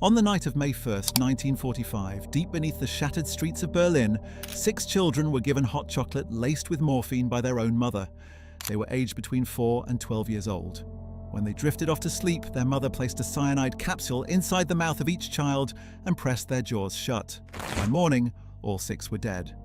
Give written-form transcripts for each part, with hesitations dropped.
On the night of May 1st, 1945, deep beneath the shattered streets of Berlin, 6 children were given hot chocolate laced with morphine by their own mother. They were aged between 4 and 12 years old. When they drifted off to sleep, their mother placed a cyanide capsule inside the mouth of each child and pressed their jaws shut. By morning, all 6 were dead.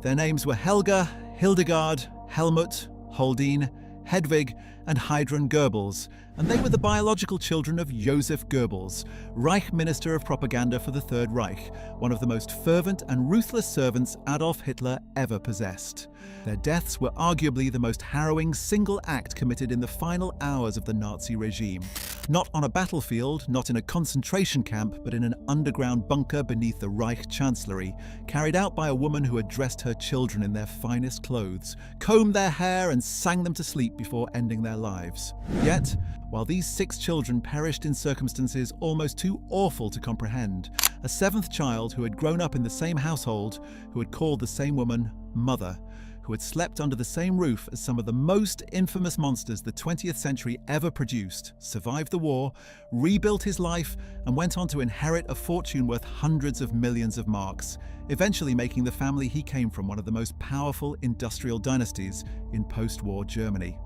Their names were Helga, Hildegard, Helmut, Holdine, Hedwig, and Heidrun Goebbels, and they were the biological children of Joseph Goebbels, Reich Minister of Propaganda for the Third Reich, one of the most fervent and ruthless servants Adolf Hitler ever possessed. Their deaths were arguably the most harrowing single act committed in the final hours of the Nazi regime. Not on a battlefield, not in a concentration camp, but in an underground bunker beneath the Reich Chancellery, carried out by a woman who had dressed her children in their finest clothes, combed their hair and sang them to sleep before ending their lives. Yet, while these 6 children perished in circumstances almost too awful to comprehend, a 7th child who had grown up in the same household, who had called the same woman mother, who had slept under the same roof as some of the most infamous monsters the 20th century ever produced, survived the war, rebuilt his life, and went on to inherit a fortune worth hundreds of millions of marks, eventually making the family he came from one of the most powerful industrial dynasties in post-war Germany.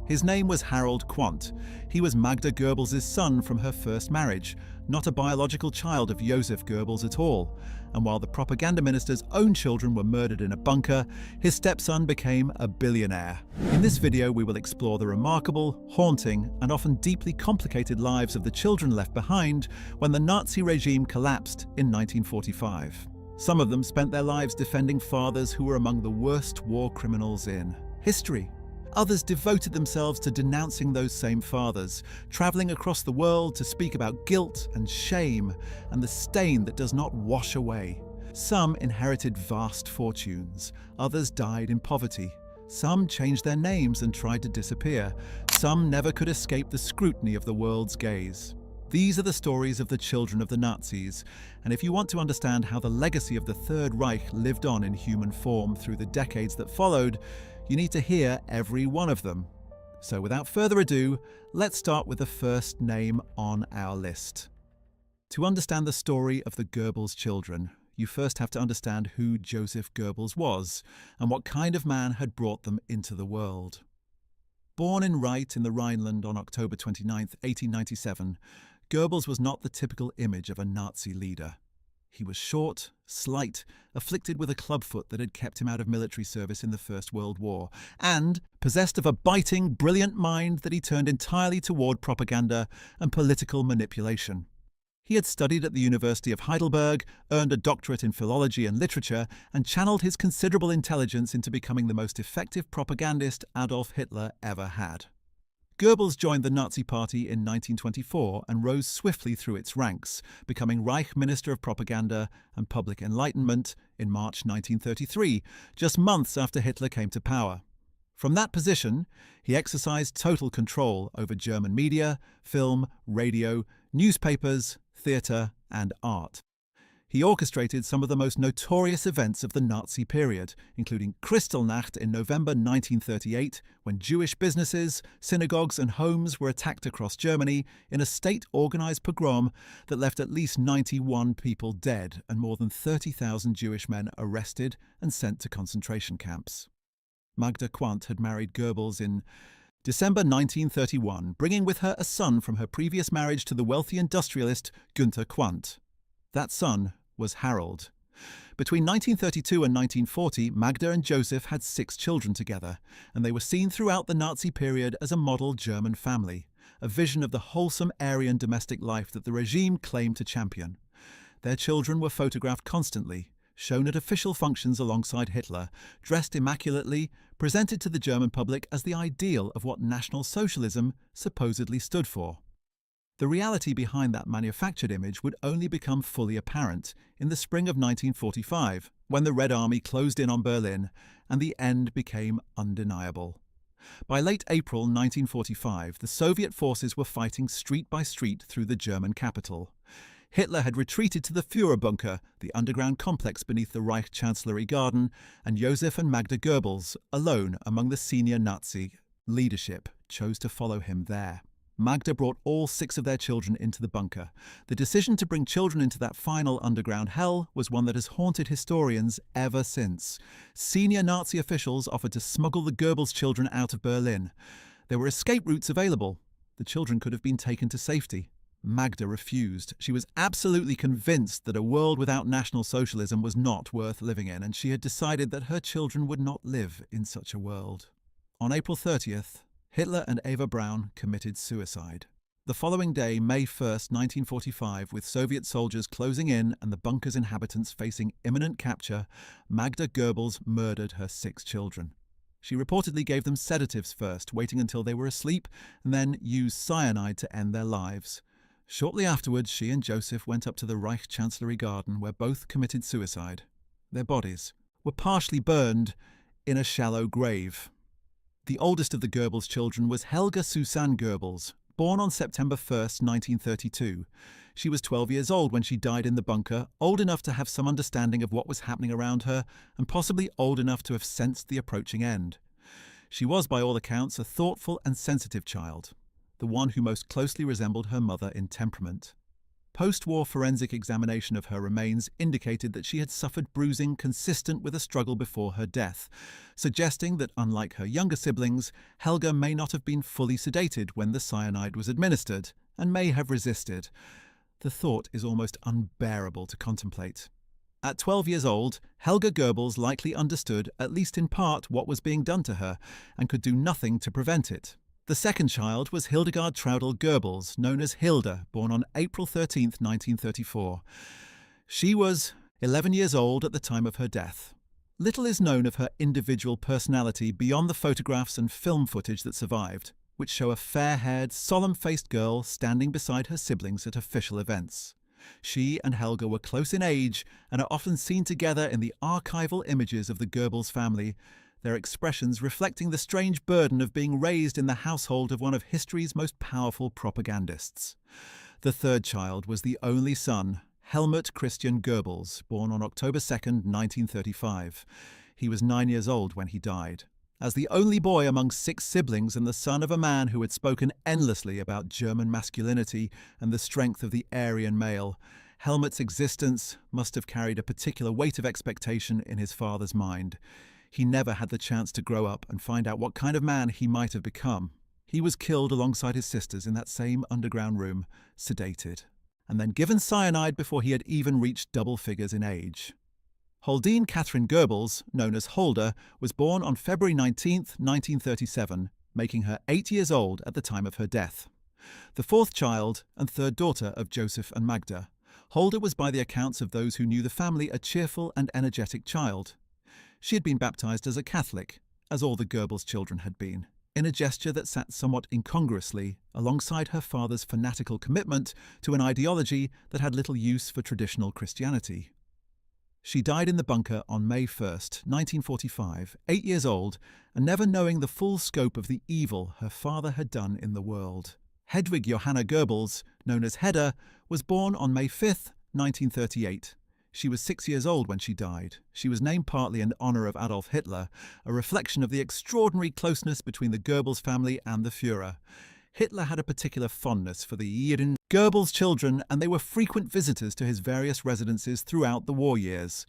His name was Harold Quandt. He was Magda Goebbels' son from her first marriage, not a biological child of Joseph Goebbels at all. And while the propaganda minister's own children were murdered in a bunker, his stepson became a billionaire. In this video, we will explore the remarkable, haunting, and often deeply complicated lives of the children left behind when the Nazi regime collapsed in 1945. Some of them spent their lives defending fathers who were among the worst war criminals in history. Others devoted themselves to denouncing those same fathers, traveling across the world to speak about guilt and shame and the stain that does not wash away. Some inherited vast fortunes, others died in poverty. Some changed their names and tried to disappear. Some never could escape the scrutiny of the world's gaze. These are the stories of the children of the Nazis, and if you want to understand how the legacy of the Third Reich lived on in human form through the decades that followed, you need to hear every one of them. So without further ado, let's start with the first name on our list. To understand the story of the Goebbels children, you first have to understand who Joseph Goebbels was and what kind of man had brought them into the world. Born in Reit in the Rhineland on October 29, 1897, Goebbels was not the typical image of a Nazi leader. He was short, slight, afflicted with a clubfoot that had kept him out of military service in the First World War, and possessed of a biting, brilliant mind that he turned entirely toward propaganda and political manipulation. He had studied at the University of Heidelberg, earned a doctorate in philology and literature, and channeled his considerable intelligence into becoming the most effective propagandist Adolf Hitler ever had. Goebbels joined the Nazi Party in 1924 and rose swiftly through its ranks, becoming Reich Minister of Propaganda and Public Enlightenment in March 1933, just months after Hitler came to power. From that position, he exercised total control over German media, film, radio, newspapers, theatre, and art. He orchestrated some of the most notorious events of the Nazi period, including Kristallnacht in November 1938, when Jewish businesses, synagogues and homes were attacked across Germany in a state-organized pogrom that left at least 91 people dead and more than 30,000 Jewish men arrested and sent to concentration camps. Magda Quandt had married Goebbels in December 1931, bringing with her a son from her previous marriage to the wealthy industrialist Günther Quandt. That son was Harold. Between 1932 and 1940, Magda and Joseph had 6 children together, and they were seen throughout the Nazi period as a model German family, a vision of the wholesome Aryan domestic life that the regime claimed to champion. Their children were photographed constantly, shown at official functions alongside Hitler, dressed immaculately, presented to the German public as the ideal of what National Socialism supposedly stood for. The reality behind that manufactured image would only become fully apparent in the spring of 1945, when the Red Army closed in on Berlin and the end became undeniable. By late April 1945, the Soviet forces were fighting street by street through the German capital. Hitler had retreated to the Führerbunker, the underground complex beneath the Reich Chancellery Garden, and Joseph and Magda Goebbels, alone among the senior Nazi leadership, chose to follow him there. Magda brought all 6 of their children into the bunker. The decision to bring children into that final underground hell was one that has haunted historians ever since. Senior Nazi officials offered to smuggle the Goebbels children out of Berlin. There were escape routes available. The children could have been taken to safety. Magda refused. She was absolutely convinced that a world without National Socialism was not worth living in, and she had decided that her children would not live in such a world. On April 30th, Hitler and Eva Braun committed suicide. The following day, May 1st, 1945, with Soviet soldiers closing in and the bunker's inhabitants facing imminent capture, Magda Goebbels murdered her 6 children. She reportedly gave them sedatives first, waiting until they were asleep, and then used cyanide to end their lives. Shortly afterwards, she and Joseph went up to the Reich Chancellery Garden, where both committed suicide. Their bodies were partially burned in a shallow grave. The oldest of the Goebbels children was Helga Susanne Goebbels, born on September 1st, 1932. She was 12 years old when she died in the bunker, old enough to have some understanding of what was happening around her, and possibly old enough to have sensed the approaching end. She was, by all accounts, a thoughtful and sensitive child, the one who most closely resembled her mother in temperament. Post-war forensic examination of her remains indicated that she had suffered bruising consistent with a struggle before her death, suggesting that, unlike her younger siblings, Helga may not have been fully sedated when the cyanide was administered, and may have resisted. The thought is almost unbearable to contemplate. At 12 years old, Helga Goebbels likely understood, at least in part, what was being done to her, and could do nothing to prevent it. The second child was Hildegard Traudel Goebbels, known as Hilda, born on April 13, 1934. She was 11 years old at the time of her death. Little is known of her individual personality beyond the photographs and film footage that survived, which show a fair-haired, solemn-faced girl standing beside her siblings at official events. She and Helga were close in age and are often seen together in the archival images of the Goebbels family, their expressions reflecting the strange burden of being raised in the household of one of history's most powerful propagandists. The third child was the only son, Helmut Christian Goebbels, born on October 2, 1935. He was 9 years old when he died. As the only boy among 6 siblings and the son of a man who had spoken endlessly about German masculinity and the strength of the Aryan male, Helmut's existence must have carried a particular weight of expectation in his father's mind. He never had the chance to grow up and find out what kind of man he might have become. He was killed alongside his sisters in that same underground room, sedated, and then given cyanide before he had even reached double figures in age. Holdine Catherine Goebbels, known as Holder, was born on February 19, 1937, making her 8 years old at the time of her death. The fourth child and third daughter of Joseph and Magda, Holder was, by the accounts of those who knew the family, a cheerful and energetic child. She had been baptized as a Catholic, as all the Goebbels children had been, in a gesture that sat somewhat incongruously alongside her father's fanatical commitment to an ideology that had little use for traditional Christianity. She died in the bunker on May 1, 1945, 8 years old, and never knowing the full scope of the evil her father had done in the world. Hedwig Johanna Goebbels, known as Hedda, was born on May 5, 1938. She was 6 years old when she died. She was named partly in honor of Adolf Hitler, a reflection of the extraordinary closeness between the Goebbels family and the Führer. Hitler had a particular fondness for the Juden Goebbels children, and they were frequent visitors to his various residences throughout the war years.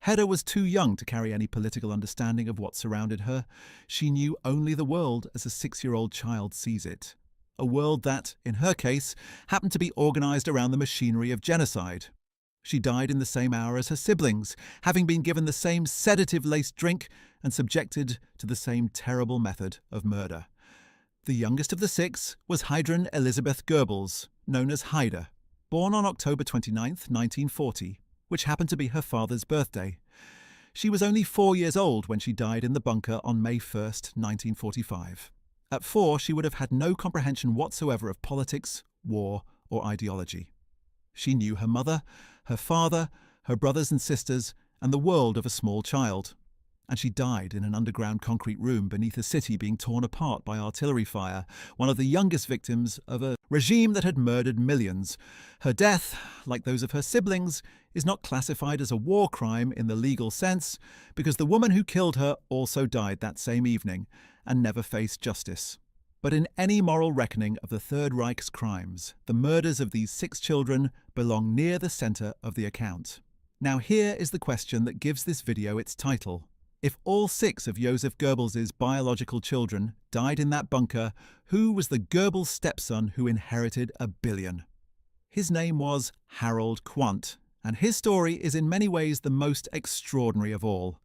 Hedda was too young to carry any political understanding of what surrounded her. She knew only the world as a 6-year-old child sees it. A world that, in her case, happened to be organized around the machinery of genocide. She died in the same hour as her siblings, having been given the same sedative-laced drink and subjected to the same terrible method of murder. The youngest of the 6 was Heidrun Elisabeth Goebbels, known as Haida, born on October 29, 1940, which happened to be her father's birthday. She was only 4 years old when she died in the bunker on May 1, 1945. At 4, she would have had no comprehension whatsoever of politics, war, or ideology. She knew her mother, her father, her brothers and sisters, and the world of a small child. And she died in an underground concrete room beneath a city being torn apart by artillery fire, one of the youngest victims of a regime that had murdered millions. Her death, like those of her siblings, is not classified as a war crime in the legal sense, because the woman who killed her also died that same evening and never faced justice. But in any moral reckoning of the Third Reich's crimes, the murders of these 6 children belong near the center of the account. Now here is the question that gives this video its title. If all 6 of Joseph Goebbels' biological children died in that bunker, who was the Goebbels stepson who inherited $1 billion? His name was Harold Quandt, and his story is in many ways the most extraordinary of all.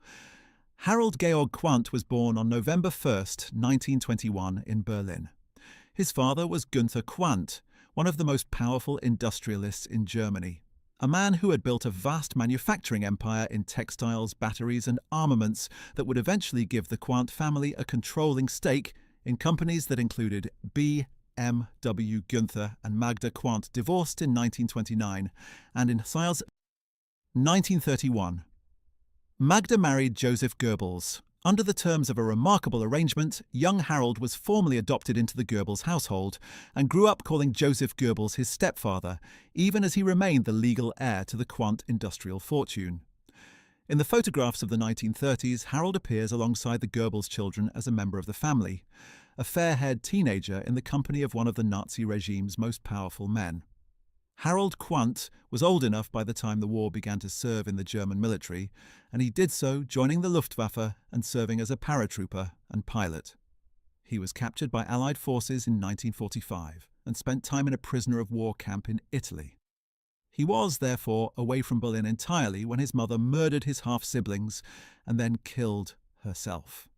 Harold Georg Quandt was born on November 1st, 1921 in Berlin. His father was Günther Quandt, one of the most powerful industrialists in Germany. A man who had built a vast manufacturing empire in textiles, batteries and armaments that would eventually give the Quandt family a controlling stake in companies that included BMW. Günther and Magda Quandt divorced in 1929, and in sales 1931. Magda married Joseph Goebbels. Under the terms of a remarkable arrangement, young Harold was formally adopted into the Goebbels household and grew up calling Joseph Goebbels his stepfather, even as he remained the legal heir to the Quandt industrial fortune. In the photographs of the 1930s, Harold appears alongside the Goebbels children as a member of the family, a fair-haired teenager in the company of one of the Nazi regime's most powerful men. Harold Quandt was old enough by the time the war began to serve in the German military, and he did so joining the Luftwaffe and serving as a paratrooper and pilot. He was captured by Allied forces in 1945 and spent time in a prisoner of war camp in Italy. He was, therefore, away from Berlin entirely when his mother murdered his half-siblings and then killed herself.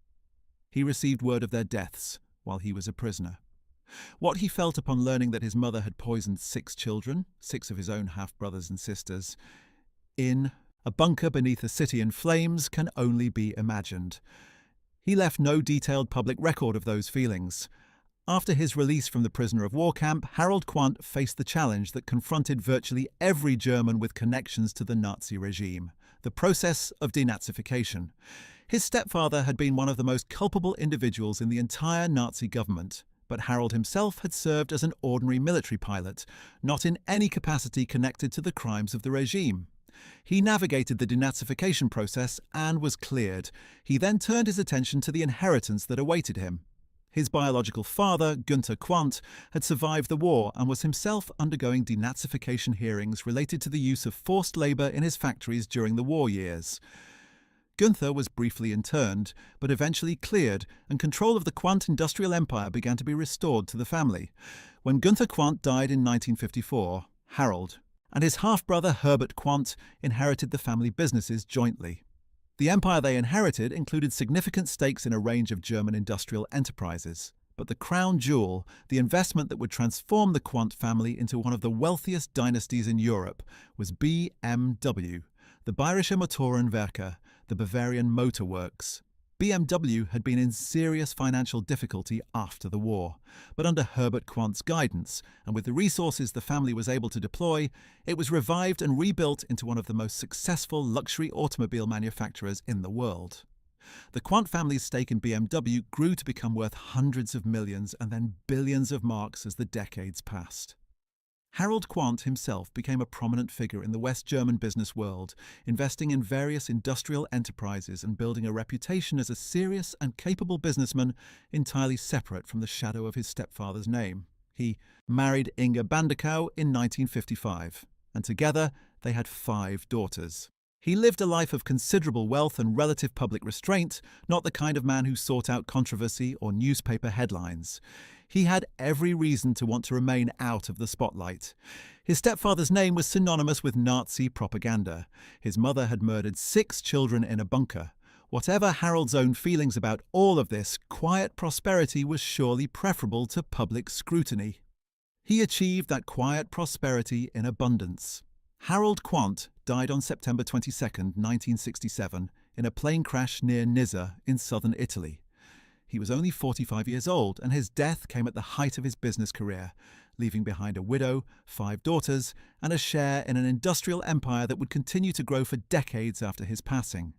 He received word of their deaths while he was a prisoner. What he felt upon learning that his mother had poisoned 6 children, 6 of his own half-brothers and sisters, in a bunker beneath a city in flames can only be imagined. He left no detailed public record of those feelings. After his release from the prisoner of war camp, Harold Quandt faced the challenge that confronted virtually every German with connections to the Nazi regime: the process of denazification. His stepfather had been one of the most culpable individuals in the entire Nazi government, but Harold himself had served as an ordinary military pilot, not in any capacity connected to the crimes of the regime. He navigated the denazification process and was cleared. He then turned his attention to the inheritance that awaited him. His biological father, Günther Quandt, had survived the war and was himself undergoing denazification hearings related to the use of forced labor in his factories during the war years. Günther was briefly interned, but eventually cleared, and control of the Quandt industrial empire began to be restored to the family. When Günther Quandt died in 1954, Harold and his half-brother Herbert Quandt inherited the family businesses jointly. The empire they inherited included significant stakes in a range of German industrial enterprises. But the crown jewel, the investment that would transform the Quandt family into one of the wealthiest dynasties in Europe, was BMW, the Bayerische Motorenwerke, the Bavarian Motor Works. BMW had been in serious financial difficulty after the war, but under Herbert Quandt's guidance, and with the resources the family was able to deploy, it was revived and rebuilt into one of the most successful luxury automobile manufacturers in the world. The Quandt family's stake in BMW grew to become worth hundreds of millions and then billions of marks as the decades passed. Harold Quandt himself became a prominent figure in the West German business world, investing in various industrial enterprises and building a reputation as a serious and capable businessman entirely separate from the shadow of his stepfather's name. He married Inga Bandekau in 1955, and together they had 5 daughters. He lived a life of considerable wealth and relative public restraint, not the kind of man who sought out controversy or newspaper headlines. He had every reason to want to remain out of the spotlight. His stepfather's name was synonymous with Nazi propaganda. His mother had murdered 6 children in a bunker. Whatever Harold's own feelings about all of this, quiet prosperity was surely preferable to public scrutiny. He achieved that quiet prosperity in abundance. Harold Quandt died on September 22, 1967, in a plane crash near Nizza in southern Italy. He was only 45 years old, and his death came at the height of his business career, leaving behind a widow, 5 daughters, and a share in an industrial empire that would continue to grow for decades after his passing.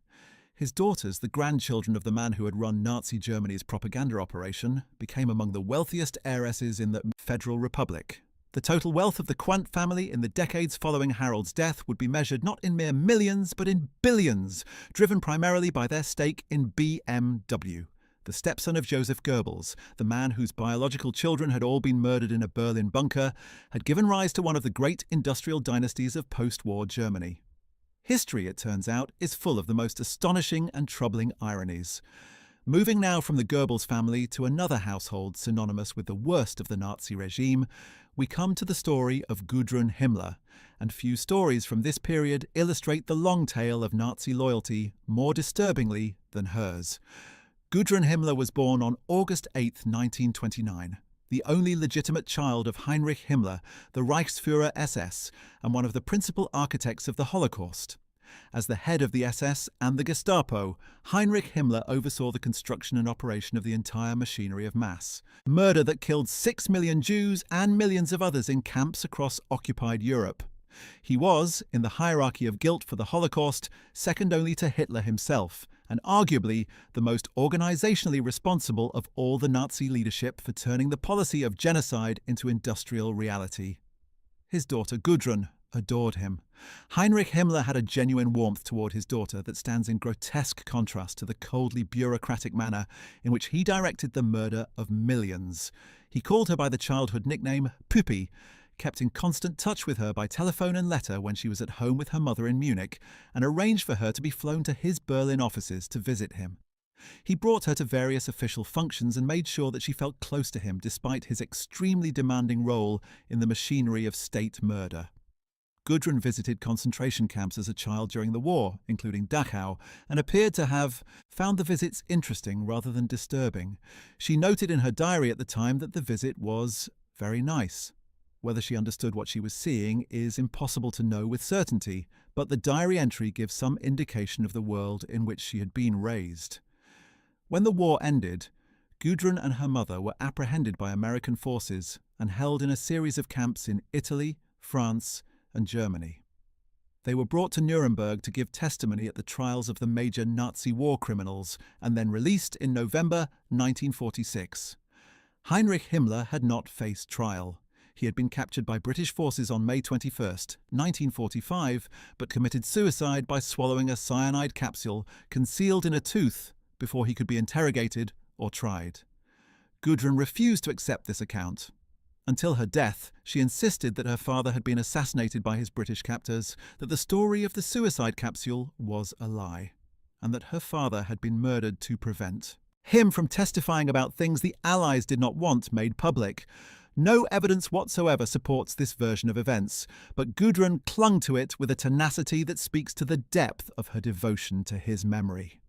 His daughters, the grandchildren of the man who had run Nazi Germany's propaganda operation, became among the wealthiest heiresses in the Federal Republic. The total wealth of the Quandt family in the decades following Harold's death would be measured not in mere millions, but in billions, driven primarily by their stake in BMW, the stepson of Joseph Goebbels, the man whose biological children had all been murdered in a Berlin bunker, had given rise to one of the great industrial dynasties of post-war Germany. History, it turns out, is full of the most astonishing and troubling ironies. Moving now from the Goebbels family to another household synonymous with the worst of the Nazi regime, we come to the story of Gudrun Himmler, and few stories from this period illustrate the long tale of Nazi loyalty more disturbingly than hers. Gudrun Himmler was born on August 8, 1929, the only legitimate child of Heinrich Himmler, the Reichsführer SS, and one of the principal architects of the Holocaust. As the head of the SS and the Gestapo, Heinrich Himmler oversaw the construction and operation of the entire machinery of mass. Murder that killed 6 million Jews and millions of others in camps across occupied Europe. He was, in the hierarchy of guilt for the Holocaust, second only to Hitler himself, and arguably the most organisationally responsible of all the Nazi leadership for turning the policy of genocide into industrial reality. His daughter Gudrun adored him. Heinrich Himmler had a genuine warmth toward his daughter that stands in grotesque contrast to the coldly bureaucratic manner in which he directed the murder of millions. He called her by the childhood nickname Püppi, kept in constant touch with her by telephone and letter when she was at home with her mother in Munich, and arranged for her to be flown to his Berlin offices to visit him. He brought her to various official functions and made sure that she felt close to him despite his extremely demanding role in the machinery of state murder. Gudrun visited concentration camps as a child during the war, including Dachau, and appeared to have found the visits interesting rather than disturbing. She noted in her diary at the time that the visit was very nice. Whether she understood what she was seeing is impossible to know with certainty, but the diary entry gives some indication of the world in which she had been raised. When the war ended, Gudrun and her mother were apprehended by American forces and held in a series of camps in Italy, France, and Germany. They were brought to Nuremberg to give testimony at the trials of the major Nazi war criminals and then released in November 1946. Heinrich Himmler had not faced trial. He had been captured by British forces on May 21, 1945, but committed suicide by swallowing a cyanide capsule concealed in a tooth before he could be interrogated or tried. Gudrun refused to accept this account. Until her death, she insisted that her father had been assassinated by his British captors, that the story of the suicide capsule was a lie, and that her father had been murdered to prevent him from testifying about things the Allies did not want made public. No evidence whatsoever supports this version of events, but Gudrun clung to it with a tenacity that speaks to the depth of her devotion to his memory.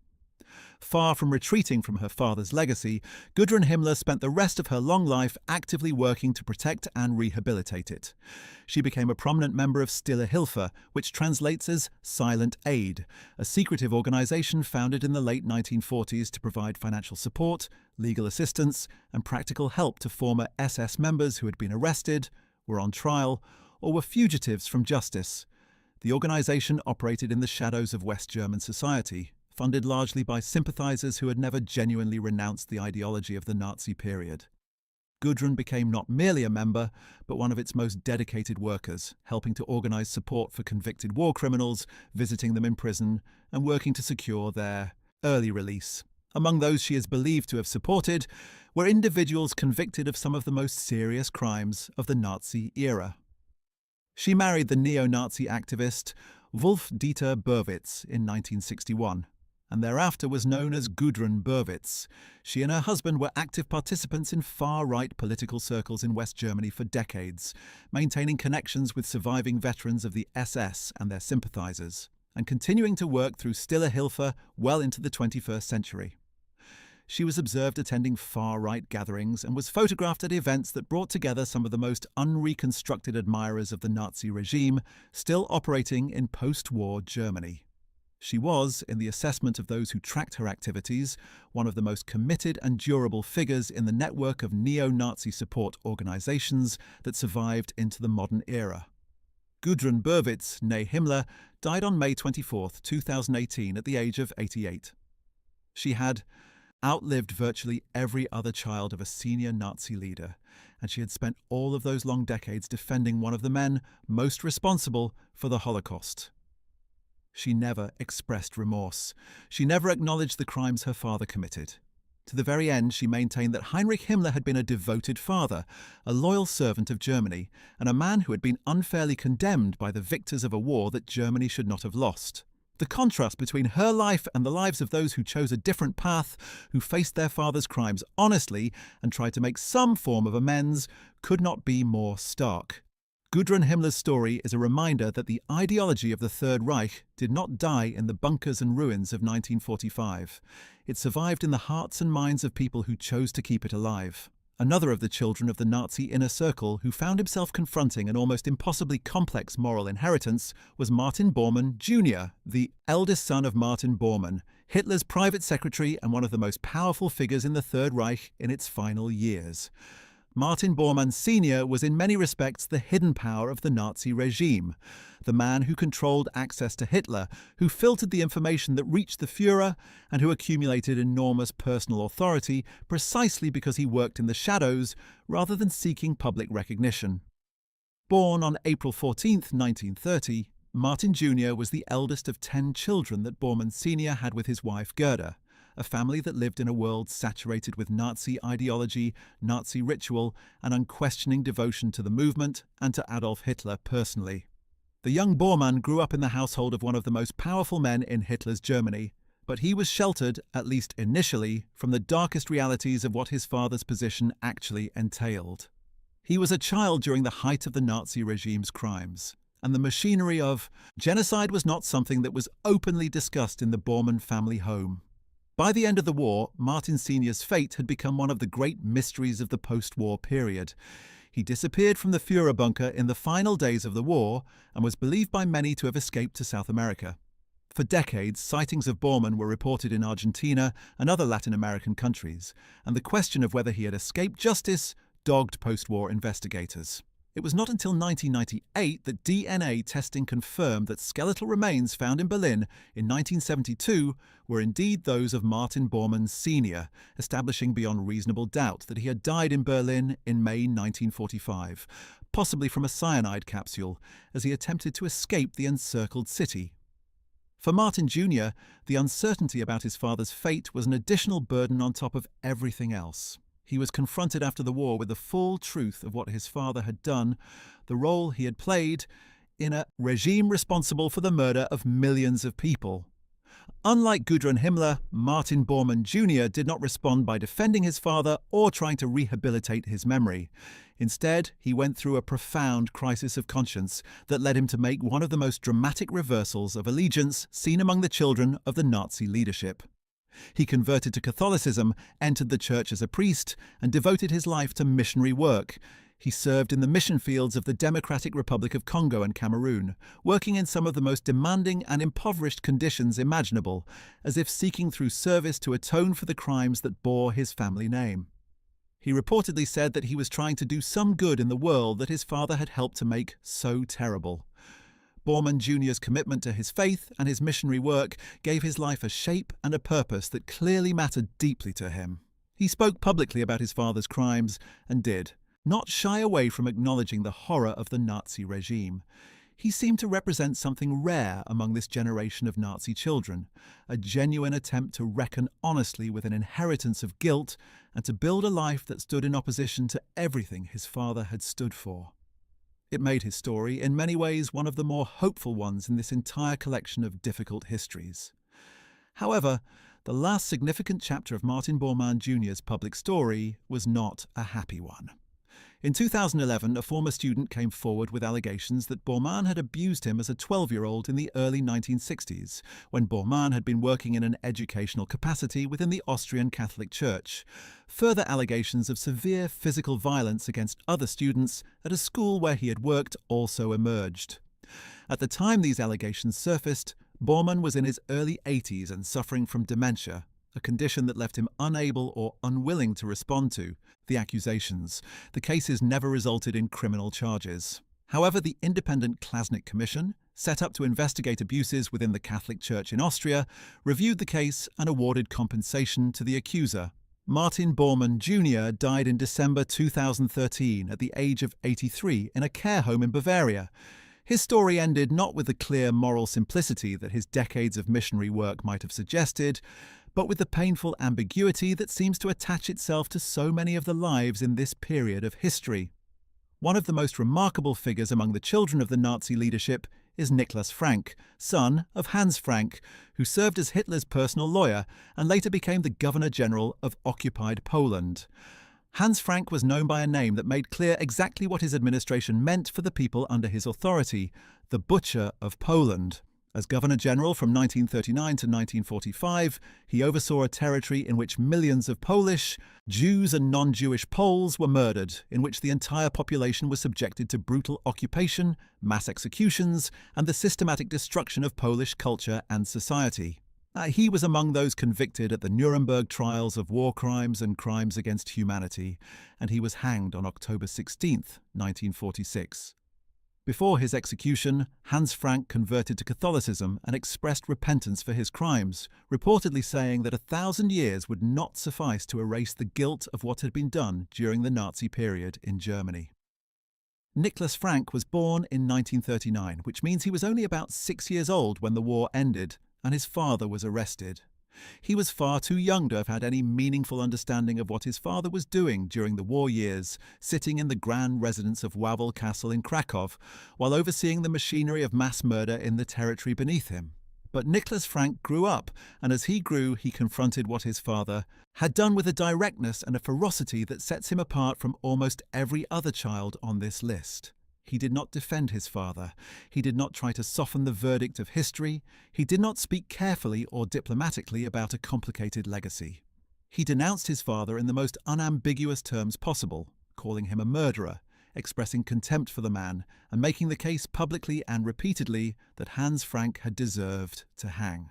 Far from retreating from her father's legacy, Gudrun Himmler spent the rest of her long life actively working to protect and rehabilitate it. She became a prominent member of Stille Hilfe, which translates as Silent Aid, a secretive organisation founded in the late 1940s to provide financial support, legal assistance, and practical help to former SS members who had been arrested, were on trial, or were fugitives from justice. The organisation operated in the shadows of West German society, funded largely by sympathisers who had never genuinely renounced the ideology of the Nazi period. Gudrun became not merely a member, but one of its most dedicated workers, helping to organise support for convicted war criminals, visiting them in prison, and working to secure their early release. Among those she is believed to have supported were individuals convicted of some of the most serious crimes of the Nazi era. She married the neo-Nazi activist Wolf-Dieter Burwitz in 1961. And thereafter was known as Gudrun Burwitz. She and her husband were active participants in far-right political circles in West Germany for decades, maintaining connections with surviving veterans of the SS and their sympathisers, and continuing to work through Stille Hilfe well into the 21st century. She was observed attending far-right gatherings and was photographed at events that brought together some of the most unreconstructed admirers of the Nazi regime, still operating in post-war Germany. She was, in the assessment of those who tracked her activities, one of the most committed and durable figures in the network of neo-Nazi support organisations that survived into the modern era. Gudrun Burwitz, née Himmler, died on May 24, 2018 at the age of 88. She had outlived virtually every other child of a senior Nazi leader, and she had spent all of those long decades defending one of the men most responsible for the Holocaust. She never expressed remorse. She never acknowledged the crimes her father committed. To the very end, she maintained that Heinrich Himmler had been a devoted father, a loyal servant of Germany, and a man who had been unfairly condemned by the victors of a war that Germany should not have lost. The contrast between her life and the lives of those who chose a different path, who faced their father's crimes honestly and tried to make some form of amends, could not be more stark. Gudrun Himmler's story is a reminder that the ideology of the Third Reich did not die in the bunkers and ruins of 1945. It survived in the hearts and minds of people who chose to keep it alive. Another of the children of the Nazi inner circle who found himself confronting an almost impossibly complex moral inheritance was Martin Bormann Jr., the eldest son of Martin Bormann, Hitler's private secretary and one of the most powerful figures in the Third Reich in its final years. Martin Bormann Sr. was in many respects the hidden power of the Nazi regime, the man who controlled access to Hitler, who filtered the information that reached the Führer, and who accumulated enormous personal authority precisely because he worked in the shadows rather than seeking public recognition. Born on April 14, 1930, Martin Jr. was the eldest of 10 children that Bormann Sr. had with his wife Gerda, a family that lived in a world saturated with Nazi ideology, Nazi ritual, and unquestioning devotion to the movement and to Adolf Hitler personally. The young Bormann grew up in the household of one of the most powerful men in Hitler's Germany, but he was sheltered, at least initially, from the darkest realities of what his father's position actually entailed. He was a child during the height of the Nazi regime's crimes, and the machinery of genocide was not something that was openly discussed in the Bormann family home. By the end of the war, Martin Sr.'s fate had become one of the great mysteries of the post-war period. He disappeared from the Führer bunker in the final days of the war and was believed by many to have escaped to South America. For decades, sightings of Bormann were reported in Argentina and other Latin American countries, and the question of whether he had escaped justice dogged post-war investigators. It was not until 1998 that DNA testing confirmed that skeletal remains found in Berlin in 1972 were indeed those of Martin Bormann Sr., establishing beyond reasonable doubt that he had died in Berlin in May 1945, possibly from a cyanide capsule, as he attempted to escape the encircled city. For Martin Jr., the uncertainty about his father's fate was an additional burden on top of everything else. He was confronted after the war with the full truth of what his father had done, the role he had played in a regime responsible for the murder of millions of people. Unlike Gudrun Himmler, Martin Bormann Jr. did not respond by defending his father or trying to rehabilitate his memory. Instead, he went through a profound crisis of conscience that led him to make one of the most dramatic reversals of allegiance seen among the children of the Nazi leadership. He converted to Catholicism, entered the church as a priest, and devoted his life to missionary work. He served in the mission fields of the Democratic Republic of Congo and Cameroon, working in some of the most demanding and impoverished conditions imaginable, as if seeking through service to atone for the crimes that bore his family name. He reportedly said that he was trying to do some good in the world that his father had helped to make so terrible. Bormann Jr.'s commitment to his faith and his missionary work gave his life a shape and a purpose that clearly mattered deeply to him. He spoke publicly about his father's crimes, and did not shy away from acknowledging the horror of the Nazi regime. He seemed to represent something rare among this generation of Nazi children, a genuine attempt to reckon honestly with an inheritance of guilt and to build a life that stood in opposition to everything his father had stood for. It made his story, in many ways, one of the more hopeful ones in this entire collection of difficult histories. However, the last significant chapter of Martin Bormann Jr.'s public story was not a happy one. In 2011, a former student came forward with allegations that Bormann had abused him as a 12-year-old in the early 1960s, when Bormann had been working in an educational capacity within the Austrian Catholic Church. Further allegations of severe physical violence against other students at a school where he had worked also emerged. At the time these allegations surfaced, Bormann was in his early 80s and suffering from dementia, a condition that left him unable or unwilling to respond to the accusations. The cases never resulted in criminal charges. However, the independent Klasnik Commission, set up to investigate abuses within the Catholic Church in Austria, reviewed the case and awarded compensation to the accuser. Martin Bormann Jr. died in December 2013 at the age of 83 in a care home in Bavaria. His story ended not with the clear moral simplicity that his decades of missionary work might have suggested, but with the painful ambiguity that seems to attach itself to so many of the lives in this period of history. One of the most remarkable figures among the children of the Nazi leadership is Nicholas Frank, son of Hans Frank, who served as Hitler's personal lawyer and later became the Governor-General of occupied Poland. Hans Frank was known by a name that made clear exactly what his administration meant for the people under his authority: the Butcher of Poland. As Governor-General from 1939 to 1945, he oversaw a territory in which millions of Polish, Jews and non-Jewish Poles were murdered, in which the entire population was subjected to brutal occupation, mass executions, and the systematic destruction of Polish culture and society. He was among those convicted at the Nuremberg trials of war crimes and crimes against humanity, and he was hanged on October 16, 1946. Before his execution, Hans Frank converted to Catholicism and expressed repentance for his crimes, reportedly saying that 1,000 years would not suffice to erase the guilt of what had been done during the Nazi period in Germany. Nicholas Frank was born in 1939, which means he was only about 6 years old when the war ended, and his father was arrested. He was far too young to have had any meaningful understanding of what his father was doing during the war years, sitting in the grand residence of Wawel Castle in Krakow, while overseeing the machinery of mass murder in the territory beneath him. But Nicholas Frank grew up, and as he grew, he confronted what his father had done with a directness and a ferocity that sets him apart from almost every other child on this list. He did not defend his father. He did not try to soften the verdict of history. He did not speak carefully or diplomatically about a complicated legacy. He denounced his father in the most unambiguous terms possible, calling him a murderer, expressing contempt for the man, and making the case publicly and repeatedly that Hans Frank had deserved to hang.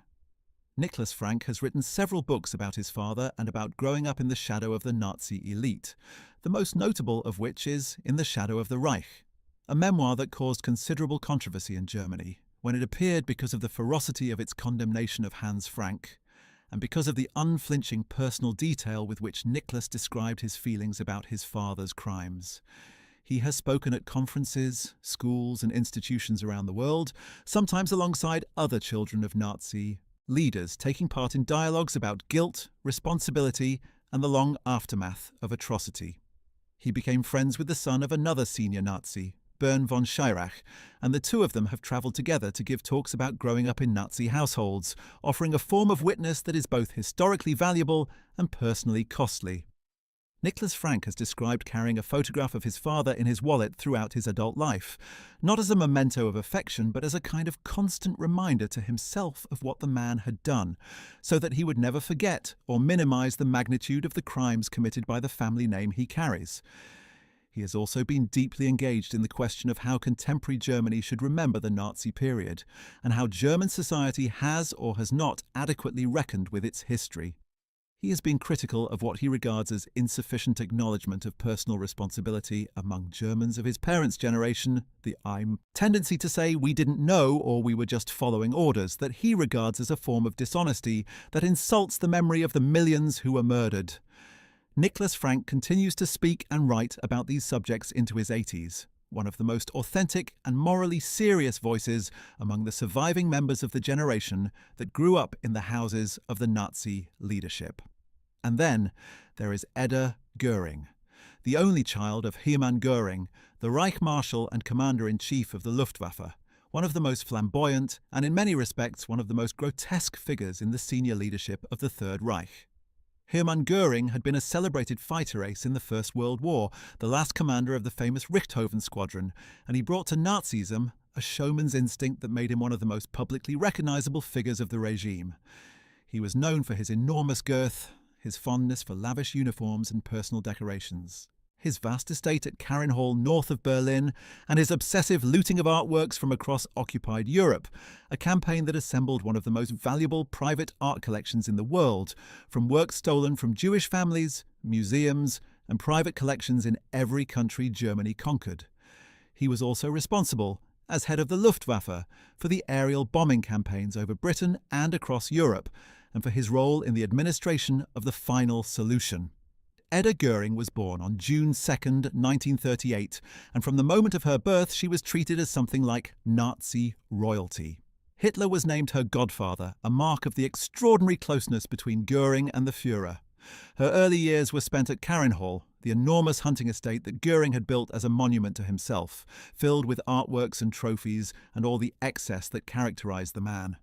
Nicholas Frank has written several books about his father and about growing up in the shadow of the Nazi elite, the most notable of which is In the Shadow of the Reich, a memoir that caused considerable controversy in Germany when it appeared because of the ferocity of its condemnation of Hans Frank and because of the unflinching personal detail with which Nicholas described his feelings about his father's crimes. He has spoken at conferences, schools and institutions around the world, sometimes alongside other children of Nazi leaders, taking part in dialogues about guilt, responsibility and the long aftermath of atrocity. He became friends with the son of another senior Nazi, Bern von Schirach, and the two of them have travelled together to give talks about growing up in Nazi households, offering a form of witness that is both historically valuable and personally costly. Nicholas Frank has described carrying a photograph of his father in his wallet throughout his adult life, not as a memento of affection, but as a kind of constant reminder to himself of what the man had done, so that he would never forget or minimize the magnitude of the crimes committed by the family name he carries. He has also been deeply engaged in the question of how contemporary Germany should remember the Nazi period, and how German society has or has not adequately reckoned with its history. He has been critical of what he regards as insufficient acknowledgement of personal responsibility among Germans of his parents' generation, the tendency to say we didn't know or we were just following orders, that he regards as a form of dishonesty that insults the memory of the millions who were murdered. Nicholas Frank continues to speak and write about these subjects into his 80s, one of the most authentic and morally serious voices among the surviving members of the generation that grew up in the houses of the Nazi leadership. And then there is Edda Goering, the only child of Hermann Goering, the Reich Marshal and Commander-in-Chief of the Luftwaffe, one of the most flamboyant and in many respects one of the most grotesque figures in the senior leadership of the Third Reich. Hermann Goering had been a celebrated fighter ace in the First World War, the last commander of the famous Richthofen squadron, and he brought to Nazism a showman's instinct that made him one of the most publicly recognizable figures of the regime. He was known for his enormous girth, his fondness for lavish uniforms and personal decorations, his vast estate at Karin Hall north of Berlin, and his obsessive looting of artworks from across occupied Europe, a campaign that assembled one of the most valuable private art collections in the world, from works stolen from Jewish families, museums, and private collections in every country Germany conquered. He was also responsible, as head of the Luftwaffe, for the aerial bombing campaigns over Britain and across Europe, and for his role in the administration of the final solution. Edda Goering was born on June 2, 1938, and from the moment of her birth she was treated as something like Nazi royalty. Hitler was named her godfather, a mark of the extraordinary closeness between Göring and the Führer. Her early years were spent at Carinhall, the enormous hunting estate that Göring had built as a monument to himself, filled with artworks and trophies and all the excess that characterized the man.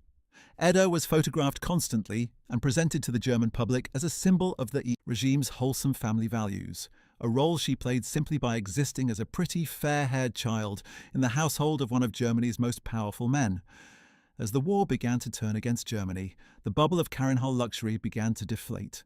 Edda was photographed constantly and presented to the German public as a symbol of the regime's wholesome family values, a role she played simply by existing as a pretty, fair-haired child in the household of one of Germany's most powerful men. As the war began to turn against Germany, the bubble of Carinhall luxury began to deflate.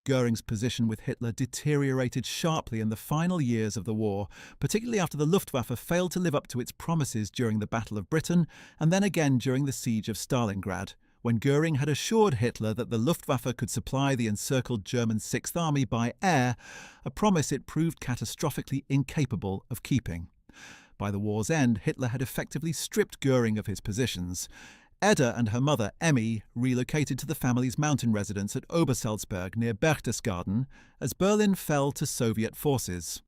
Göring's position with Hitler deteriorated sharply in the final years of the war, particularly after the Luftwaffe failed to live up to its promises during the Battle of Britain and then again during the siege of Stalingrad, when Göring had assured Hitler that the Luftwaffe could supply the encircled German Sixth Army by air, a promise it proved catastrophically incapable of keeping. By the war's end, Hitler had effectively stripped Göring of his positions. Edda and her mother, Emmy, relocated to the family's mountain residence at Obersalzberg near Berchtesgaden as Berlin fell to Soviet forces.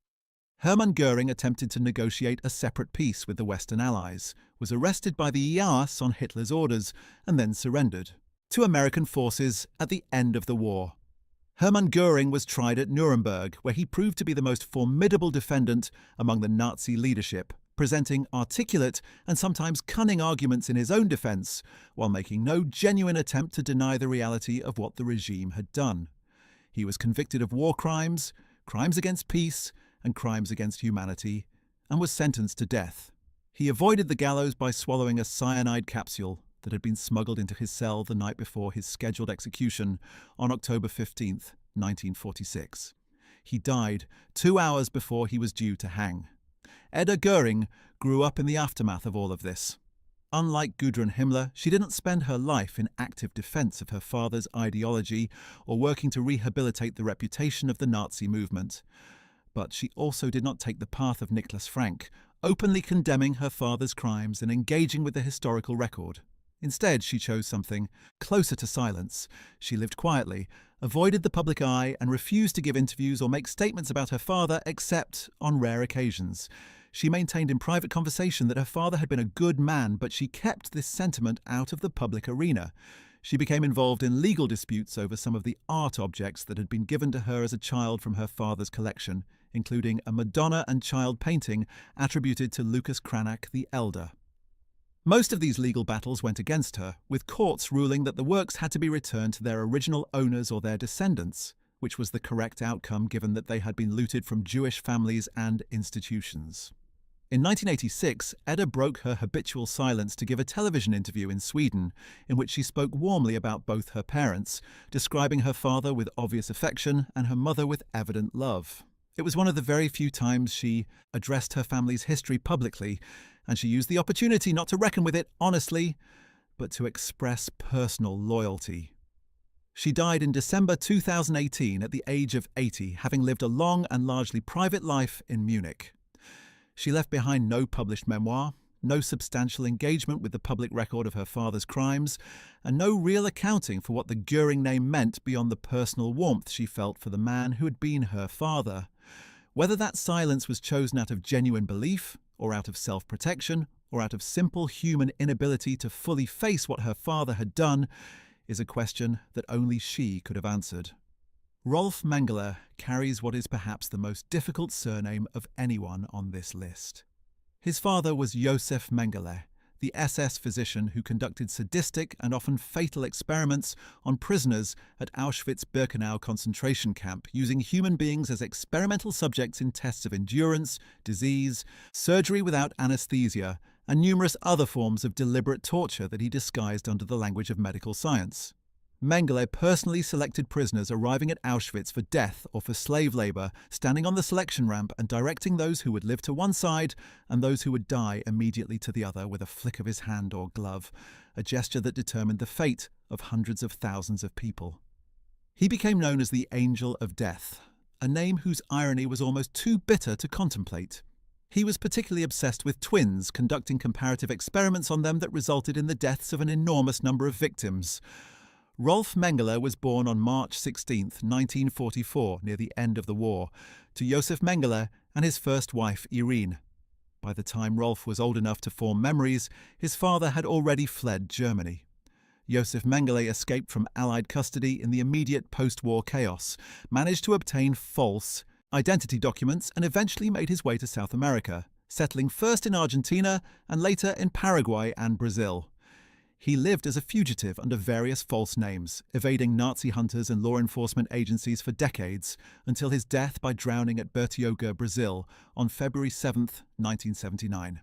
Hermann Göring attempted to negotiate a separate peace with the Western Allies, was arrested by the IAS on Hitler's orders, and then surrendered to American forces at the end of the war. Hermann Göring was tried at Nuremberg, where he proved to be the most formidable defendant among the Nazi leadership, presenting articulate and sometimes cunning arguments in his own defense, while making no genuine attempt to deny the reality of what the regime had done. He was convicted of war crimes, crimes against peace, and crimes against humanity, and was sentenced to death. He avoided the gallows by swallowing a cyanide capsule that had been smuggled into his cell the night before his scheduled execution on October 15, 1946. He died 2 hours before he was due to hang. Edda Göring grew up in the aftermath of all of this. Unlike Gudrun Himmler, she didn't spend her life in active defense of her father's ideology or working to rehabilitate the reputation of the Nazi movement. But she also did not take the path of Niklas Frank, openly condemning her father's crimes and engaging with the historical record. Instead, she chose something closer to silence. She lived quietly, avoided the public eye, and refused to give interviews or make statements about her father except on rare occasions. She maintained in private conversation that her father had been a good man, but she kept this sentiment out of the public arena. She became involved in legal disputes over some of the art objects that had been given to her as a child from her father's collection, including a Madonna and child painting attributed to Lucas Cranach the Elder. Most of these legal battles went against her, with courts ruling that the works had to be returned to their original owners or their descendants, which was the correct outcome given that they had been looted from Jewish families and institutions. In 1986, Edda broke her habitual silence to give a television interview in Sweden, in which she spoke warmly about both her parents, describing her father with obvious affection and her mother with evident love. It was one of the very few times she addressed her family's history publicly, and she used the opportunity not to reckon with it honestly, but to express personal loyalty. She died in December 2018 at the age of 80, having lived a long and largely private life in Munich. She left behind no published memoir, no substantial engagement with the public record of her father's crimes, and no real accounting for what the Göring name meant beyond the personal warmth she felt for the man who had been her father. Whether that silence was chosen out of genuine belief, or out of self-protection, or out of simple human inability to fully face what her father had done, is a question that only she could have answered. Rolf Mengele carries what is perhaps the most difficult surname of anyone on this list. His father was Josef Mengele, the SS physician who conducted sadistic and often fatal experiments on prisoners at Auschwitz-Birkenau concentration camp, using human beings as experimental subjects in tests of endurance, disease, surgery without anesthesia, and numerous other forms of deliberate torture that he disguised under the language of medical science. Mengele personally selected prisoners arriving at Auschwitz for death or for slave labor, standing on the selection ramp and directing those who would live to one side and those who would die immediately to the other with a flick of his hand or glove, a gesture that determined the fate of hundreds of thousands of people. He became known as the Angel of Death, a name whose irony was almost too bitter to contemplate. He was particularly obsessed with twins, conducting comparative experiments on them that resulted in the deaths of an enormous number of victims. Rolf Mengele was born on March 16, 1944, near the end of the war, to Josef Mengele and his first wife, Irene. By the time Rolf was old enough to form memories, his father had already fled Germany. Josef Mengele escaped from Allied custody in the immediate post-war chaos, managed to obtain false identity documents, and eventually made his way to South America, settling first in Argentina and later in Paraguay and Brazil. He lived as a fugitive under various false names, evading Nazi hunters and law enforcement agencies for decades, until his death by drowning at Bertioga, Brazil, on February 7, 1979.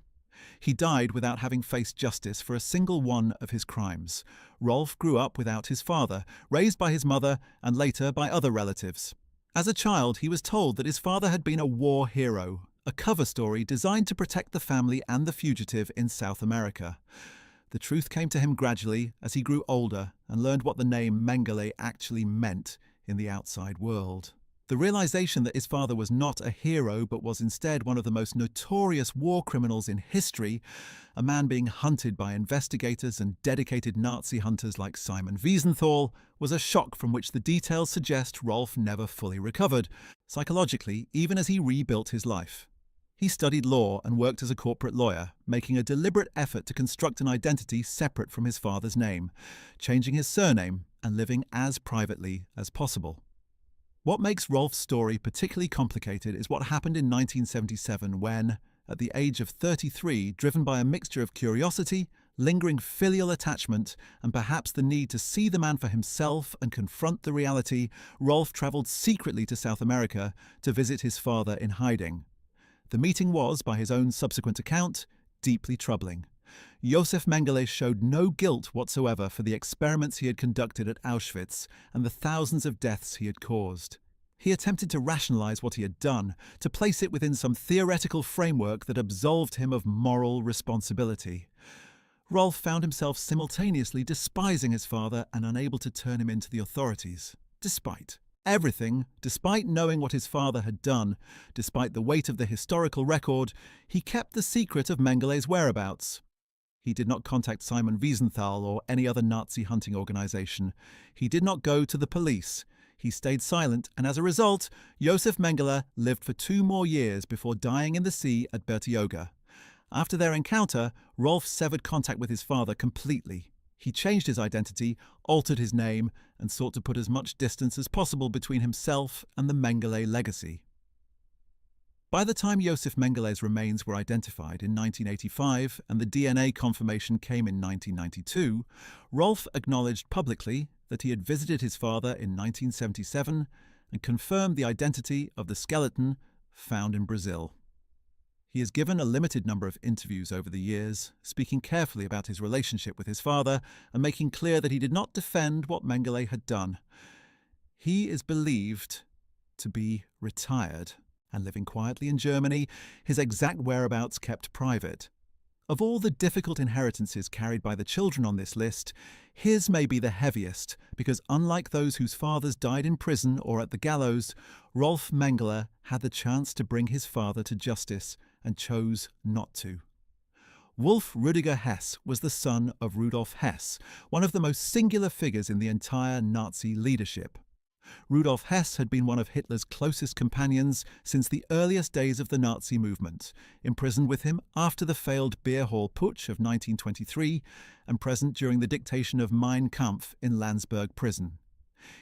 He died without having faced justice for a single one of his crimes. Rolf grew up without his father, raised by his mother and later by other relatives. As a child, he was told that his father had been a war hero, a cover story designed to protect the family and the fugitive in South America. The truth came to him gradually as he grew older and learned what the name Mengele actually meant in the outside world. The realization that his father was not a hero but was instead one of the most notorious war criminals in history, a man being hunted by investigators and dedicated Nazi hunters like Simon Wiesenthal, was a shock from which the details suggest Rolf never fully recovered, psychologically, even as he rebuilt his life. He studied law and worked as a corporate lawyer, making a deliberate effort to construct an identity separate from his father's name, changing his surname and living as privately as possible. What makes Rolf's story particularly complicated is what happened in 1977 when, at the age of 33, driven by a mixture of curiosity, lingering filial attachment, and perhaps the need to see the man for himself and confront the reality, Rolf travelled secretly to South America to visit his father in hiding. The meeting was, by his own subsequent account, deeply troubling. Josef Mengele showed no guilt whatsoever for the experiments he had conducted at Auschwitz and the thousands of deaths he had caused. He attempted to rationalize what he had done, to place it within some theoretical framework that absolved him of moral responsibility. Rolf found himself simultaneously despising his father and unable to turn him into the authorities, despite everything, despite knowing what his father had done, despite the weight of the historical record, he kept the secret of Mengele's whereabouts. He did not contact Simon Wiesenthal or any other Nazi hunting organization. He did not go to the police. He stayed silent, and as a result, Josef Mengele lived for 2 more years before dying in the sea at Bertioga. After their encounter, Rolf severed contact with his father completely. He changed his identity, altered his name, and sought to put as much distance as possible between himself and the Mengele legacy. By the time Josef Mengele's remains were identified in 1985 and the DNA confirmation came in 1992, Rolf acknowledged publicly that he had visited his father in 1977 and confirmed the identity of the skeleton found in Brazil. He has given a limited number of interviews over the years, speaking carefully about his relationship with his father and making clear that he did not defend what Mengele had done. He is believed to be retired and living quietly in Germany, his exact whereabouts kept private. Of all the difficult inheritances carried by the children on this list, his may be the heaviest because unlike those whose fathers died in prison or at the gallows, Rolf Mengele had the chance to bring his father to justice and chose not to. Wolf Rüdiger Hess was the son of Rudolf Hess, one of the most singular figures in the entire Nazi leadership. Rudolf Hess had been one of Hitler's closest companions since the earliest days of the Nazi movement, imprisoned with him after the failed Beer Hall Putsch of 1923 and present during the dictation of Mein Kampf in Landsberg prison.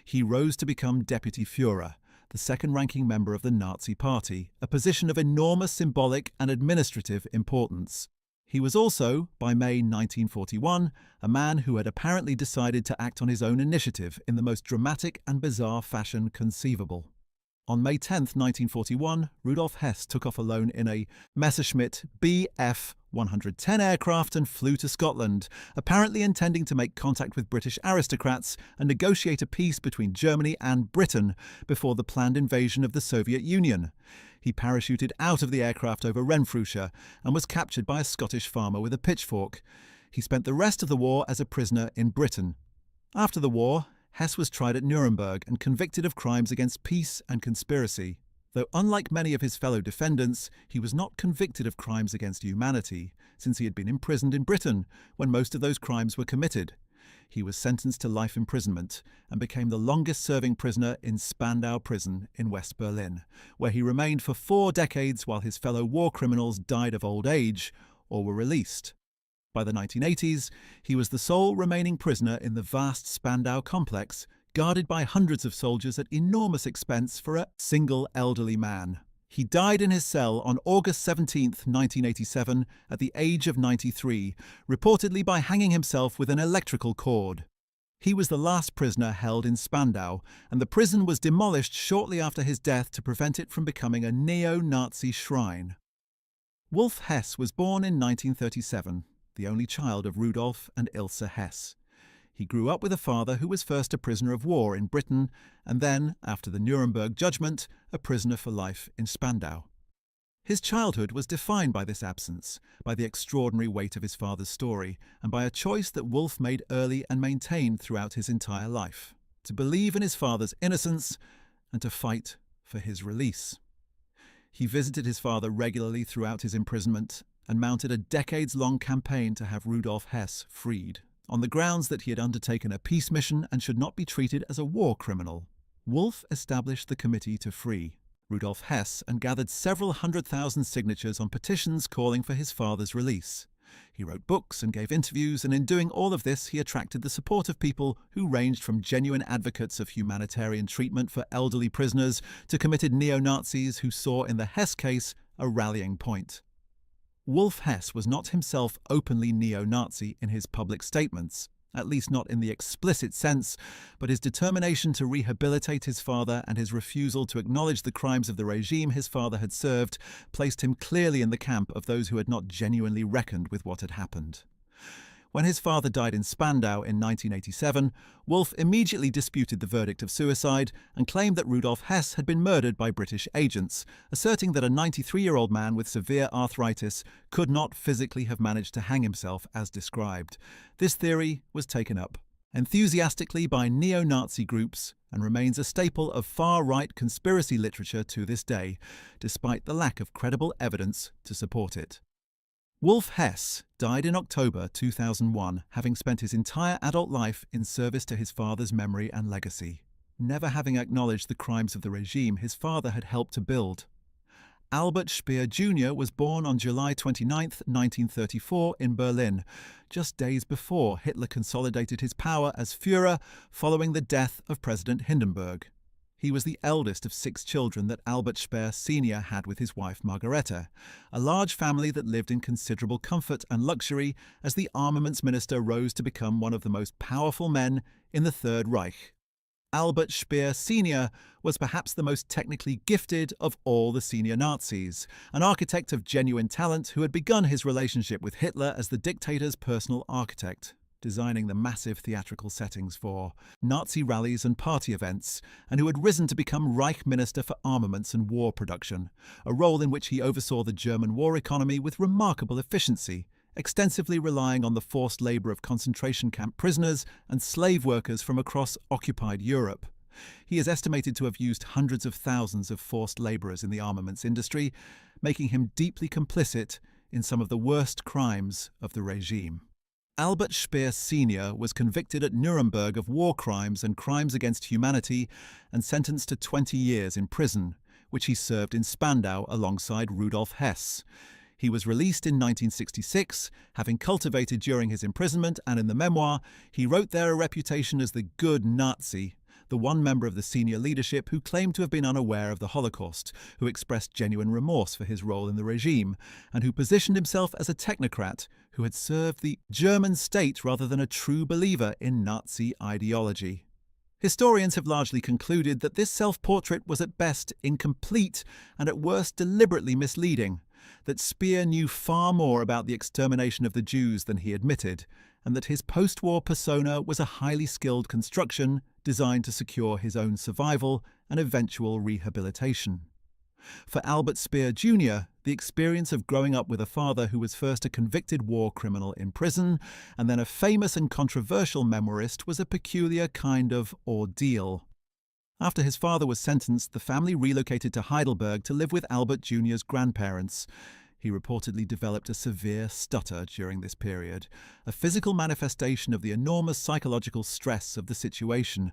He rose to become Deputy Führer, the second-ranking member of the Nazi Party, a position of enormous symbolic and administrative importance. He was also, by May 1941, a man who had apparently decided to act on his own initiative in the most dramatic and bizarre fashion conceivable. On May 10, 1941, Rudolf Hess took off alone in a Messerschmitt Bf 110 aircraft and flew to Scotland, apparently intending to make contact with British aristocrats and negotiate a peace between Germany and Britain before the planned invasion of the Soviet Union. He parachuted out of the aircraft over Renfrewshire and was captured by a Scottish farmer with a pitchfork. He spent the rest of the war as a prisoner in Britain. After the war, Hess was tried at Nuremberg and convicted of crimes against peace and conspiracy. Though unlike many of his fellow defendants, he was not convicted of crimes against humanity, since he had been imprisoned in Britain when most of those crimes were committed. He was sentenced to life imprisonment and became the longest-serving prisoner in Spandau prison in West Berlin, where he remained for 4 decades while his fellow war criminals died of old age or were released. By the 1980s, he was the sole remaining prisoner in the vast Spandau complex, guarded by hundreds of soldiers at enormous expense for a single elderly man. He died in his cell on August 17, 1987, at the age of 93, reportedly by hanging himself with an electrical cord. He was the last prisoner held in Spandau, and the prison was demolished shortly after his death to prevent it from becoming a neo-Nazi shrine. Wolf Hess was born in 1937, the only child of Rudolf and Ilse Hess. He grew up with a father who was first a prisoner of war in Britain and then, after the Nuremberg judgment, a prisoner for life in Spandau. His childhood was defined by this absence, by the extraordinary weight of his father's story, and by a choice that Wolf made early and maintained throughout his entire life: to believe in his father's innocence and to fight for his release. He visited his father regularly throughout his imprisonment and mounted a decades-long campaign to have Rudolf Hess freed, on the grounds that he had undertaken a peace mission and should not be treated as a war criminal. Wolf established the Committee to Free Rudolf Hess and gathered several 100,000 signatures on petitions calling for his father's release. He wrote books and gave interviews, and in doing all of this he attracted the support of people who ranged from genuine advocates of humanitarian treatment for elderly prisoners to committed neo-Nazis who saw in the Hess case a rallying point. Wolf Hess was not himself openly neo-Nazi in his public statements, at least not in the explicit sense, but his determination to rehabilitate his father and his refusal to acknowledge the crimes of the regime his father had served placed him clearly in the camp of those who had not genuinely reckoned with what had happened. When his father died in Spandau in 1987, Wolf immediately disputed the verdict of suicide and claimed that Rudolf Hess had been murdered by British agents, asserting that a 93-year-old man with severe arthritis could not physically have managed to hang himself as described. This theory was taken up enthusiastically by neo-Nazi groups and remains a staple of far-right conspiracy literature to this day, despite the lack of credible evidence to support it. Wolf Hess died in October 2001, having spent his entire adult life in service to his father's memory and legacy, never having acknowledged the crimes of the regime his father had helped to build. Albert Speer Jr. was born on July 29, 1934, in Berlin, just days before Hitler consolidated his power as Führer following the death of President Hindenburg. He was the eldest of 6 children that Albert Speer Sr. had with his wife Margarete, a large family that lived in considerable comfort and luxury as the armaments minister rose to become one of the most powerful men in the Third Reich. Albert Speer Sr. was perhaps the most technically gifted of all the senior Nazis, an architect of genuine talent who had begun his relationship with Hitler as the dictator's personal architect, designing the massive theatrical settings for Nazi rallies and party events, and who had risen to become Reich Minister for Armaments and War Production, a role in which he oversaw the German war economy with remarkable efficiency, extensively relying on the forced labour of concentration camp prisoners and slave workers from across occupied Europe. He is estimated to have used hundreds of thousands of forced labourers in the armaments industry, making him deeply complicit in some of the worst crimes of the regime. Albert Speer Sr. was convicted at Nuremberg of war crimes and crimes against humanity and sentenced to 20 years in prison, which he served in Spandau alongside Rudolf Hess. He was released in 1966, having cultivated during his imprisonment, and in the memoir, he wrote there a reputation as the good Nazi, the one member of the senior leadership who claimed to have been unaware of the Holocaust, who expressed genuine remorse for his role in the regime, and who positioned himself as a technocrat who had served the German state rather than a true believer in Nazi ideology. Historians have largely concluded that this self-portrait was at best incomplete and at worst deliberately misleading, that Speer knew far more about the extermination of the Jews than he admitted, and that his post-war persona was a highly skilled construction designed to secure his own survival and eventual rehabilitation. For Albert Speer Jr., the experience of growing up with a father who was first a convicted war criminal in prison and then a famous and controversial memoirist was a peculiar kind of ordeal. After his father was sentenced, the family relocated to Heidelberg to live with Albert Jr.'s grandparents. He reportedly developed a severe stutter during this period, a physical manifestation of the enormous psychological stress of the situation.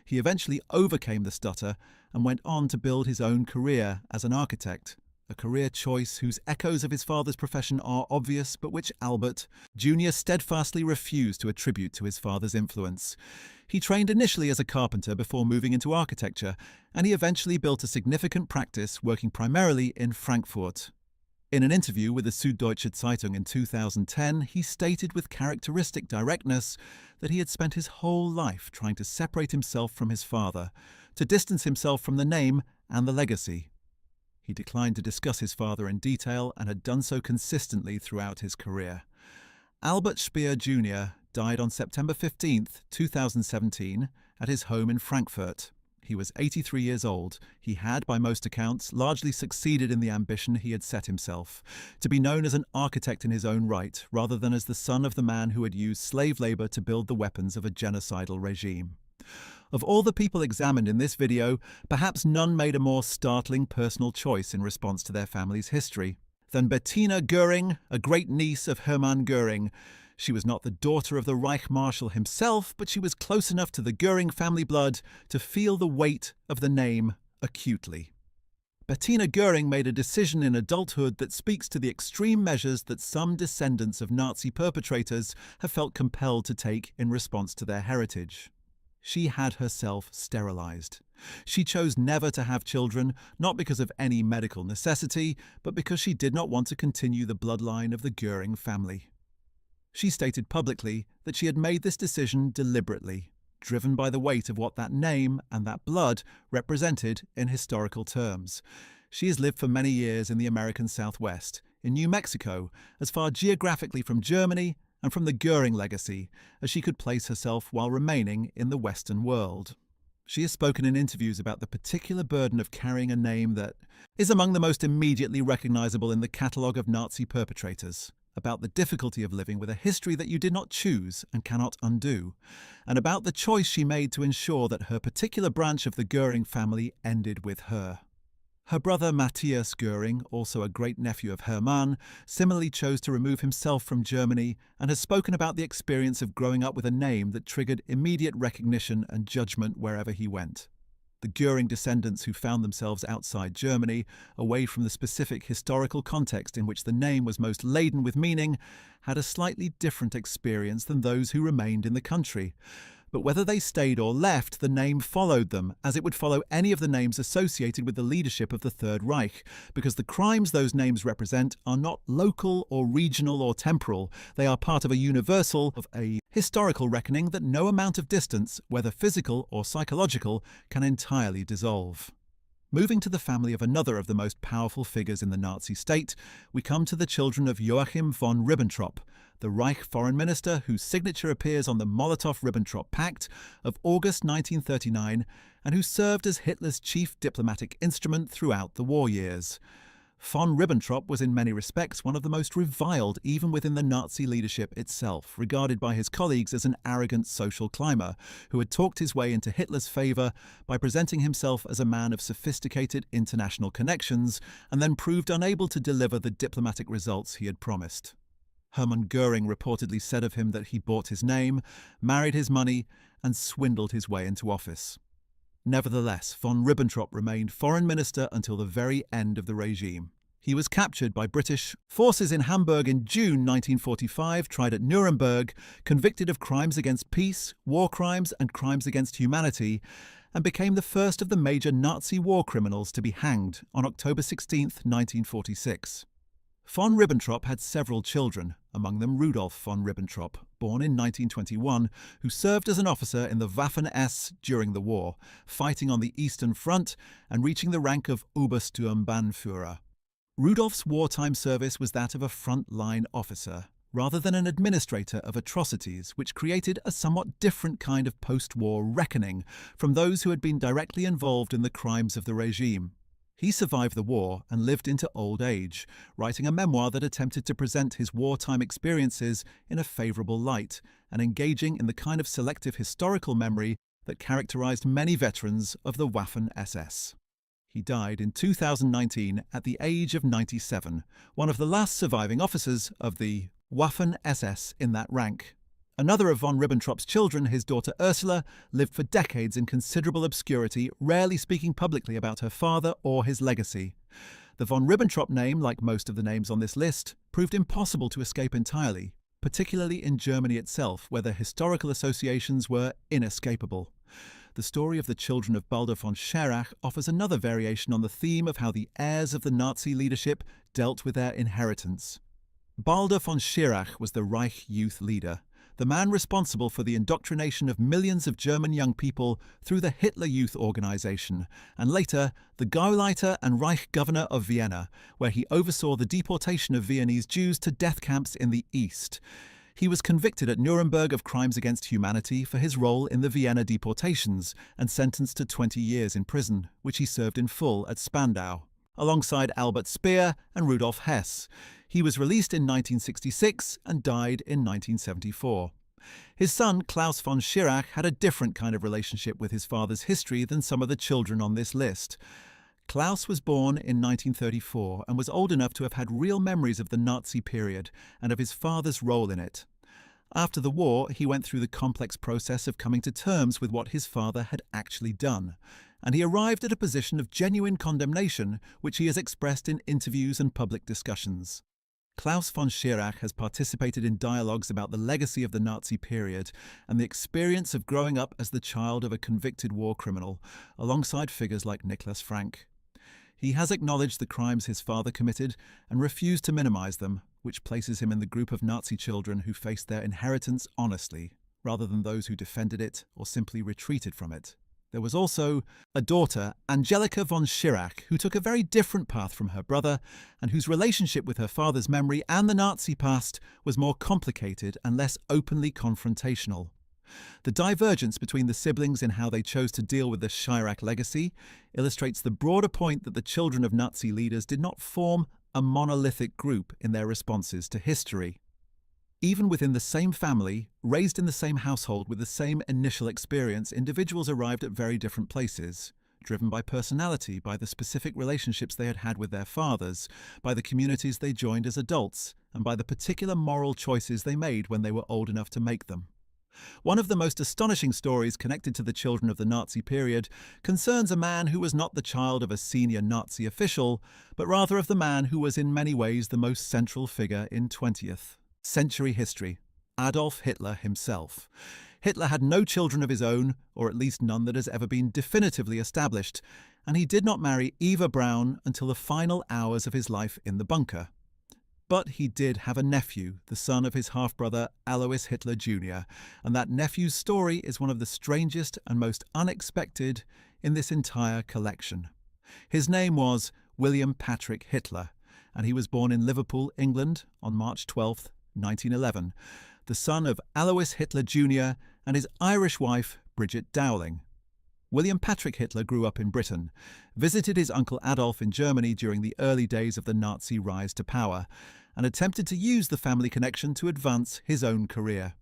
He eventually overcame the stutter and went on to build his own career as an architect, a career choice whose echoes of his father's profession are obvious, but which Albert Jr. steadfastly refused to attribute to his father's influence. He trained initially as a carpenter before moving into architecture, and he eventually built a significant practice working primarily in Frankfurt. In an interview with the Süddeutsche Zeitung in 2010, he stated with characteristic directness that he had spent his whole life trying to separate himself from his father, to distance himself from the name and the legacy. He declined to discuss his father in detail and had done so consistently throughout his career. Albert Speer Jr. died on September 15, 2017, at his home in Frankfurt. He was 83 years old. He had, by most accounts, largely succeeded in the ambition he had set himself, to be known as an architect in his own right, rather than as the son of the man who had used slave labor to build the weapons of a genocidal regime. Of all the people examined in this video, perhaps none made a more startling personal choice in response to their family's history than Bettina Göring, a great-niece of Hermann Göring. She was not the daughter of the Reich Marshal himself, but she was close enough to the Göring family blood to feel the weight of the name acutely. Bettina Göring made a decision in adulthood that speaks to the extreme measures that some descendants of Nazi perpetrators have felt compelled to take in response to their heritage. She had herself sterilized. She chose never to have children, not because of any medical necessity, but because she did not want to continue the bloodline of the Göring family. She stated publicly that she had made this decision deliberately, driven by the weight of what that name and that blood represented in historical terms. She has lived for many years in the American Southwest, in New Mexico, as far geographically from Germany and from the Göring legacy as she could place herself while remaining in the Western world. She has spoken in interviews about the particular burden of carrying a name that is among the most immediately recognizable in the catalogue of Nazi perpetrators, about the difficulty of living with a history that you did not choose and cannot undo, and about the choice she made to ensure that her particular branch of the Göring family ended with her. Her brother Matthias Göring, also a great-nephew of Hermann, similarly chose to remove himself from Germany and has spoken about the experience of growing up with a name that triggered immediate recognition and judgment wherever he went. The Göring descendants who found themselves outside Germany, away from the specific historical context in which the name was most laden with meaning, had a slightly different experience than those who remained in the country. But whether they stayed or left, the name followed them, as it would follow any of the names associated with the leadership of the Third Reich, because the crimes those names represent are not local or regional or temporal. They are part of a universal, of a historical reckoning that no amount of distance, whether physical or psychological, can entirely dissolve. Moving to the family of another of the most powerful figures in the Nazi state, we come to the children of Joachim von Ribbentrop, the Reich foreign minister whose signature appears on the Molotov-Ribbentrop Pact of August 1939 and who served as Hitler's chief diplomatic instrument throughout the war years. Von Ribbentrop was in many respects one of the most reviled even within the Nazi leadership itself, regarded by his colleagues as an arrogant social climber who had talked his way into Hitler's favour by presenting himself as a man of sophisticated international connections and then proved unable to deliver the diplomatic results he had promised. Hermann Göring reportedly said of him that he bought his name, married his money, and swindled his way into office. Nevertheless, von Ribbentrop remained foreign minister until the very end of the regime. He was captured by British forces in Hamburg in June 1945, tried at Nuremberg, convicted of crimes against peace, war crimes, and crimes against humanity, and became the first of the major Nazi war criminals to be hanged on October 16, 1946. Von Ribbentrop had several children, among them Rudolf von Ribbentrop, born in 1921, who served as an officer in the Waffen-SS during the war, fighting on the Eastern Front and reaching the rank of Obersturmbannführer. Rudolf's wartime service was that of a front-line officer, rather than an administrator of atrocities, which created a somewhat different kind of post-war reckoning from those who had been directly involved in the crimes of the regime. He survived the war and lived into old age, writing a memoir that attempted to present his wartime experiences in a favourable light and engaging in the kind of selective historical memory that characterised many veterans of the Waffen-SS. He died in 2019 at the age of 97, one of the last surviving officers of the Waffen-SS in that rank. Another of von Ribbentrop's children, his daughter Ursula, lived for decades in considerable obscurity, rarely speaking publicly about her father or his legacy. The von Ribbentrop name, like most of the names on this list, proved impossible to escape entirely, particularly in Germany itself, where the historical associations were inescapable. The story of the children of Baldur von Schirach offers another variation on the theme of how the heirs of the Nazi leadership dealt with their inheritance. Baldur von Schirach was the Reich youth leader, the man responsible for the indoctrination of millions of German young people through the Hitler Youth Organization, and later the Gauleiter and Reich Governor of Vienna, where he oversaw the deportation of Viennese Jews to death camps in the East. He was convicted at Nuremberg of crimes against humanity for his role in the Vienna deportations and sentenced to 20 years in prison, which he served in full at Spandau, alongside Albert Speer and Rudolf Hess. He was released in 1966 and died in 1974. His son, Klaus von Schirach, had a different kind of relationship with his father's history than some of the children on this list. Klaus was born in 1934 and was old enough to have had real memories of the Nazi period and of his father's role in it. After the war, he went through the complex process of coming to terms with what his father had actually done, and he arrived at a position of genuine condemnation, which he has expressed in interviews and public discussions. Klaus von Schirach has participated in dialogues about the legacy of the Nazi period and the experience of growing up as the child of a convicted war criminal, alongside figures like Niklas Frank. He has acknowledged the crimes his father committed and refused to minimize them, which places him in the group of Nazi children who faced their inheritance honestly, rather than those who defended it or simply retreated from it. There was also a daughter, Angelika von Schirach, who took a very different path from her brother and whose relationship with her father's memory and the Nazi past was more complicated and less openly confrontational. The divergence between the siblings in how they chose to deal with the Schirach legacy illustrates the broader point that the children of Nazi leaders did not form a monolithic group in their responses to history. Even within the same family, raised in the same household with the same initial experience, individuals arrived at very different places, driven by personality, by the specific relationships they had had with their fathers, by the communities they joined as adults, and by the particular moral choices they made when they were old enough to make them. One of the most astonishing stories connected to the children of the Nazi period concerns a man who was not the child of a senior Nazi official, but rather of the man who was in many ways the most central figure in 20th century history, Adolf Hitler himself. Hitler had no children of his own, or at least none that has ever been definitively established, and he did not marry Eva Braun until the final hours of his life in the bunker. But he did have a nephew, the son of his half-brother Alois Hitler Jr., and that nephew's story is one of the strangest and most unexpected in this entire collection. His name was William Patrick Hitler, and he was born in Liverpool, England, on March 12, 1911, the son of Alois Hitler Jr. and his Irish wife, Bridget Dowling. William Patrick Hitler grew up in Britain, visited his uncle Adolf in Germany during the early days of the Nazi rise to power, and attempted to use the family connection to advance his own career.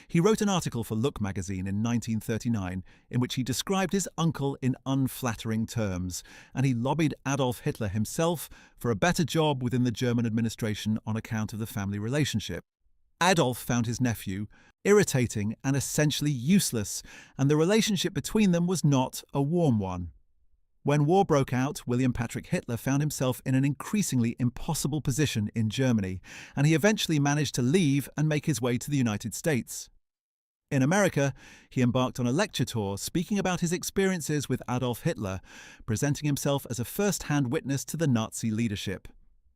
He wrote an article for Look magazine in 1939 in which he described his uncle in unflattering terms, and he lobbied Adolf Hitler himself for a better job within the German administration on account of the family relationship. Adolf found his nephew irritating and essentially useless, and the relationship between them was not a warm one. When war broke out, William Patrick Hitler found himself in an increasingly impossible position in Germany, and he eventually managed to leave and make his way to the United States. In America, he embarked on a lecture tour speaking about his experiences with Adolf Hitler, presenting himself as a first-hand witness to the Nazi leadership.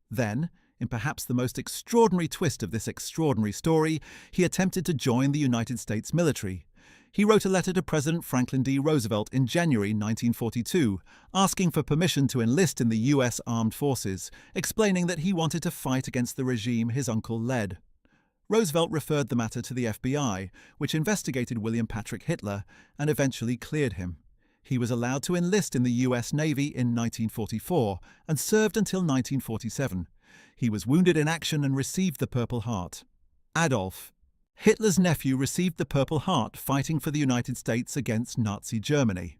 Then, in perhaps the most extraordinary twist of this extraordinary story, he attempted to join the United States military. He wrote a letter to President Franklin D. Roosevelt in January 1942, asking for permission to enlist in the U.S. Armed Forces, explaining that he wanted to fight against the regime his uncle led. Roosevelt referred the matter to the FBI, which investigated William Patrick Hitler and eventually cleared him. He was allowed to enlist in the U.S. Navy in 1944 and served until 1947. He was wounded in action and received the Purple Heart. Adolf, Hitler's nephew, received the Purple Heart fighting for the United States against Nazi Germany.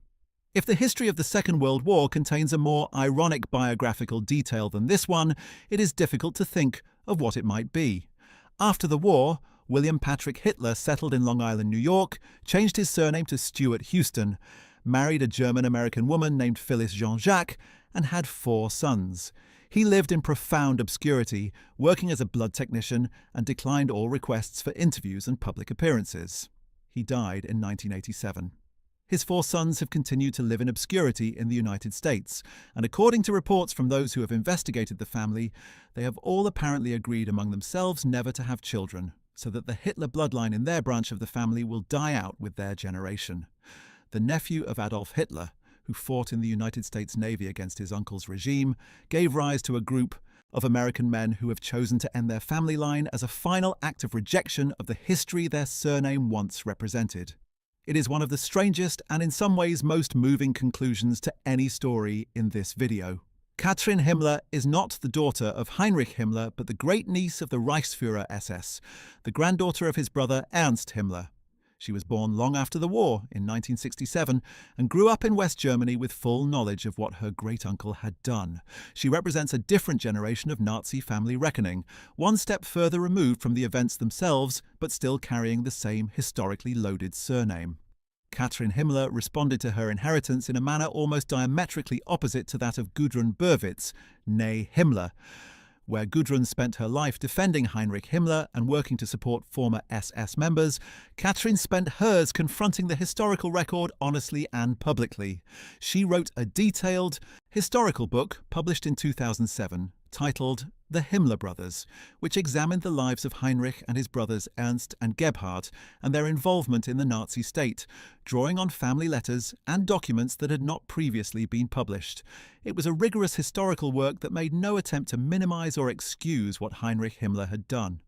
If the history of the Second World War contains a more ironic biographical detail than this one, it is difficult to think of what it might be. After the war, William Patrick Hitler settled in Long Island, New York, changed his surname to Stuart Houston, married a German-American woman named Phyllis Jean-Jacques, and had 4 sons. He lived in profound obscurity, working as a blood technician, and declined all requests for interviews and public appearances. He died in 1987. His 4 sons have continued to live in obscurity in the United States, and according to reports from those who have investigated the family, they have all apparently agreed among themselves never to have children, so that the Hitler bloodline in their branch of the family will die out with their generation. The nephew of Adolf Hitler, who fought in the United States Navy against his uncle's regime, gave rise to a group of American men who have chosen to end their family line as a final act of rejection of the history their surname once represented. It is one of the strangest and in some ways most moving conclusions to any story in this video. Katrin Himmler is not the daughter of Heinrich Himmler, but the great-niece of the Reichsführer SS, the granddaughter of his brother Ernst Himmler. She was born long after the war, in 1967, and grew up in West Germany with full knowledge of what her great-uncle had done. She represents a different generation of Nazi family reckoning, one step further removed from the events themselves, but still carrying the same historically loaded surname. Katrin Himmler responded to her inheritance in a manner almost diametrically opposite to that of Gudrun Berwitz, née Himmler. Where Gudrun spent her life defending Heinrich Himmler and working to support former SS members, Katrin spent hers confronting the historical record honestly and publicly. She wrote a detailed, historical book published in 2007 titled The Himmler Brothers, which examined the lives of Heinrich and his brothers Ernst and Gebhard and their involvement in the Nazi state, drawing on family letters and documents that had not previously been published. It was a rigorous historical work that made no attempt to minimize or excuse what Heinrich Himmler had done.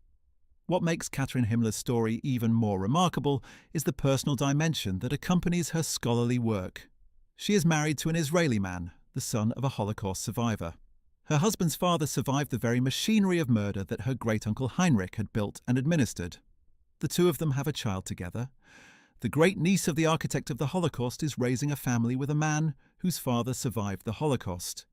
What makes Katrin Himmler's story even more remarkable is the personal dimension that accompanies her scholarly work. She is married to an Israeli man, the son of a Holocaust survivor. Her husband's father survived the very machinery of murder that her great-uncle Heinrich had built and administered. The two of them have a child together. The great-niece of the architect of the Holocaust is raising a family with a man whose father survived the Holocaust.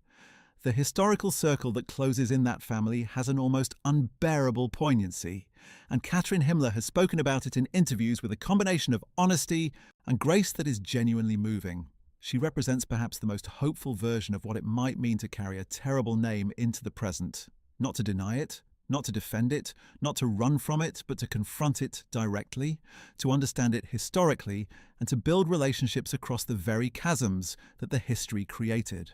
The historical circle that closes in that family has an almost unbearable poignancy, and Katrin Himmler has spoken about it in interviews with a combination of honesty and grace that is genuinely moving. She represents perhaps the most hopeful version of what it might mean to carry a terrible name into the present. Not to deny it, not to defend it, not to run from it, but to confront it directly, to understand it historically, and to build relationships across the very chasms that the history created.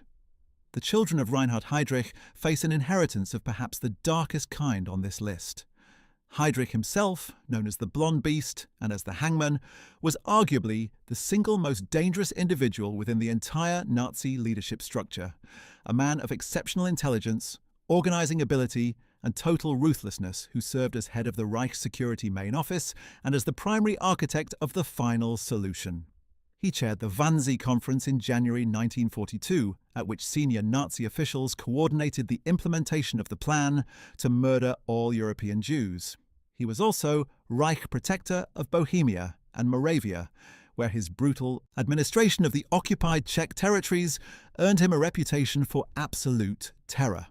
The children of Reinhard Heydrich face an inheritance of perhaps the darkest kind on this list. Heydrich himself, known as the Blonde Beast and as the Hangman, was arguably the single most dangerous individual within the entire Nazi leadership structure, a man of exceptional intelligence, organizing ability, and total ruthlessness who served as head of the Reich Security Main Office and as the primary architect of the final solution. He chaired the Wannsee Conference in January 1942, at which senior Nazi officials coordinated the implementation of the plan to murder all European Jews. He was also Reich Protector of Bohemia and Moravia, where his brutal administration of the occupied Czech territories earned him a reputation for absolute terror.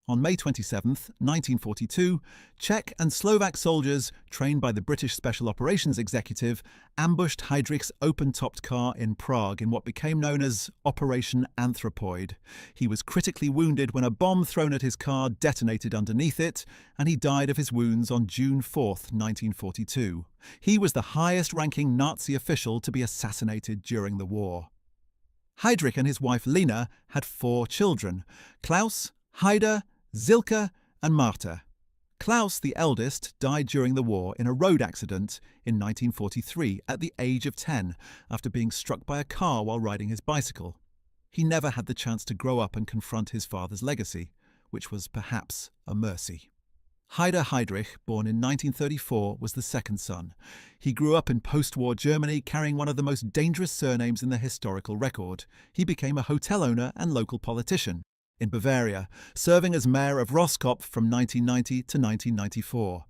On May 27, 1942, Czech and Slovak soldiers, trained by the British Special Operations Executive, ambushed Heydrich's open-topped car in Prague in what became known as Operation Anthropoid. He was critically wounded when a bomb thrown at his car detonated underneath it, and he died of his wounds on June 4, 1942. He was the highest-ranking Nazi official to be assassinated during the war. Heydrich and his wife Lena had 4 children: Klaus, Haida, Zilke and Marta. Klaus, the eldest, died during the war in a road accident in 1943 at the age of 10 after being struck by a car while riding his bicycle. He never had the chance to grow up and confront his father's legacy, which was perhaps a mercy. Haida Heydrich, born in 1934, was the second son. He grew up in post-war Germany carrying one of the most dangerous surnames in the historical record. He became a hotel owner and local politician in Bavaria, serving as mayor of Roskopf from 1990 to 1994.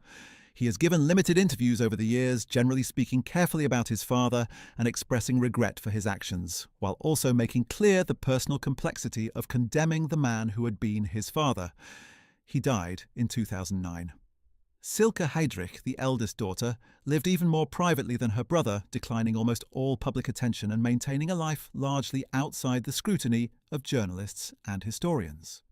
He has given limited interviews over the years, generally speaking carefully about his father and expressing regret for his actions, while also making clear the personal complexity of condemning the man who had been his father. He died in 2009. Silke Heydrich, the eldest daughter, lived even more privately than her brother, declining almost all public attention and maintaining a life largely outside the scrutiny of journalists and historians.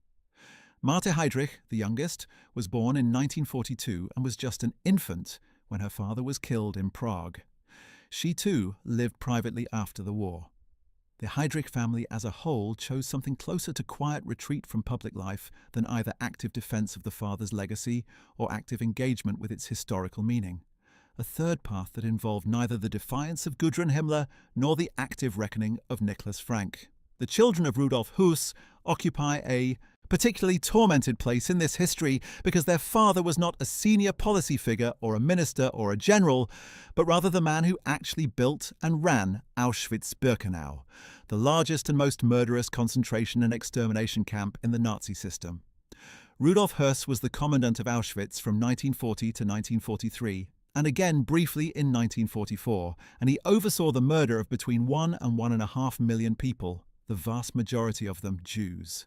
Marte Heydrich, the youngest, was born in 1942 and was just an infant when her father was killed in Prague. She too lived privately after the war. The Heydrich family as a whole chose something closer to quiet retreat from public life than either active defense of the father's legacy or active engagement with its historical meaning. A third path that involved neither the defiance of Gudrun Himmler nor the active reckoning of Nicholas Frank. The children of Rudolf Höss occupy a particularly tormented place in this history because their father was not a senior policy figure or a minister or a general, but rather the man who actually built and ran Auschwitz-Birkenau, the largest and most murderous concentration and extermination camp in the Nazi system. Rudolf Höss was the commandant of Auschwitz from 1940 to 1943, and again briefly in 1944, and he oversaw the murder of between 1 and 1.5 million people, the vast majority of them Jews.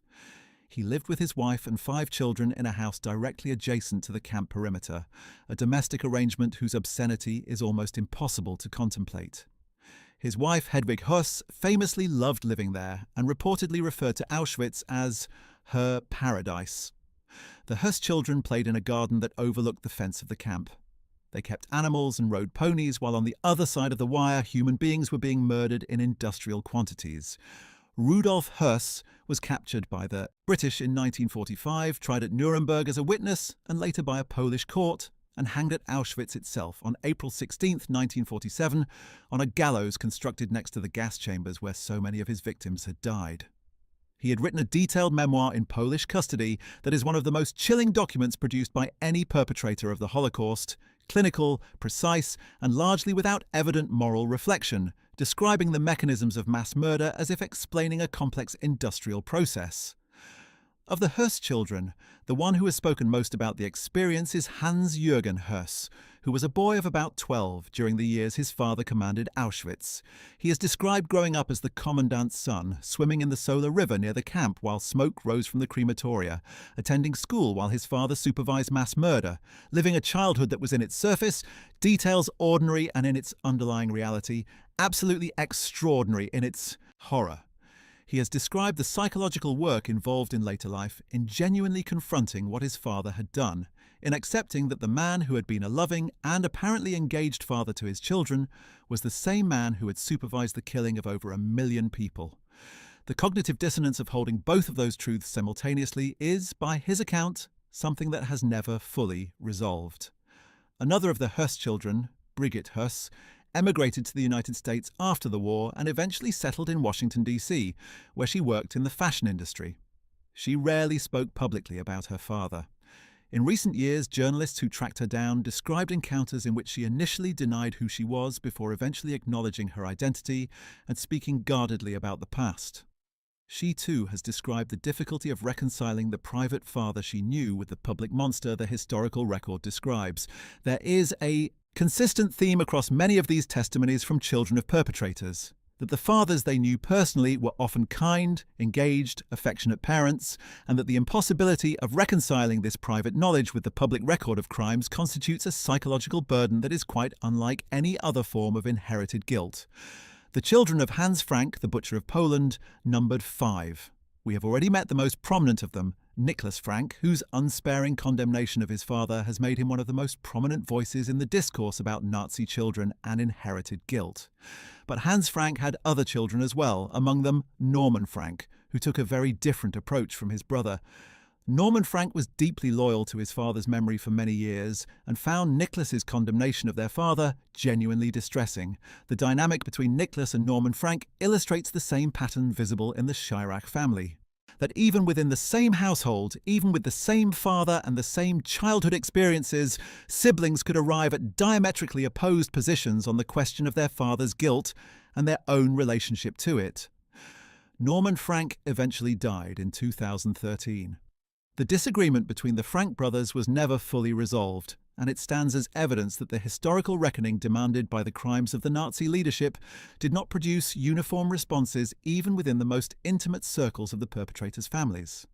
He lived with his wife and 5 children in a house directly adjacent to the camp perimeter, a domestic arrangement whose obscenity is almost impossible to contemplate. His wife, Hedwig Höss, famously loved living there and reportedly referred to Auschwitz as her paradise. The Höss children played in a garden that overlooked the fence of the camp. They kept animals and rode ponies, while on the other side of the wire, human beings were being murdered in industrial quantities. Rudolf Höss was captured by the British in 1945, tried at Nuremberg as a witness, and later by a Polish court, and hanged at Auschwitz itself on April 16, 1947, on a gallows constructed next to the gas chambers where so many of his victims had died. He had written a detailed memoir in Polish custody that is one of the most chilling documents produced by any perpetrator of the Holocaust, clinical, precise, and largely without evident moral reflection, describing the mechanisms of mass murder as if explaining a complex industrial process. Of the Höss children, the one who has spoken most about the experience is Hans-Jürgen Höss, who was a boy of about 12 during the years his father commanded Auschwitz. He is described growing up as the commandant's son, swimming in the Solar River near the camp while smoke rose from the crematoria, attending school while his father supervised mass murder, living a childhood that was in its surface, details ordinary and in its underlying reality, absolutely extraordinary in its horror. He has described the psychological work involved in later life in genuinely confronting what his father had done, in accepting that the man who had been a loving and apparently engaged father to his children was the same man who had supervised the killing of over 1 million people. The cognitive dissonance of holding both of those truths simultaneously is, by his account, something that has never fully resolved. Another of the Höss children, Brigitte Höss, emigrated to the United States after the war and eventually settled in Washington, D.C., where she worked in the fashion industry. She rarely spoke publicly about her father. In recent years, journalists who tracked her down described encounters in which she initially denied who she was before eventually acknowledging her identity and speaking guardedly about the past. She too has described the difficulty of reconciling the private father she knew with the public monster the historical record describes. There is a consistent theme across many of these testimonies from children of perpetrators, that the fathers they knew personally were often kind, engaged, affectionate parents, and that the impossibility of reconciling this private knowledge with the public record of crimes constitutes a psychological burden that is quite unlike any other form of inherited guilt. The children of Hans Frank, the Butcher of Poland, numbered 5. We have already met the most prominent of them, Nicholas Frank, whose unsparing condemnation of his father has made him one of the most prominent voices in the discourse about Nazi children and inherited guilt. But Hans Frank had other children as well, among them Norman Frank, who took a very different approach from his brother. Norman Frank was deeply loyal to his father's memory for many years and found Nicholas's condemnation of their father genuinely distressing. The dynamic between Nicholas and Norman Frank illustrates the same pattern visible in the Chirac family. That even within the same household, even with the same father and the same childhood experiences, siblings could arrive at diametrically opposed positions on the question of their father's guilt and their own relationship to it. Norman Frank eventually died in 2013. The disagreement between the Frank brothers was never fully resolved, and it stands as evidence that the historical reckoning demanded by the crimes of the Nazi leadership did not produce uniform responses even within the most intimate circles of the perpetrators' families.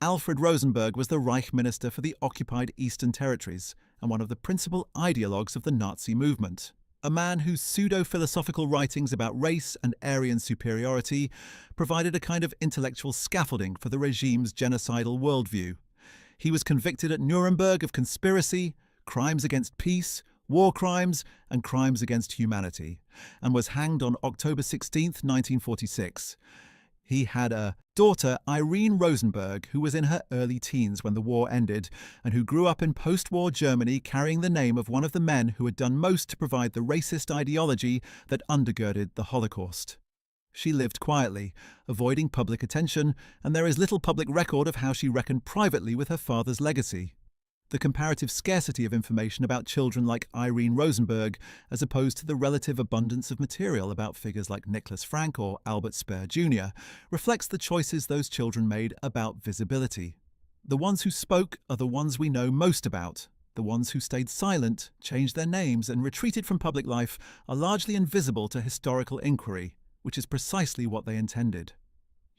Alfred Rosenberg was the Reich Minister for the occupied Eastern Territories and one of the principal ideologues of the Nazi movement. A man whose pseudo-philosophical writings about race and Aryan superiority provided a kind of intellectual scaffolding for the regime's genocidal worldview. He was convicted at Nuremberg of conspiracy, crimes against peace, war crimes, and crimes against humanity, and was hanged on October 16, 1946. He had a daughter, Irene Rosenberg, who was in her early teens when the war ended, and who grew up in post-war Germany carrying the name of one of the men who had done most to provide the racist ideology that undergirded the Holocaust. She lived quietly, avoiding public attention, and there is little public record of how she reckoned privately with her father's legacy. The comparative scarcity of information about children like Irene Rosenberg, as opposed to the relative abundance of material about figures like Nicholas Frank or Albert Speer Jr., reflects the choices those children made about visibility. The ones who spoke are the ones we know most about. The ones who stayed silent, changed their names, and retreated from public life are largely invisible to historical inquiry, which is precisely what they intended.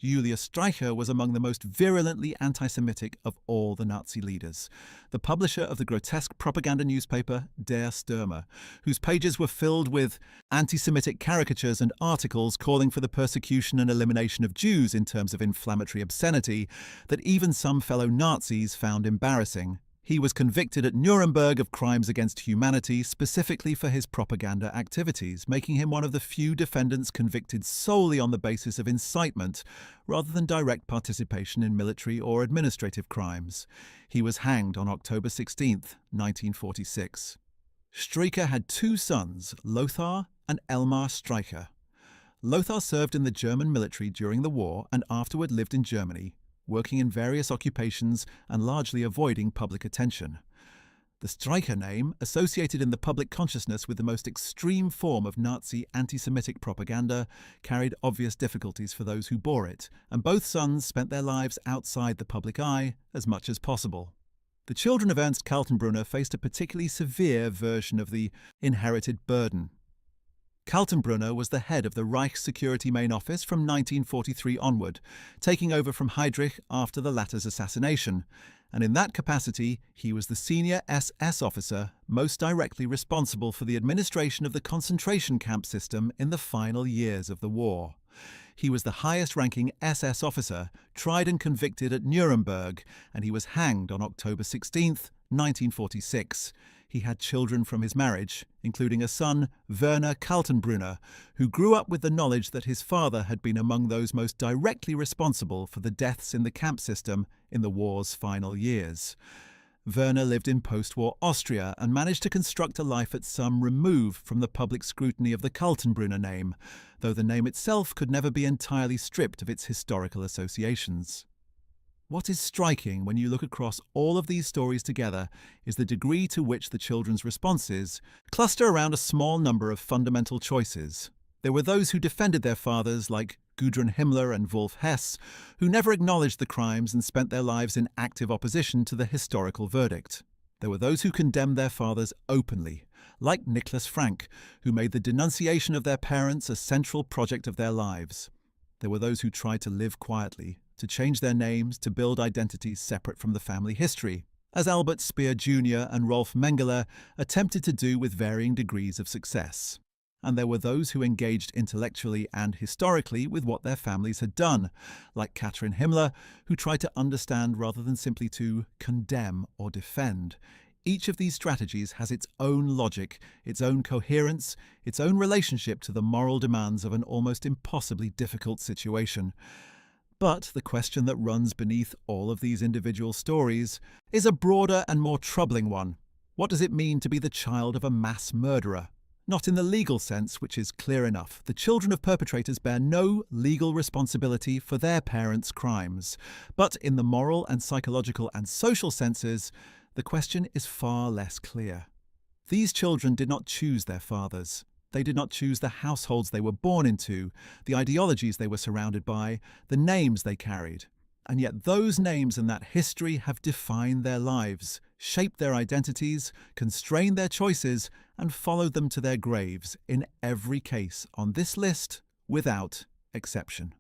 Julius Streicher was among the most virulently anti-Semitic of all the Nazi leaders, the publisher of the grotesque propaganda newspaper Der Stürmer, whose pages were filled with anti-Semitic caricatures and articles calling for the persecution and elimination of Jews in terms of inflammatory obscenity that even some fellow Nazis found embarrassing. He was convicted at Nuremberg of crimes against humanity specifically for his propaganda activities, making him one of the few defendants convicted solely on the basis of incitement rather than direct participation in military or administrative crimes. He was hanged on October 16, 1946. Streicher had two sons, Lothar and Elmar Streicher. Lothar served in the German military during the war and afterward lived in Germany, working in various occupations and largely avoiding public attention. The Streicher name, associated in the public consciousness with the most extreme form of Nazi anti-Semitic propaganda, carried obvious difficulties for those who bore it, and both sons spent their lives outside the public eye as much as possible. The children of Ernst Kaltenbrunner faced a particularly severe version of the inherited burden. Kaltenbrunner was the head of the Reich Security Main Office from 1943 onward, taking over from Heydrich after the latter's assassination, and in that capacity he was the senior SS officer most directly responsible for the administration of the concentration camp system in the final years of the war. He was the highest-ranking SS officer, tried and convicted at Nuremberg, and he was hanged on October 16, 1946. He had children from his marriage, including a son, Werner Kaltenbrunner, who grew up with the knowledge that his father had been among those most directly responsible for the deaths in the camp system in the war's final years. Werner lived in post-war Austria and managed to construct a life at some remove from the public scrutiny of the Kaltenbrunner name, though the name itself could never be entirely stripped of its historical associations. What is striking when you look across all of these stories together is the degree to which the children's responses cluster around a small number of fundamental choices. There were those who defended their fathers, like Gudrun Himmler and Wolf Hess, who never acknowledged the crimes and spent their lives in active opposition to the historical verdict. There were those who condemned their fathers openly, like Nicholas Frank, who made the denunciation of their parents a central project of their lives. There were those who tried to live quietly, to change their names, to build identities separate from the family history, as Albert Speer Jr. and Rolf Mengele attempted to do with varying degrees of success. And there were those who engaged intellectually and historically with what their families had done, like Katrin Himmler, who tried to understand rather than simply to condemn or defend. Each of these strategies has its own logic, its own coherence, its own relationship to the moral demands of an almost impossibly difficult situation. But the question that runs beneath all of these individual stories is a broader and more troubling one. What does it mean to be the child of a mass murderer? Not in the legal sense, which is clear enough. The children of perpetrators bear no legal responsibility for their parents' crimes. But in the moral and psychological and social senses, the question is far less clear. These children did not choose their fathers. They did not choose the households they were born into, the ideologies they were surrounded by, the names they carried. And yet those names and that history have defined their lives, shaped their identities, constrained their choices, and followed them to their graves in every case on this list, without exception.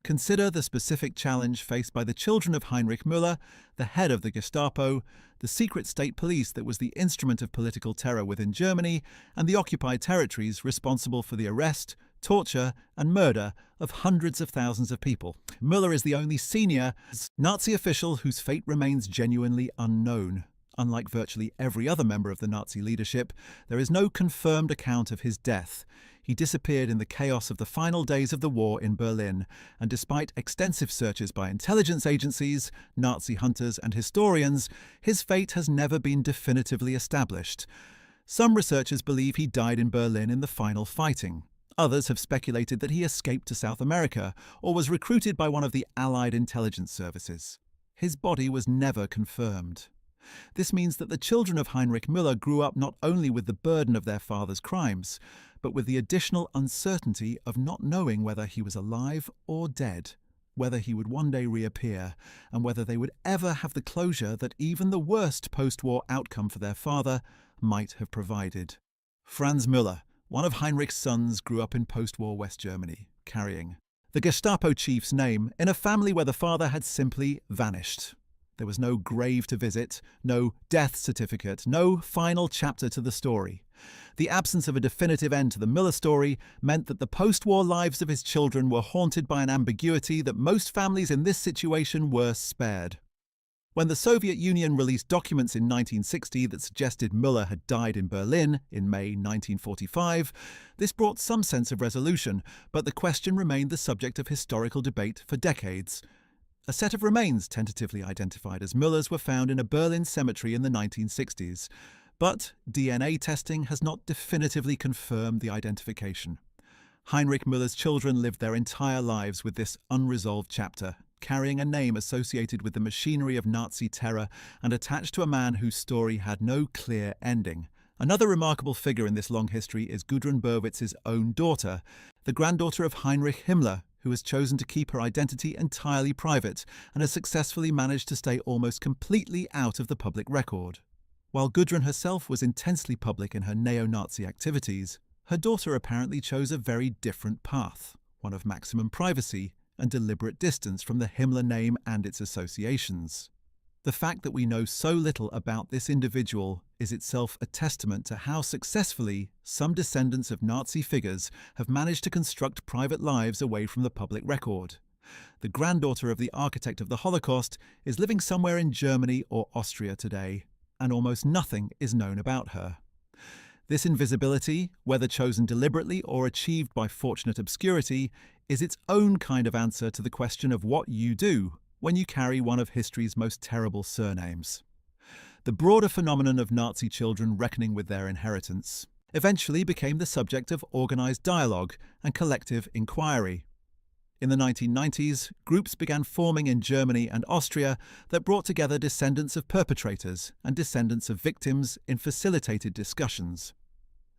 Consider the specific challenge faced by the children of Heinrich Müller, the head of the Gestapo, the secret state police that was the instrument of political terror within Germany, and the occupied territories responsible for the arrest, torture, and murder of hundreds of thousands of people. Müller is the only senior Nazi official whose fate remains genuinely unknown. Unlike virtually every other member of the Nazi leadership, there is no confirmed account of his death. He disappeared in the chaos of the final days of the war in Berlin, and despite extensive searches by intelligence agencies, Nazi hunters, and historians, his fate has never been definitively established. Some researchers believe he died in Berlin in the final fighting. Others have speculated that he escaped to South America or was recruited by one of the Allied intelligence services. His body was never confirmed. This means that the children of Heinrich Müller grew up not only with the burden of their father's crimes, but with the additional uncertainty of not knowing whether he was alive or dead, whether he would one day reappear, and whether they would ever have the closure that even the worst post-war outcome for their father might have provided. Franz Müller, one of Heinrich's sons, grew up in post-war West Germany, carrying the Gestapo chief's name in a family where the father had simply vanished. There was no grave to visit, no death certificate, no final chapter to the story. The absence of a definitive end to the Müller story meant that the post-war lives of his children were haunted by an ambiguity that most families in this situation were spared. When the Soviet Union released documents in 1960 that suggested Müller had died in Berlin in May 1945, this brought some sense of resolution, but the question remained the subject of historical debate for decades. A set of remains tentatively identified as Müller's were found in a Berlin cemetery in the 1960s, but DNA testing has not definitively confirmed the identification. Heinrich Müller's children lived their entire lives with this unresolved chapter, carrying a name associated with the machinery of Nazi terror and attached to a man whose story had no clear ending. Another remarkable figure in this long history is Gudrun Berwitz's own daughter, the granddaughter of Heinrich Himmler, who has chosen to keep her identity entirely private and has successfully managed to stay almost completely out of the public record. While Gudrun herself was intensely public in her neo-Nazi activities, her daughter apparently chose a very different path, one of maximum privacy and deliberate distance from the Himmler name and its associations. The fact that we know so little about this individual is itself a testament to how successfully some descendants of Nazi figures have managed to construct private lives away from the public record. The granddaughter of the architect of the Holocaust is living somewhere in Germany or Austria today, and almost nothing is known about her. This invisibility, whether chosen deliberately or achieved by fortunate obscurity, is its own kind of answer to the question of what you do when you carry one of history's most terrible surnames. The broader phenomenon of Nazi children reckoning with their inheritance eventually became the subject of organized dialogue and collective inquiry. In the 1990s, groups began forming in Germany and Austria that brought together descendants of perpetrators and descendants of victims in facilitated discussions.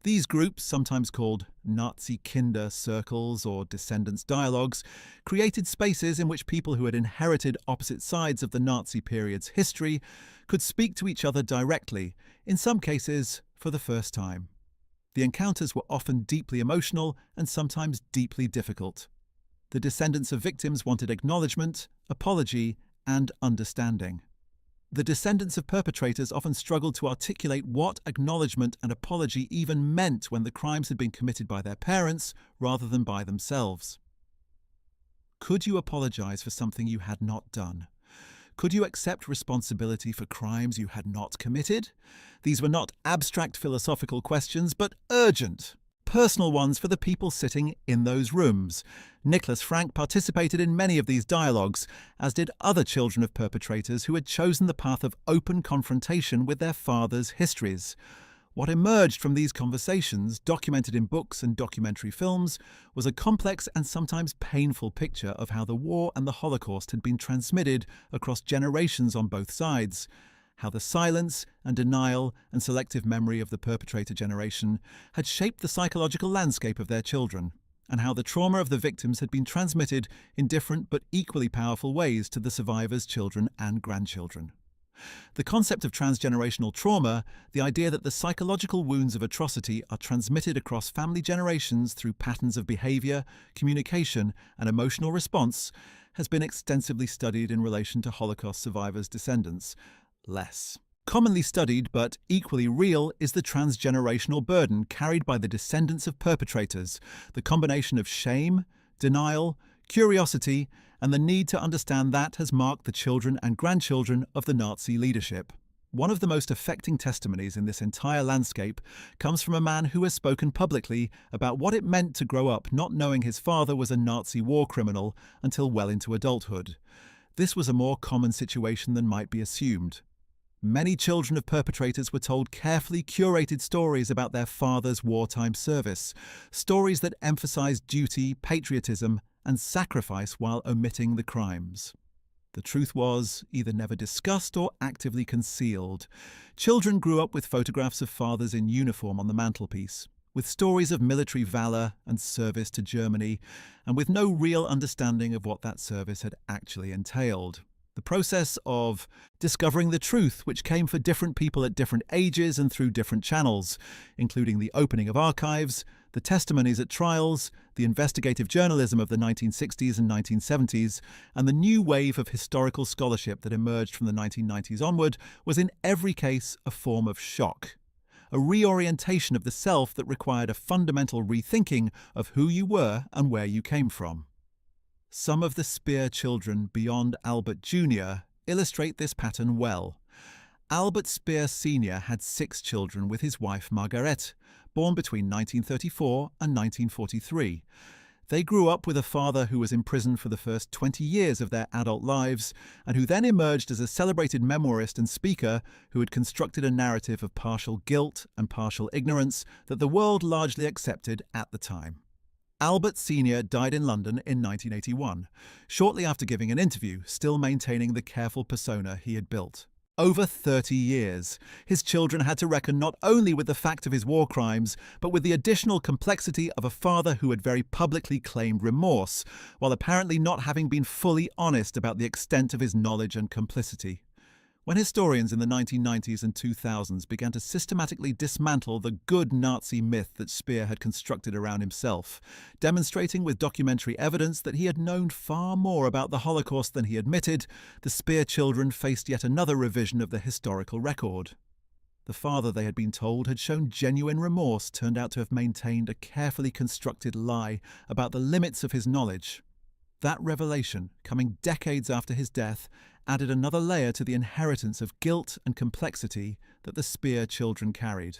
These groups, sometimes called Nazi Kinder circles or descendants dialogues, created spaces in which people who had inherited opposite sides of the Nazi period's history could speak to each other directly, in some cases for the first time. The encounters were often deeply emotional and sometimes deeply difficult. The descendants of victims wanted acknowledgement, apology, and understanding. The descendants of perpetrators often struggled to articulate what acknowledgement and apology even meant when the crimes had been committed by their parents rather than by themselves. Could you apologize for something you had not done? Could you accept responsibility for crimes you had not committed? These were not abstract philosophical questions, but urgent, personal ones for the people sitting in those rooms. Nicholas Frank participated in many of these dialogues, as did other children of perpetrators who had chosen the path of open confrontation with their fathers' histories. What emerged from these conversations, documented in books and documentary films, was a complex and sometimes painful picture of how the war and the Holocaust had been transmitted across generations on both sides, how the silence and denial and selective memory of the perpetrator generation had shaped the psychological landscape of their children, and how the trauma of the victims had been transmitted in different but equally powerful ways to the survivors' children and grandchildren. The concept of transgenerational trauma, the idea that the psychological wounds of atrocity are transmitted across family generations through patterns of behavior, communication, and emotional response, has been extensively studied in relation to Holocaust survivors' descendants. Less commonly studied but equally real is the transgenerational burden carried by the descendants of perpetrators, the combination of shame, denial, curiosity, and the need to understand that has marked the children and grandchildren of the Nazi leadership. One of the most affecting testimonies in this entire landscape comes from a man who has spoken publicly about what it meant to grow up not knowing his father was a Nazi war criminal until well into adulthood. This was a more common situation than might be assumed. Many children of perpetrators were told carefully curated stories about their father's wartime service, stories that emphasized duty, patriotism, and sacrifice while omitting the crimes. The truth was either never discussed or actively concealed. Children grew up with photographs of fathers in uniform on the mantelpiece, with stories of military valor and service to Germany, and with no real understanding of what that service had actually entailed. The process of discovering the truth, which came for different people at different ages and through different channels, including the opening of archives, the testimonies at trials, the investigative journalism of the 1960s and 1970s, and the new wave of historical scholarship that emerged from the 1990s onward, was in every case a form of shock. A reorientation of the self that required a fundamental rethinking of who you were and where you came from. Some of the Speer children beyond Albert Jr. illustrate this pattern well. Albert Speer Sr. had 6 children with his wife Margarete, born between 1934 and 1943. They grew up with a father who was imprisoned for the first 20 years of their adult lives, and who then emerged as a celebrated memoirist and speaker who had constructed a narrative of partial guilt and partial ignorance that the world largely accepted at the time. Albert Sr. died in London in 1981, shortly after giving an interview, still maintaining the careful persona he had built. Over 30 years, his children had to reckon not only with the fact of his war crimes, but with the additional complexity of a father who had very publicly claimed remorse, while apparently not having been fully honest about the extent of his knowledge and complicity. When historians in the 1990s and 2000s began to systematically dismantle the good Nazi myth that Speer had constructed around himself, demonstrating with documentary evidence that he had known far more about the Holocaust than he admitted, the Speer children faced yet another revision of the historical record. The father, they had been told, had shown genuine remorse, turned out to have maintained a carefully constructed lie about the limits of his knowledge. That revelation, coming decades after his death, added another layer to the inheritance of guilt and complexity that the Speer children carried.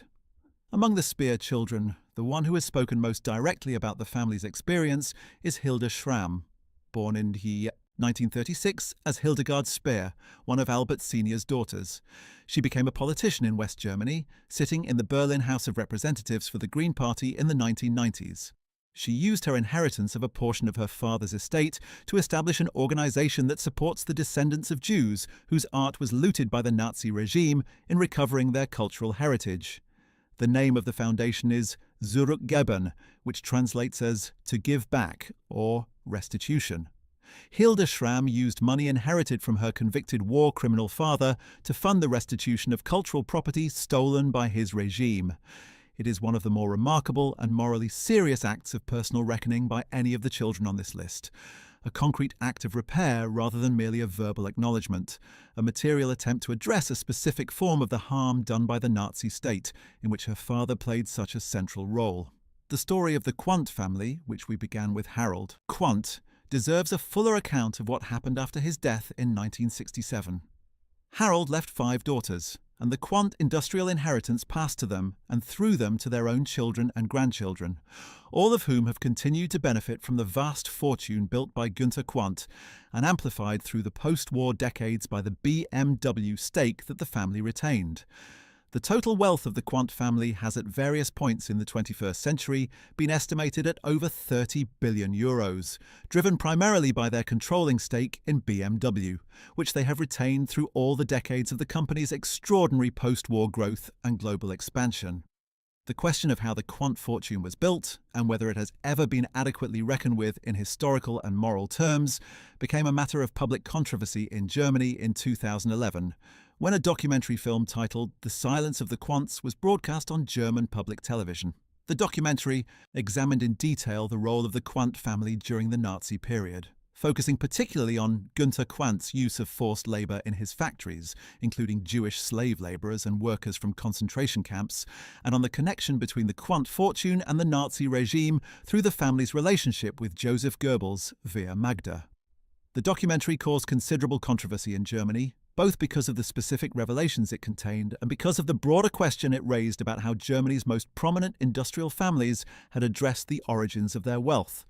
Among the Speer children, the one who has spoken most directly about the family's experience is Hilde Schramm, born in 1936 as Hildegard Speer, one of Albert Sr.'s daughters. She became a politician in West Germany, sitting in the Berlin House of Representatives for the Green Party in the 1990s. She used her inheritance of a portion of her father's estate to establish an organization that supports the descendants of Jews whose art was looted by the Nazi regime in recovering their cultural heritage. The name of the foundation is Zurückgeben, which translates as to give back or restitution. Hilde Schramm used money inherited from her convicted war criminal father to fund the restitution of cultural property stolen by his regime. It is one of the more remarkable and morally serious acts of personal reckoning by any of the children on this list. A concrete act of repair rather than merely a verbal acknowledgement, a material attempt to address a specific form of the harm done by the Nazi state, in which her father played such a central role. The story of the Quandt family, which we began with Harold Quandt, deserves a fuller account of what happened after his death in 1967. Harold left 5 daughters, and the Quandt industrial inheritance passed to them and through them to their own children and grandchildren, all of whom have continued to benefit from the vast fortune built by Günther Quandt and amplified through the post-war decades by the BMW stake that the family retained. The total wealth of the Quandt family has at various points in the 21st century been estimated at over 30 billion euros, driven primarily by their controlling stake in BMW, which they have retained through all the decades of the company's extraordinary post-war growth and global expansion. The question of how the Quandt fortune was built, and whether it has ever been adequately reckoned with in historical and moral terms, became a matter of public controversy in Germany in 2011, when a documentary film titled The Silence of the Quandts was broadcast on German public television. The documentary examined in detail the role of the Quandt family during the Nazi period, focusing particularly on Günther Quandt's use of forced labor in his factories, including Jewish slave laborers and workers from concentration camps, and on the connection between the Quandt fortune and the Nazi regime through the family's relationship with Joseph Goebbels via Magda. The documentary caused considerable controversy in Germany, both because of the specific revelations it contained and because of the broader question it raised about how Germany's most prominent industrial families had addressed the origins of their wealth.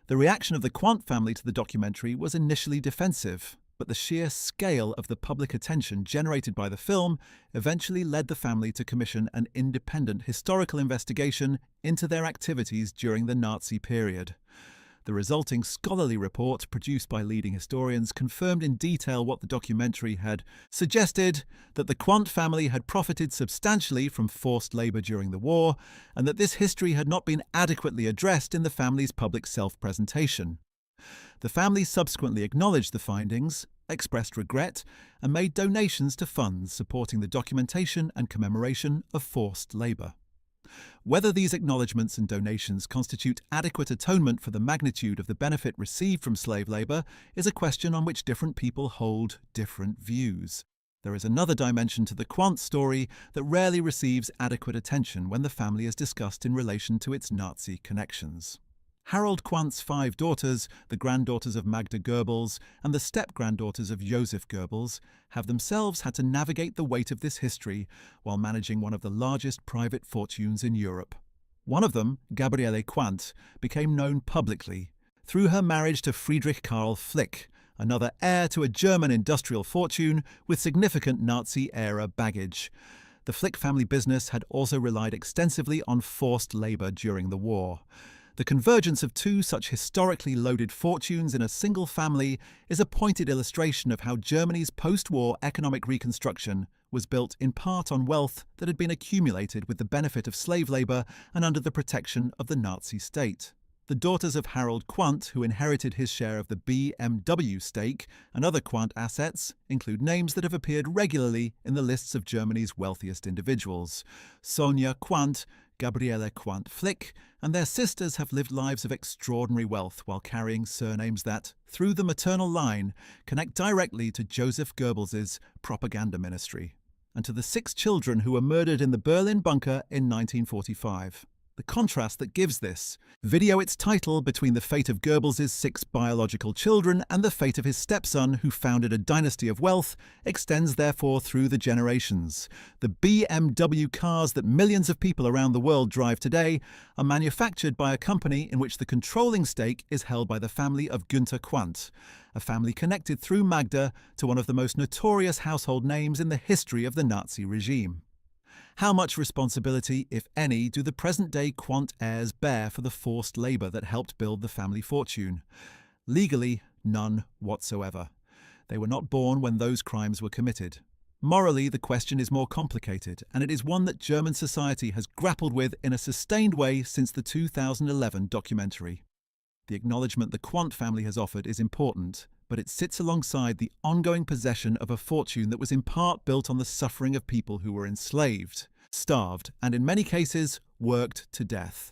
The reaction of the Quandt family to the documentary was initially defensive, but the sheer scale of the public attention generated by the film eventually led the family to commission an independent historical investigation into their activities during the Nazi period. The resulting scholarly report, produced by leading historians, confirmed in detail what the documentary had suggested: that the Quandt family had profited substantially from forced labor during the war, and that this history had not been adequately addressed in the family's public self-presentation. The family subsequently acknowledged the findings, expressed regret, and made donations to funds supporting the documentation and commemoration of forced labor. Whether these acknowledgements and donations constitute adequate atonement for the magnitude of the benefit received from slave labor is a question on which different people hold different views. There is another dimension to the Quandt story that rarely receives adequate attention when the family is discussed in relation to its Nazi connections. Harold Quandt's 5 daughters, the granddaughters of Magda Goebbels and the step-granddaughters of Joseph Goebbels, have themselves had to navigate the weight of this history while managing one of the largest private fortunes in Europe. One of them, Gabriele Quandt, became known publicly through her marriage to Friedrich Karl Flick, another heir to a German industrial fortune with significant Nazi-era baggage. The Flick family business had also relied extensively on forced labor during the war. The convergence of 2 such historically loaded fortunes in a single family is a pointed illustration of how Germany's post-war economic reconstruction was built in part on wealth that had been accumulated with the benefit of slave labor and under the protection of the Nazi state. The daughters of Harold Quandt, who inherited his share of the BMW stake and other Quandt assets, include names that have appeared regularly in the lists of Germany's wealthiest individuals: Sonja Quandt, Gabriele Quandt Flick, and their sisters have lived lives of extraordinary wealth while carrying surnames that, through the maternal line, connect directly to Joseph Goebbels' propaganda ministry, and to the 6 children who were murdered in the Berlin bunker in 1945. The contrast that gives this video its title between the fate of Goebbels' 6 biological children and the fate of his stepson, who founded a dynasty of wealth, extends therefore through the generations. The BMW cars that millions of people around the world drive today are manufactured by a company in which the controlling stake is held by the family of Günther Quandt, a family connected through Magda to one of the most notorious household names in the history of the Nazi regime. How much responsibility, if any, do the present-day Quandt heirs bear for the forced labor that helped build the family fortune? Legally, none whatsoever. They were not born when those crimes were committed. Morally, the question is more complicated, and it is one that German society has grappled with in a sustained way since the 2011 documentary. The acknowledgement the Quandt family has offered is important, but it sits alongside the ongoing possession of a fortune that was in part built on the suffering of people who were enslaved, starved, and in many cases, worked to death.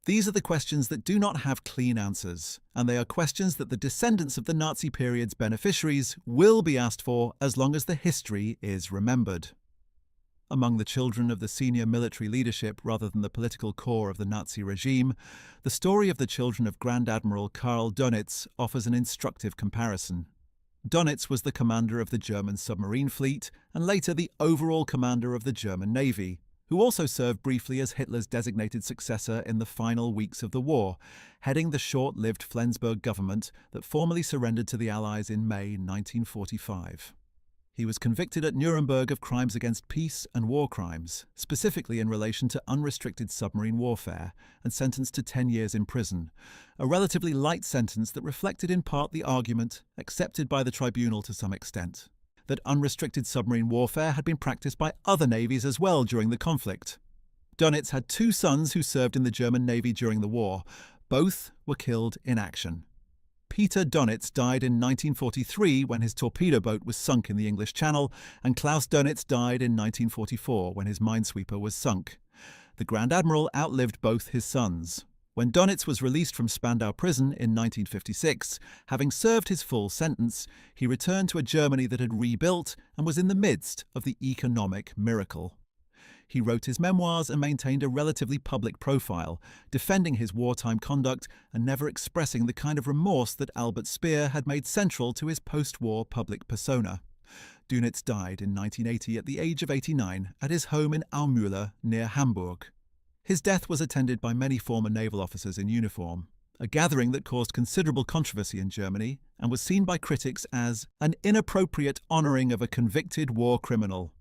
These are the questions that do not have clean answers, and they are questions that the descendants of the Nazi period's beneficiaries will be asked for as long as the history is remembered. Among the children of the senior military leadership rather than the political core of the Nazi regime, the story of the children of Grand Admiral Karl Dönitz offers an instructive comparison. Dönitz was the commander of the German submarine fleet and later the overall commander of the German Navy, who also served briefly as Hitler's designated successor in the final weeks of the war, heading the short-lived Flensburg government that formally surrendered to the Allies in May 1945. He was convicted at Nuremberg of crimes against peace and war crimes, specifically in relation to unrestricted submarine warfare, and sentenced to 10 years in prison, a relatively light sentence that reflected in part the argument, accepted by the tribunal to some extent, that unrestricted submarine warfare had been practiced by other navies as well during the conflict. Dönitz had two sons who served in the German Navy during the war. Both were killed in action. Peter Dönitz died in 1943 when his torpedo boat was sunk in the English Channel, and Klaus Dönitz died in 1944 when his minesweeper was sunk. The Grand Admiral outlived both his sons. When Dönitz was released from Spandau prison in 1956, having served his full sentence, he returned to a Germany that had rebuilt and was in the midst of the economic miracle. He wrote his memoirs and maintained a relatively public profile, defending his wartime conduct and never expressing the kind of remorse that Albert Speer had made central to his post-war public persona. Dönitz died in 1980 at the age of 89 at his home in Aumühle near Hamburg. His death was attended by many former naval officers in uniform, a gathering that caused considerable controversy in Germany and was seen by critics as an inappropriate honouring of a convicted war criminal.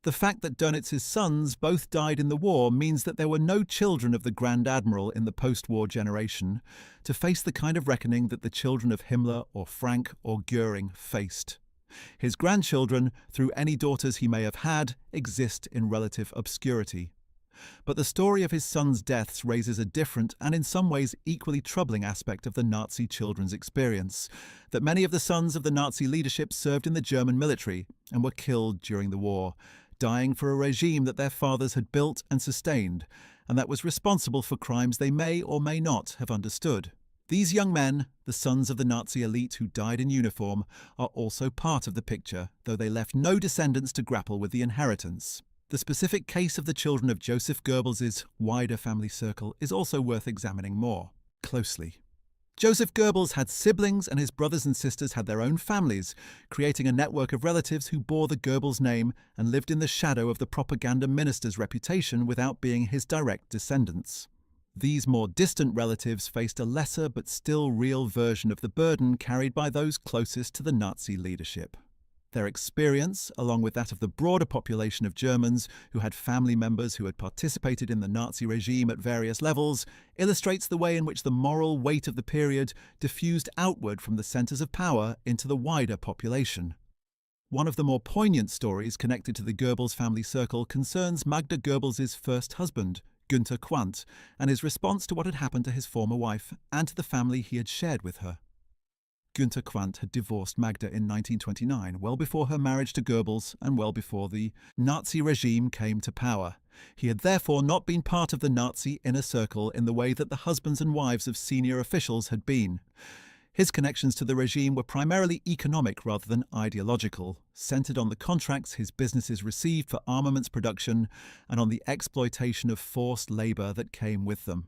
The fact that Dönitz's sons both died in the war means that there were no children of the Grand Admiral in the post-war generation to face the kind of reckoning that the children of Himmler or Frank or Göring faced. His grandchildren, through any daughters he may have had, exist in relative obscurity. But the story of his sons' deaths raises a different and in some ways equally troubling aspect of the Nazi children's experience, that many of the sons of the Nazi leadership served in the German military and were killed during the war, dying for a regime that their fathers had built and sustained, and that was responsible for crimes they may or may not have understood. These young men, the sons of the Nazi elite who died in uniform, are also part of the picture, though they left no descendants to grapple with the inheritance. The specific case of the children of Joseph Goebbels' wider family circle is also worth examining more closely. Joseph Goebbels had siblings and his brothers and sisters had their own families, creating a network of relatives who bore the Goebbels name and lived in the shadow of the propaganda minister's reputation without being his direct descendants. These more distant relatives faced a lesser but still real version of the burden carried by those closest to the Nazi leadership. Their experience, along with that of the broader population of Germans who had family members who had participated in the Nazi regime at various levels, illustrates the way in which the moral weight of the period diffused outward from the centres of power into the wider population. One of the more poignant stories connected to the Goebbels family circle concerns Magda Goebbels' first husband, Günter Quandt, and his response to what had happened to his former wife and to the family he had shared with her. Günter Quandt had divorced Magda in 1929, well before her marriage to Goebbels and well before the Nazi regime came to power. He had therefore not been part of the Nazi inner circle in the way that the husbands and wives of senior officials had been. His connections to the regime were primarily economic rather than ideological, centered on the contracts his businesses received for armaments production and on the exploitation of forced labor that came with them.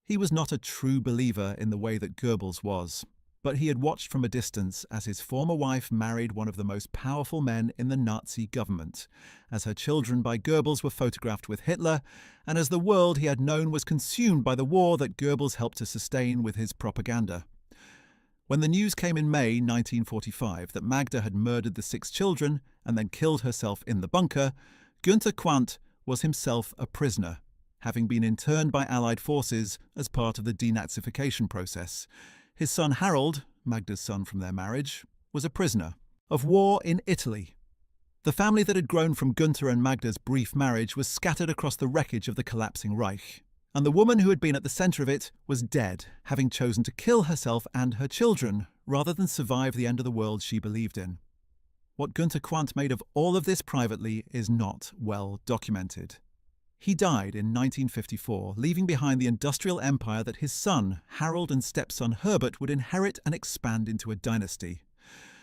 He was not a true believer in the way that Goebbels was, but he had watched from a distance as his former wife married one of the most powerful men in the Nazi government, as her children by Goebbels were photographed with Hitler, and as the world he had known was consumed by the war that Goebbels helped to sustain with his propaganda. When the news came in May 1945 that Magda had murdered the 6 children and then killed herself in the bunker, Günter Quandt was himself a prisoner, having been interned by Allied forces as part of the denazification process. His son Harold, Magda's son from their marriage, was a prisoner of war in Italy. The family that had grown from Günter and Magda's brief marriage was scattered across the wreckage of the collapsing Reich, and the woman who had been at the centre of it was dead, having chosen to kill herself and her children rather than survive the end of the world she believed in. What Günter Quandt made of all of this privately is not well documented. He died in 1954, leaving behind the industrial empire that his son, Harold, and stepson Herbert would inherit and expand into a dynasty.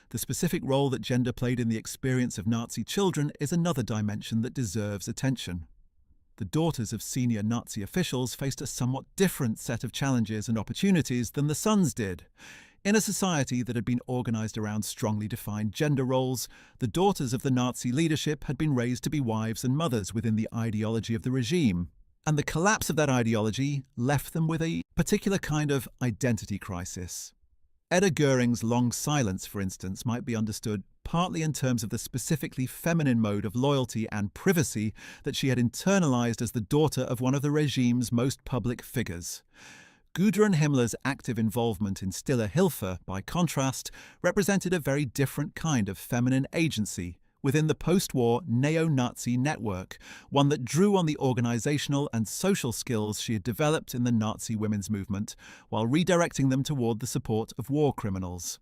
The specific role that gender played in the experience of Nazi children is another dimension that deserves attention. The daughters of senior Nazi officials faced a somewhat different set of challenges and opportunities than the sons did. In a society that had been organized around strongly defined gender roles, the daughters of the Nazi leadership had been raised to be wives and mothers within the ideology of the regime, and the collapse of that ideology left them with a particular kind of identity crisis. Edda Göring's long silence, for instance, might be understood partly in terms of the specifically feminine mode of loyalty and privacy that she had internalized as the daughter of one of the regime's most public figures. Gudrun Himmler's active involvement in Stille Hilfe, by contrast, represented a very different kind of feminine agency, within the post-war neo-Nazi network, one that drew on the organizational and social skills she had developed in the Nazi women's movement, while redirecting them toward the support of war criminals.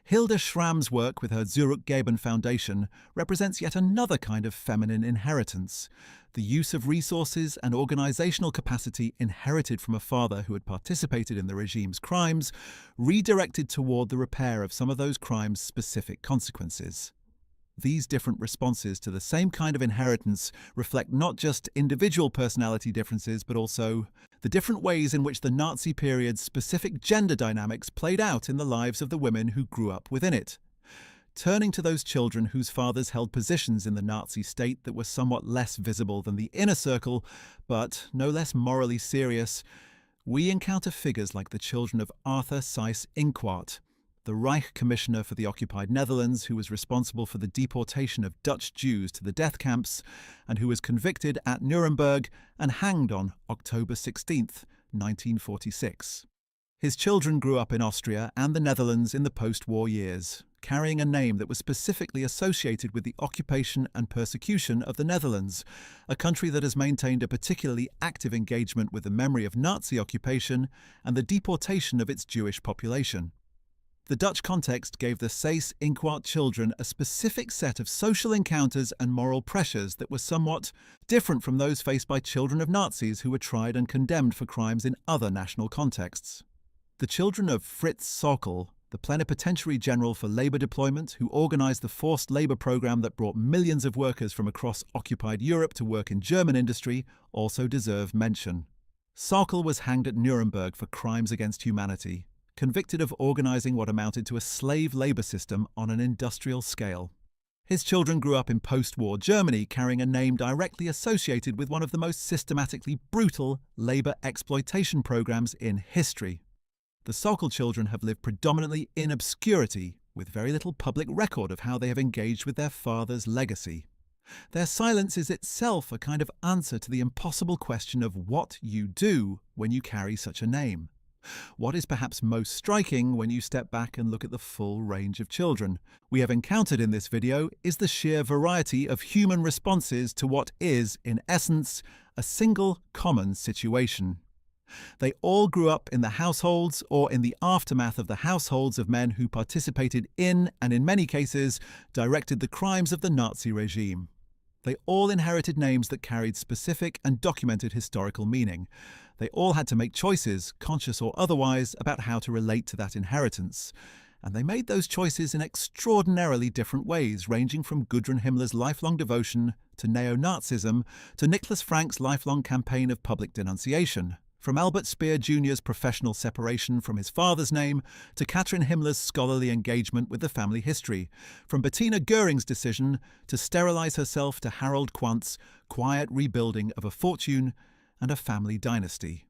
Hilde Schramm's work with her Zurück-Geben Foundation represents yet another kind of feminine inheritance, the use of resources and organizational capacity inherited from a father who had participated in the regime's crimes, redirected toward the repair of some of those crimes' specific consequences. These different responses to the same kind of inheritance reflect not just individual personality differences, but also the different ways in which the Nazi period's specific gender dynamics played out in the lives of the women who grew up within it. Turning to those children whose fathers held positions in the Nazi state that were somewhat less visible than the inner circle, but no less morally serious, we encounter figures like the children of Arthur Seyss-Inquart, the Reich Commissioner for the occupied Netherlands, who was responsible for the deportation of Dutch Jews to the death camps and who was convicted at Nuremberg and hanged on October 16, 1946. His children grew up in Austria and the Netherlands in the post-war years, carrying a name that was specifically associated with the occupation and persecution of the Netherlands, a country that has maintained a particularly active engagement with the memory of Nazi occupation and the deportation of its Jewish population. The Dutch context gave the Seyss-Inquart children a specific set of social encounters and moral pressures that were somewhat different from those faced by children of Nazis who were tried and condemned for crimes in other national contexts. The children of Fritz Sauckel, the plenipotentiary general for labor deployment who organized the forced labor program that brought millions of workers from across occupied Europe to work in German industry, also deserve mention. Sauckel was hanged at Nuremberg for crimes against humanity, convicted of organizing what amounted to a slave labor system on an industrial scale. His children grew up in post-war Germany, carrying a name directly associated with one of the most systematically brutal labor exploitation programs in history. The Sauckel children have lived predominantly in obscurity, with very little public record of how they have engaged with their father's legacy. Their silence is itself a kind of answer to the impossible question of what you do when you carry such a name. What is perhaps most striking when you step back and look at the full range of children we have encountered in this video is the sheer variety of human responses to what is, in essence, a single common situation. They all grew up in the households or in the aftermath of the households of men who participated in, and in many cases, directed the crimes of the Nazi regime. They all inherited names that carried specific and documented historical meaning. They all had to make choices, conscious or otherwise, about how to relate to that inheritance. And they made those choices in extraordinarily different ways, ranging from Gudrun Himmler's lifelong devotion to neo-Nazism to Nicholas Frank's lifelong campaign of public denunciation, from Albert Speer Jr.'s professional separation from his father's name to Katrin Himmler's scholarly engagement with the family history, from Bettina Goering's decision to sterilize herself to Harold Quant's quiet rebuilding of a fortune and a family dynasty.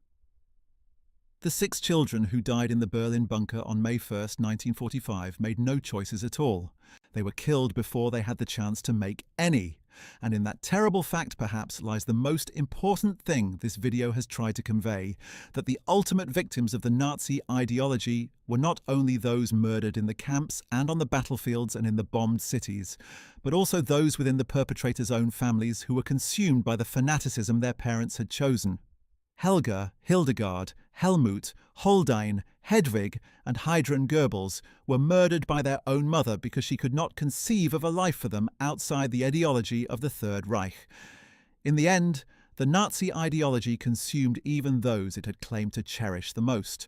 The 6 children who died in the Berlin bunker on May 1, 1945, made no choices at all. They were killed before they had the chance to make any. And in that terrible fact, perhaps, lies the most important thing this video has tried to convey, that the ultimate victims of the Nazi ideology were not only those murdered in the camps and on the battlefields and in the bombed cities, but also those within the perpetrators' own families who were consumed by the fanaticism their parents had chosen. Helga, Hildegard, Helmut, Holdein, Hedwig, and Heidrun Goebbels were murdered by their own mother because she could not conceive of a life for them outside the ideology of the Third Reich. In the end, the Nazi ideology consumed even those it had claimed to cherish the most.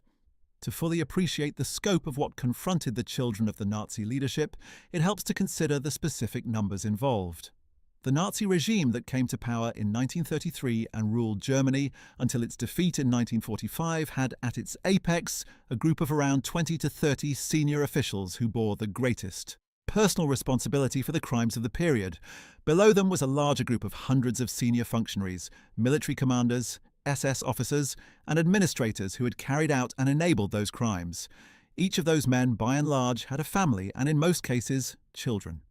To fully appreciate the scope of what confronted the children of the Nazi leadership, it helps to consider the specific numbers involved. The Nazi regime that came to power in 1933 and ruled Germany until its defeat in 1945 had at its apex a group of around 20 to 30 senior officials who bore the greatest personal responsibility for the crimes of the period. Below them was a larger group of hundreds of senior functionaries, military commanders, SS officers, and administrators who had carried out and enabled those crimes. Each of those men, by and large, had a family and, in most cases, children.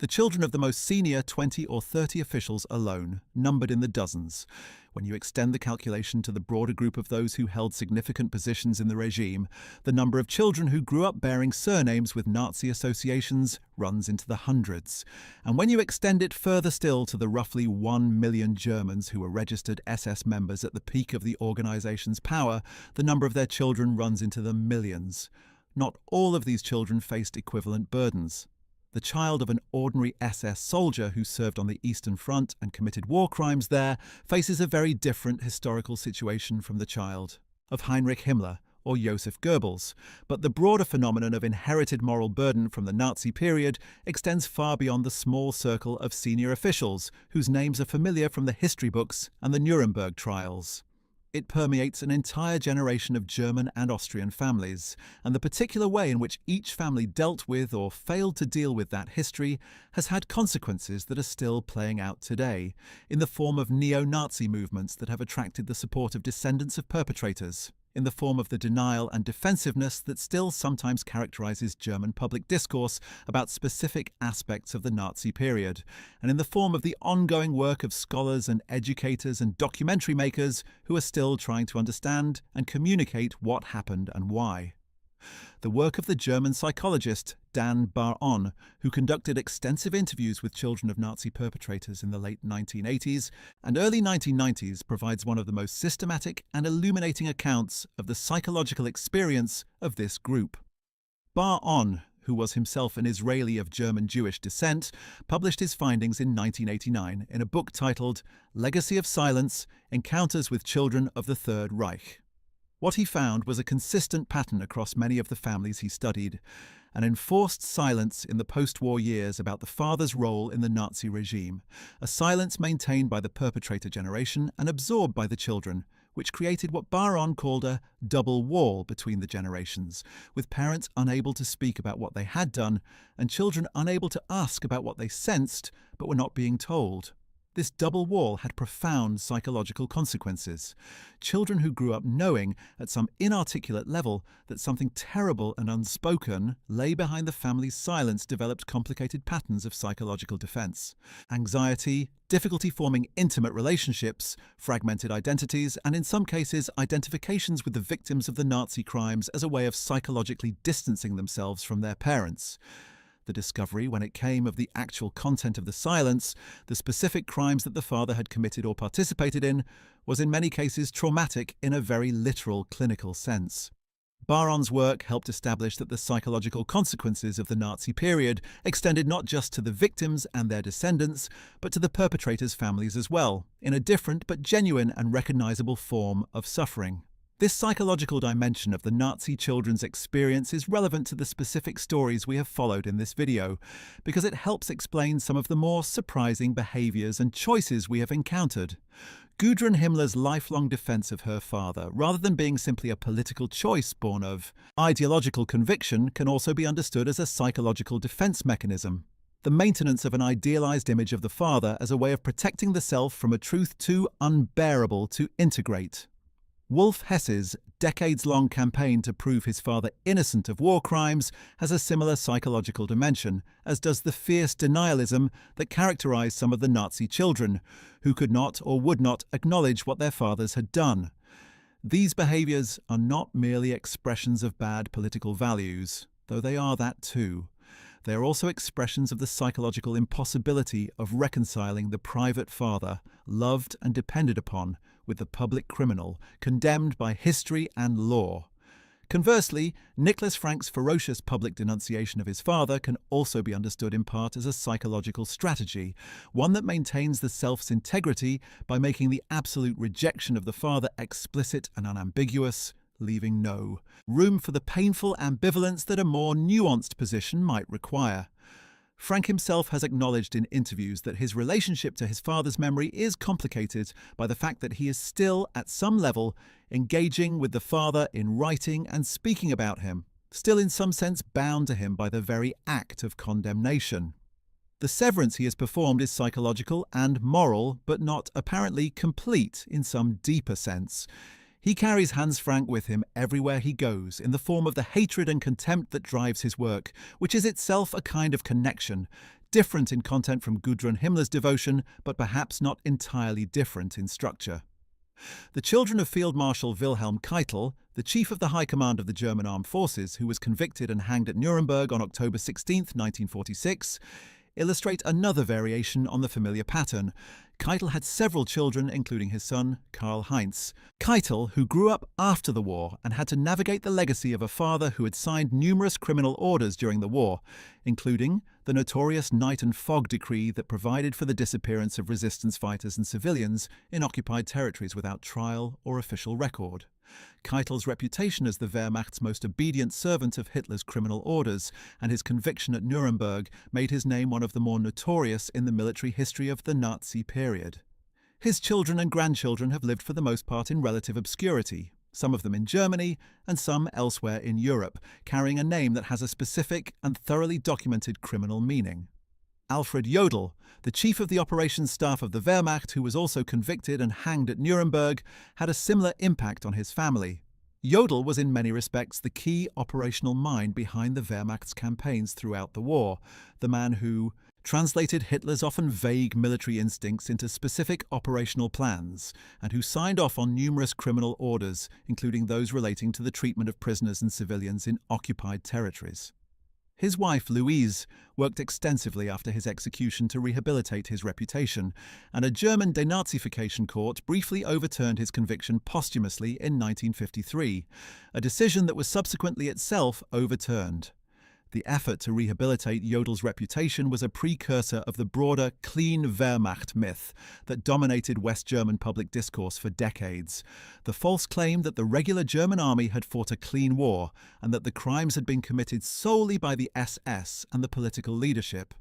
The children of the most senior 20 or 30 officials alone, numbered in the dozens. When you extend the calculation to the broader group of those who held significant positions in the regime, the number of children who grew up bearing surnames with Nazi associations runs into the hundreds. And when you extend it further still to the roughly 1 million Germans who were registered SS members at the peak of the organization's power, the number of their children runs into the millions. Not all of these children faced equivalent burdens. The child of an ordinary SS soldier who served on the Eastern Front and committed war crimes there faces a very different historical situation from the child of Heinrich Himmler or Joseph Goebbels. But the broader phenomenon of inherited moral burden from the Nazi period extends far beyond the small circle of senior officials whose names are familiar from the history books and the Nuremberg trials. It permeates an entire generation of German and Austrian families, and the particular way in which each family dealt with or failed to deal with that history has had consequences that are still playing out today, in the form of neo-Nazi movements that have attracted the support of descendants of perpetrators, in the form of the denial and defensiveness that still sometimes characterizes German public discourse about specific aspects of the Nazi period, and in the form of the ongoing work of scholars and educators and documentary makers who are still trying to understand and communicate what happened and why. The work of the German psychologist Dan Bar-On, who conducted extensive interviews with children of Nazi perpetrators in the late 1980s and early 1990s, provides one of the most systematic and illuminating accounts of the psychological experience of this group. Bar-On, who was himself an Israeli of German Jewish descent, published his findings in 1989 in a book titled Legacy of Silence: Encounters with Children of the Third Reich. What he found was a consistent pattern across many of the families he studied, an enforced silence in the post-war years about the father's role in the Nazi regime, a silence maintained by the perpetrator generation and absorbed by the children, which created what Bar-On called a double wall between the generations, with parents unable to speak about what they had done and children unable to ask about what they sensed but were not being told. This double wall had profound psychological consequences. Children who grew up knowing, at some inarticulate level, that something terrible and unspoken lay behind the family's silence developed complicated patterns of psychological defense. Anxiety, difficulty forming intimate relationships, fragmented identities, and in some cases identifications with the victims of the Nazi crimes as a way of psychologically distancing themselves from their parents. The discovery, when it came, of the actual content of the silence, the specific crimes that the father had committed or participated in, was in many cases traumatic in a very literal clinical sense. Bar-On's work helped establish that the psychological consequences of the Nazi period extended not just to the victims and their descendants, but to the perpetrators' families as well, in a different but genuine and recognizable form of suffering. This psychological dimension of the Nazi children's experience is relevant to the specific stories we have followed in this video, because it helps explain some of the more surprising behaviors and choices we have encountered. Gudrun Himmler's lifelong defense of her father, rather than being simply a political choice born of ideological conviction, can also be understood as a psychological defense mechanism. The maintenance of an idealized image of the father as a way of protecting the self from a truth too unbearable to integrate. Wolf Hesse's decades-long campaign to prove his father innocent of war crimes has a similar psychological dimension, as does the fierce denialism that characterized some of the Nazi children, who could not or would not acknowledge what their fathers had done. These behaviors are not merely expressions of bad political values, though they are that too. They are also expressions of the psychological impossibility of reconciling the private father, loved and depended upon, with the public criminal, condemned by history and law. Conversely, Nicholas Frank's ferocious public denunciation of his father can also be understood in part as a psychological strategy, one that maintains the self's integrity by making the absolute rejection of the father explicit and unambiguous, leaving no room for the painful ambivalence that a more nuanced position might require. Frank himself has acknowledged in interviews that his relationship to his father's memory is complicated by the fact that he is still, at some level, engaging with the father in writing and speaking about him, still in some sense bound to him by the very act of condemnation. The severance he has performed is psychological and moral, but not apparently complete in some deeper sense. He carries Hans Frank with him everywhere he goes, in the form of the hatred and contempt that drives his work, which is itself a kind of connection, different in content from Gudrun Himmler's devotion, but perhaps not entirely different in structure. The children of Field Marshal Wilhelm Keitel, the chief of the High Command of the German Armed Forces, who was convicted and hanged at Nuremberg on October 16, 1946, illustrate another variation on the familiar pattern. Keitel had several children, including his son, Karl Heinz. Keitel, who grew up after the war and had to navigate the legacy of a father who had signed numerous criminal orders during the war, including the notorious Night and Fog decree that provided for the disappearance of resistance fighters and civilians in occupied territories without trial or official record. Keitel's reputation as the Wehrmacht's most obedient servant of Hitler's criminal orders and his conviction at Nuremberg made his name one of the more notorious in the military history of the Nazi period. His children and grandchildren have lived for the most part in relative obscurity, some of them in Germany and some elsewhere in Europe, carrying a name that has a specific and thoroughly documented criminal meaning. Alfred Jodl, the chief of the operations staff of the Wehrmacht, who was also convicted and hanged at Nuremberg, had a similar impact on his family. Jodl was in many respects the key operational mind behind the Wehrmacht's campaigns throughout the war, the man who translated Hitler's often vague military instincts into specific operational plans, and who signed off on numerous criminal orders, including those relating to the treatment of prisoners and civilians in occupied territories. His wife, Louise, worked extensively after his execution to rehabilitate his reputation, and a German denazification court briefly overturned his conviction posthumously in 1953, a decision that was subsequently itself overturned. The effort to rehabilitate Jodl's reputation was a precursor of the broader clean Wehrmacht myth that dominated West German public discourse for decades. The false claim that the regular German army had fought a clean war and that the crimes had been committed solely by the SS and the political leadership.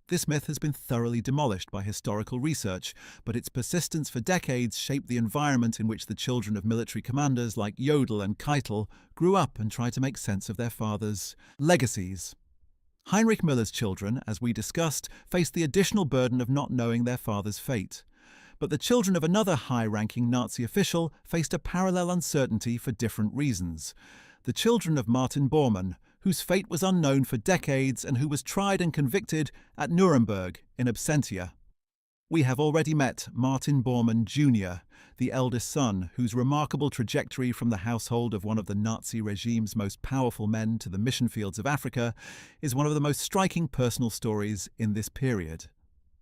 This myth has been thoroughly demolished by historical research, but its persistence for decades shaped the environment in which the children of military commanders like Jodl and Keitel grew up and tried to make sense of their fathers' legacies. Heinrich Müller's children, as we discussed, faced the additional burden of not knowing their father's fate. But the children of another high-ranking Nazi official faced a parallel uncertainty for different reasons. The children of Martin Bormann, whose fate was unknown for decades and who was tried and convicted at Nuremberg in absentia. We have already met Martin Bormann Jr., the eldest son, whose remarkable trajectory from the household of one of the Nazi regime's most powerful men to the mission fields of Africa is one of the most striking personal stories in this period.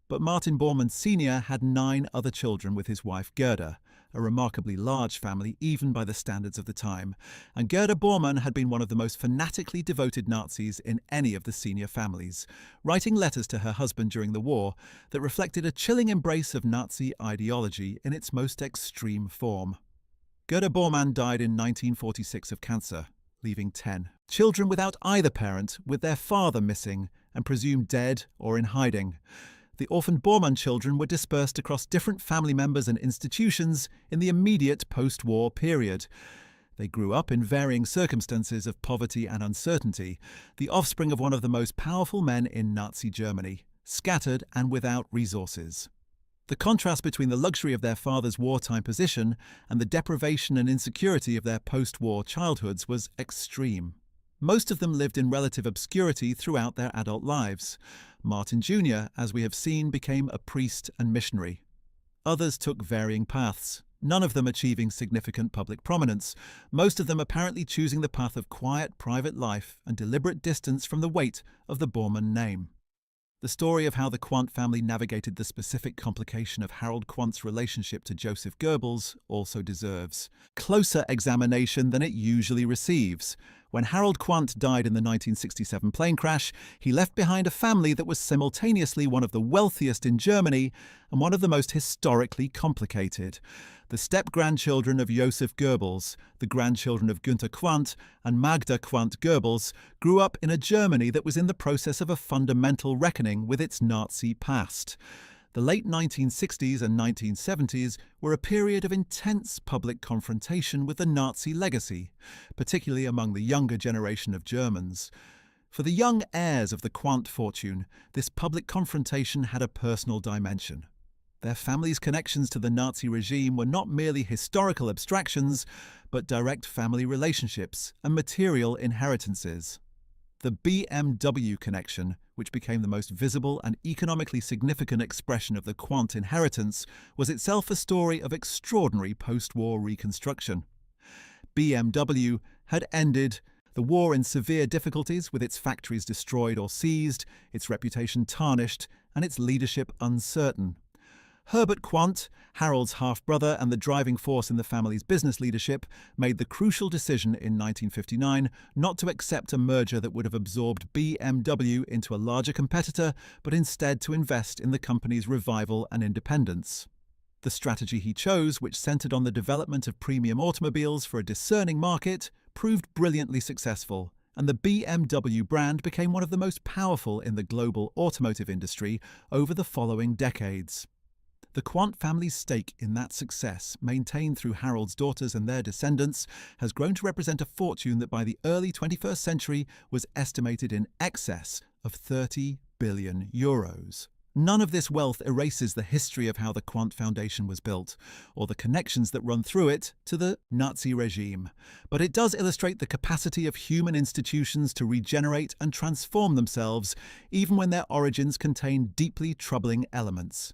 But Martin Bormann Sr. had 9 other children with his wife Gerda, a remarkably large family even by the standards of the time, and Gerda Bormann had been one of the most fanatically devoted Nazis in any of the senior families, writing letters to her husband during the war that reflected a chilling embrace of Nazi ideology in its most extreme form. Gerda Bormann died in 1946 of cancer, leaving 10 children without either parent, with their father missing and presumed dead or in hiding. The orphaned Bormann children were dispersed across different family members and institutions in the immediate post-war period. They grew up in varying circumstances of poverty and uncertainty, the offspring of one of the most powerful men in Nazi Germany, scattered and without resources. The contrast between the luxury of their father's wartime position and the deprivation and insecurity of their post-war childhoods was extreme. Most of them lived in relative obscurity throughout their adult lives. Martin Jr., as we have seen, became a priest and missionary. Others took varying paths, none of them achieving significant public prominence, most of them apparently choosing the path of quiet private life and deliberate distance from the weight of the Bormann name. The story of how the Quandt family navigated the specific complication of Harold Quandt's relationship to Joseph Goebbels also deserves closer examination than it usually receives. When Harold Quandt died in the 1967 plane crash, he left behind a family that was simultaneously one of the wealthiest in Germany and one of the most historically complicated. The step-grandchildren of Joseph Goebbels, the grandchildren of Günter Quandt and Magda Quandt Goebbels, grew up in a Germany that was in the process of a fundamental reckoning with its Nazi past. The late 1960s and 1970s were a period of intense public confrontation with the Nazi legacy, particularly among the younger generation of Germans. For the young heirs of the Quandt fortune, this public confrontation had a personal dimension. Their families' connections to the Nazi regime were not merely historical abstractions, but direct family relationships and material inheritances. The BMW connection, which became the most visible and economically significant expression of the Quandt inheritance, was itself a story of extraordinary post-war reconstruction. BMW had ended the war in severe difficulties, with its factories destroyed or seized, its reputation tarnished, and its leadership uncertain. Herbert Quandt, Harold's half-brother and the driving force in the family's business leadership, made the crucial decision in 1959 not to accept a merger that would have absorbed BMW into a larger competitor, but instead to invest in the company's revival and independence. The strategy he chose, which centered on the development of premium automobiles for a discerning market, proved brilliantly successful, and the BMW brand became one of the most powerful in the global automotive industry over the following decades. The Quandt family's stake in that success, maintained through Harold's daughters and their descendants, has grown to represent a fortune that by the early 21st century was estimated in excess of €30 billion. None of this wealth erases the history of how the Quandt Foundation was built, or the connections that run through it to the Nazi regime, but it does illustrate the capacity of human institutions to regenerate and transform themselves, even when their origins contain deeply troubling elements.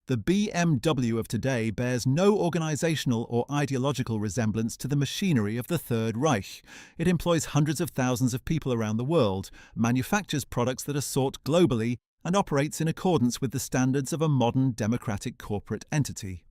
The BMW of today bears no organizational or ideological resemblance to the machinery of the Third Reich. It employs hundreds of thousands of people around the world, manufactures products that are sought globally, and operates in accordance with the standards of a modern democratic corporate entity.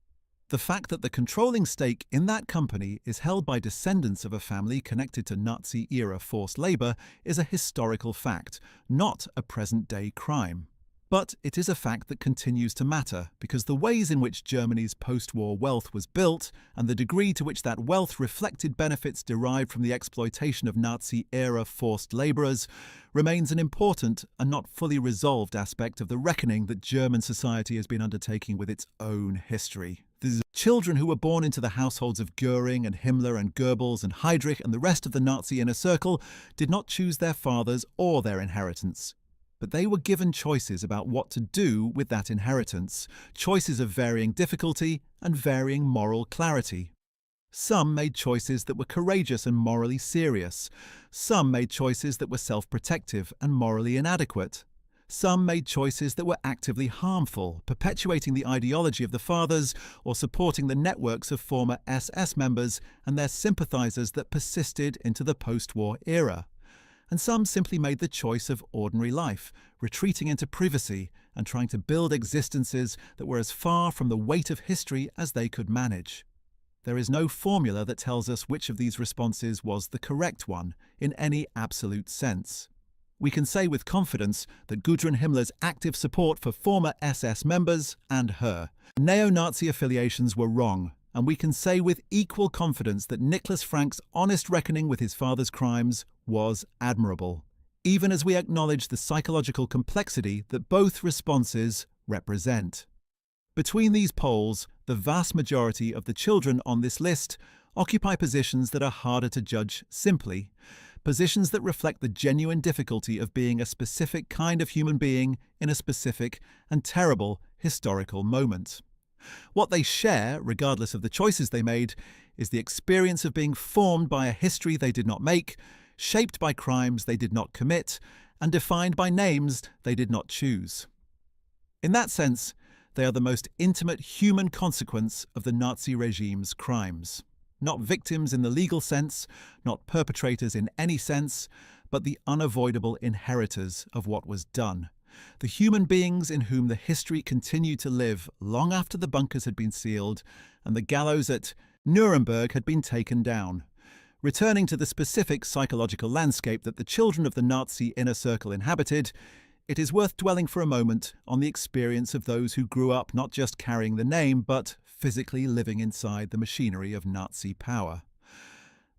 The fact that the controlling stake in that company is held by descendants of a family connected to Nazi-era forced labor is a historical fact, not a present-day crime. But it is a fact that continues to matter, because the ways in which Germany's post-war wealth was built, and the degree to which that wealth reflected benefits derived from the exploitation of Nazi-era forced laborers, remains an important and not fully resolved aspect of the reckoning that German society has been undertaking with its own history. The children who were born into the households of Göring and Himmler and Goebbels and Heydrich and the rest of the Nazi inner circle did not choose their fathers or their inheritance. But they were given choices about what to do with that inheritance, choices of varying difficulty and varying moral clarity. Some made choices that were courageous and morally serious. Some made choices that were self-protective and morally inadequate. Some made choices that were actively harmful, perpetuating the ideology of the fathers or supporting the networks of former SS members and their sympathizers that persisted into the post-war era. And some simply made the choice of ordinary life, retreating into privacy and trying to build existences that were as far from the weight of history as they could manage. There is no formula that tells us which of these responses was the correct one, in any absolute sense. We can say with confidence that Gudrun Himmler's active support for former SS members and her neo-Nazi affiliations were wrong, and we can say with equal confidence that Nicholas Frank's honest reckoning with his father's crimes was admirable, even as we acknowledge the psychological complexity that both responses represent. Between these poles, the vast majority of the children on this list occupy positions that are harder to judge simply, positions that reflect the genuine difficulty of being a specific kind of human being in a specific and terrible historical moment. What they share, regardless of the choices they made, is the experience of being formed by a history they did not make, shaped by crimes they did not commit, and defined by names they did not choose. In that sense, they are the most intimate human consequence of the Nazi regime's crimes. Not victims in the legal sense, not perpetrators in any sense, but the unavoidable inheritors of what was done. The human beings in whom the history continued to live long after the bunkers had been sealed and the gallows at Nuremberg had been taken down. Returning to the specific psychological landscape that the children of the Nazi inner circle inhabited, it is worth dwelling for a moment on the experience of those who grew up not just carrying the name, but physically living inside the machinery of Nazi power.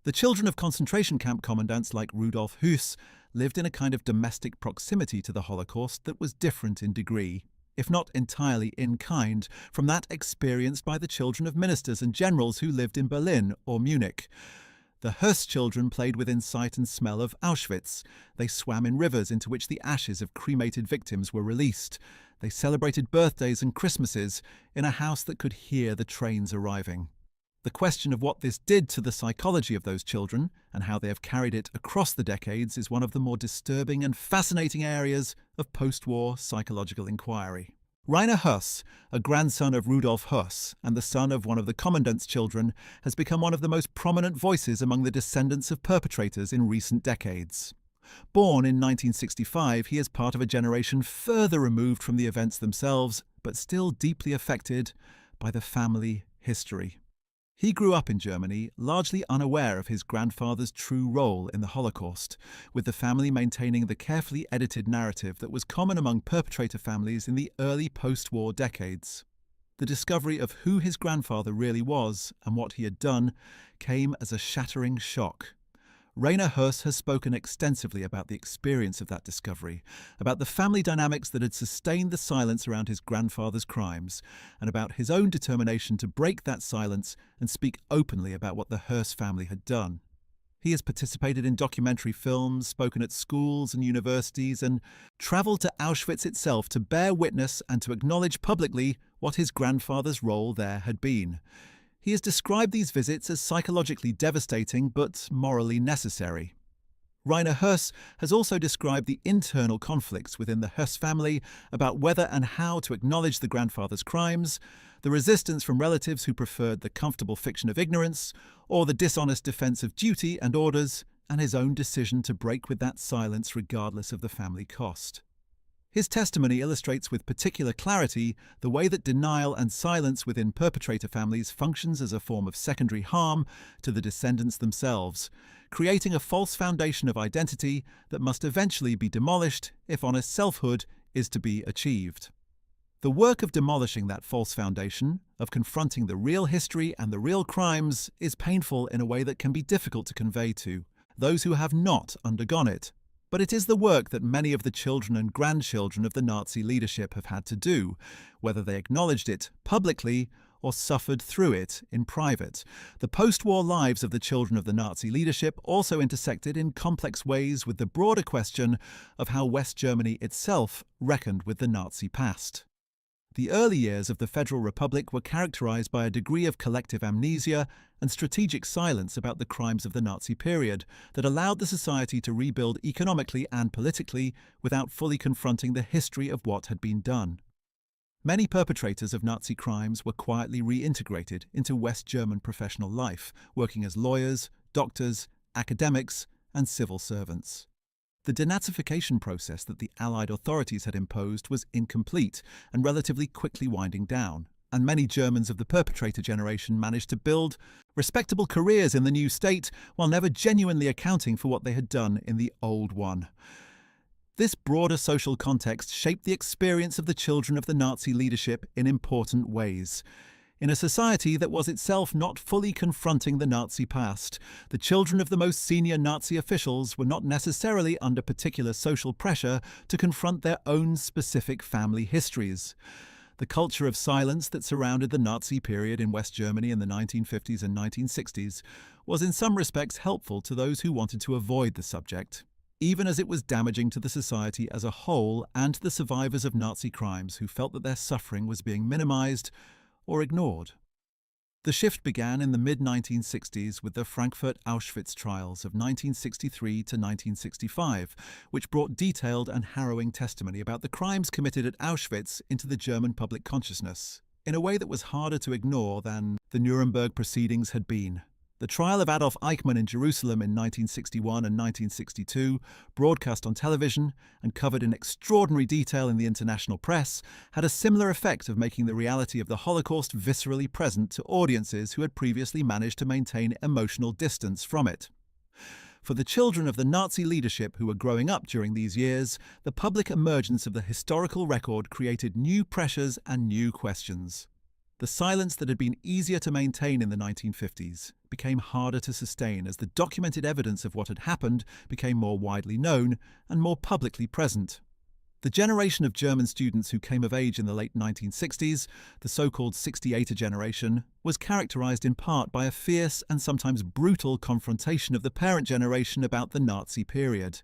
The children of concentration camp commandants like Rudolf Höss lived in a kind of domestic proximity to the Holocaust that was different in degree, if not entirely in kind, from that experienced by the children of ministers and generals who lived in Berlin or Munich. The Höss children played within sight and smell of Auschwitz. They swam in rivers into which the ashes of cremated victims were released. They celebrated birthdays and Christmases in a house that could hear the trains arriving. The question of what this did to the psychology of those children and how they have carried it across the decades is one of the more disturbing and fascinating areas of post-war psychological inquiry. Rainer Höss, a grandson of Rudolf Höss and the son of one of the commandant's children, has become one of the most prominent voices among the descendants of perpetrators in recent decades. Born in 1965, he is part of a generation further removed from the events themselves, but still deeply affected by the family history. He grew up in Germany, largely unaware of his grandfather's true role in the Holocaust, with the family maintaining the carefully edited narrative that was common among perpetrator families in the early post-war decades. The discovery of who his grandfather really was and what he had done came as a shattering shock. Rainer Höss has spoken extensively about the experience of that discovery, about the family dynamics that had sustained the silence around his grandfather's crimes, and about his own determination to break that silence and speak openly about what the Höss family had done. He has participated in documentary films, spoken at schools and universities, and travelled to Auschwitz itself to bear witness and to acknowledge publicly what his grandfather's role there had been. He has described these visits as psychologically devastating but morally necessary. Rainer Höss has also described the internal conflicts within the Höss family about whether and how to acknowledge the grandfather's crimes, the resistance from relatives who preferred the comfortable fiction of ignorance, or the dishonest defense of duty and orders, and his own decision to break with that silence regardless of the family cost. His testimony illustrates with particular clarity the way that denial and silence within perpetrator families functions as a form of secondary harm to the descendants themselves, creating a false foundation of identity that must eventually be demolished if honest selfhood is to be achieved. The work of demolishing that false foundation, of confronting the real history and the real crimes, is painful in a way that can be difficult to convey to those who have not undergone it. But it is the work that many of the children and grandchildren of the Nazi leadership have had to do, whether they acknowledged it publicly or suffered through it in private. The post-war lives of the children of the Nazi leadership also intersected in complex ways with the broader question of how West Germany itself reckoned with the Nazi past. The early years of the Federal Republic were characterized by a degree of collective amnesia and strategic silence about the crimes of the Nazi period that allowed the society to rebuild economically and politically without fully confronting the history of what had been done. Many perpetrators of Nazi crimes were quietly reintegrated into West German professional life, working as lawyers, doctors, academics, and civil servants. The denazification process that the Allied authorities had imposed was incomplete and relatively quickly winding down, and many Germans of the perpetrator generation managed to build respectable careers in the new state while never genuinely accounting for what they had done in the old one. This broader social context shaped the experience of the children of the Nazi leadership in important ways. In a society that was itself not fully confronting the Nazi past, the children of the most senior Nazi officials were not necessarily under particular social pressure to confront their own specific family histories. The culture of silence that surrounded the Nazi period in West Germany in the 1950s and 1960s was in some respects helpful to those who wanted to avoid the subject, even as it was damaging to the society as a whole and to the survivors of Nazi crimes who felt that their suffering was being minimized or ignored. The shift began in the mid-1960s with the Frankfurt Auschwitz trials of 1963 to 1965, which brought detailed and harrowing testimony about the crimes committed at Auschwitz into the German public consciousness, in a way that was harder to ignore than the Nuremberg proceedings had been. The trial of Adolf Eichmann in Jerusalem in 1961 and 1962, broadcast on television and covered in extraordinary detail in the international press, had a similar effect of making the reality of the Holocaust viscerally present to audiences who had previously managed to maintain emotional distance from it. For the children of the Nazi leadership who were growing up during these years, the public emergence of the historical record created new pressures and new questions. The silence that had been easier to maintain in the 1950s became harder to sustain as the documented evidence of what had happened became more widely known and more publicly present. The generation of German students who came of age in the late 1960s, the so-called 68er generation, was characterized in part by a fierce and sometimes brutal confrontation of the parent generation about the Nazi period.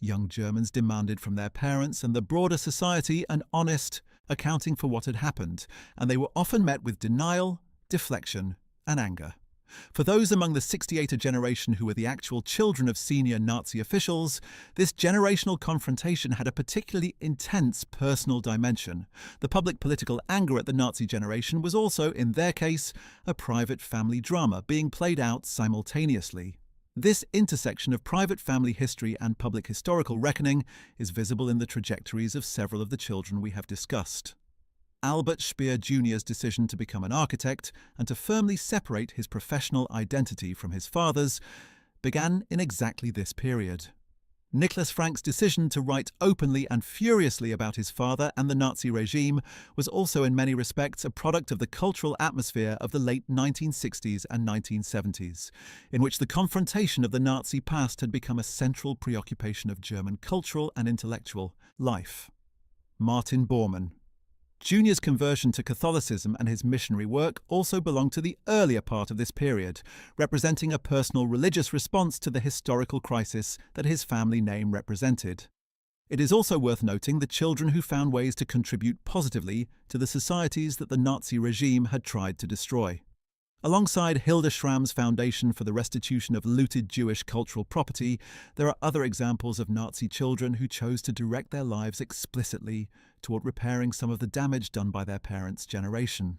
Young Germans demanded from their parents and the broader society an honest accounting for what had happened, and they were often met with denial, deflection, and anger. For those among the 68er generation who were the actual children of senior Nazi officials, this generational confrontation had a particularly intense personal dimension. The public political anger at the Nazi generation was also, in their case, a private family drama being played out simultaneously. This intersection of private family history and public historical reckoning is visible in the trajectories of several of the children we have discussed. Albert Speer Jr.'s decision to become an architect and to firmly separate his professional identity from his father's began in exactly this period. Nicholas Frank's decision to write openly and furiously about his father and the Nazi regime was also in many respects a product of the cultural atmosphere of the late 1960s and 1970s, in which the confrontation of the Nazi past had become a central preoccupation of German cultural and intellectual life. Martin Bormann. Junior's conversion to Catholicism and his missionary work also belong to the earlier part of this period, representing a personal religious response to the historical crisis that his family name represented. It is also worth noting the children who found ways to contribute positively to the societies that the Nazi regime had tried to destroy. Alongside Hilde Schramm's Foundation for the Restitution of Looted Jewish Cultural Property, there are other examples of Nazi children who chose to direct their lives explicitly toward repairing some of the damage done by their parents' generation.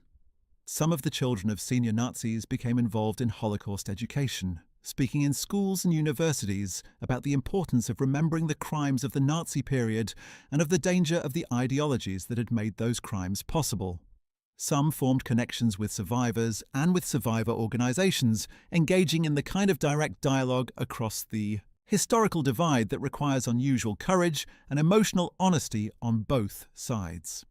Some of the children of senior Nazis became involved in Holocaust education, speaking in schools and universities about the importance of remembering the crimes of the Nazi period and of the danger of the ideologies that had made those crimes possible. Some formed connections with survivors and with survivor organizations, engaging in the kind of direct dialogue across the historical divide that requires unusual courage and emotional honesty on both sides.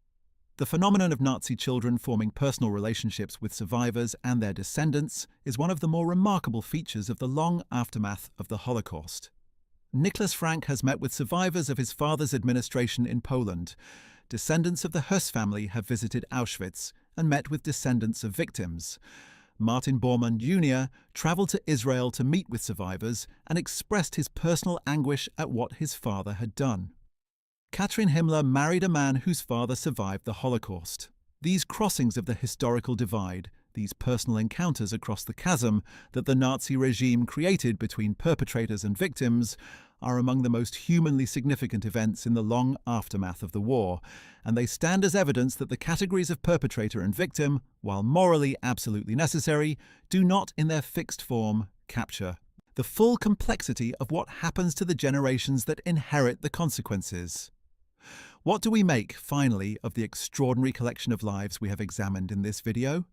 The phenomenon of Nazi children forming personal relationships with survivors and their descendants is one of the more remarkable features of the long aftermath of the Holocaust. Nicholas Frank has met with survivors of his father's administration in Poland. Descendants of the Höss family have visited Auschwitz and met with descendants of victims. Martin Bormann Jr. travelled to Israel to meet with survivors and expressed his personal anguish at what his father had done. Katrin Himmler married a man whose father survived the Holocaust. These crossings of the historical divide, these personal encounters across the chasm that the Nazi regime created between perpetrators and victims, are among the most humanly significant events in the long aftermath of the war, and they stand as evidence that the categories of perpetrator and victim, while morally absolutely necessary, do not in their fixed form capture the full complexity of what happens to the generations that inherit the consequences. What do we make, finally, of the extraordinary collection of lives we have examined in this video?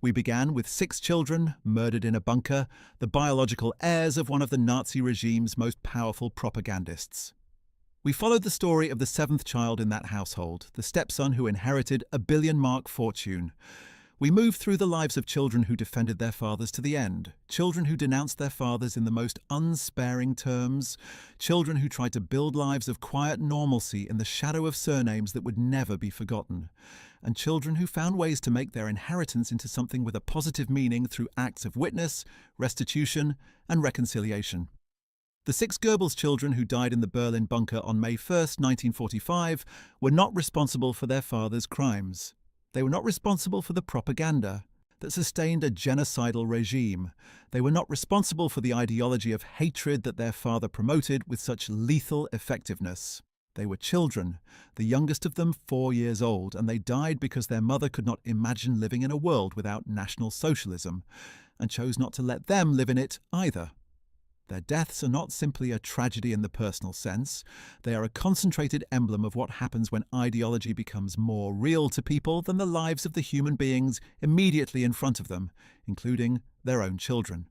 We began with 6 children murdered in a bunker, the biological heirs of one of the Nazi regime's most powerful propagandists. We followed the story of the 7th child in that household, the stepson who inherited a billion-mark fortune. We moved through the lives of children who defended their fathers to the end, children who denounced their fathers in the most unsparing terms, children who tried to build lives of quiet normalcy in the shadow of surnames that would never be forgotten, and children who found ways to make their inheritance into something with a positive meaning through acts of witness, restitution, and reconciliation. The 6 Goebbels children who died in the Berlin bunker on May 1, 1945, were not responsible for their father's crimes. They were not responsible for the propaganda that sustained a genocidal regime. They were not responsible for the ideology of hatred that their father promoted with such lethal effectiveness. They were children, the youngest of them 4 years old, and they died because their mother could not imagine living in a world without National Socialism, and chose not to let them live in it either. Their deaths are not simply a tragedy in the personal sense. They are a concentrated emblem of what happens when ideology becomes more real to people than the lives of the human beings immediately in front of them, including their own children.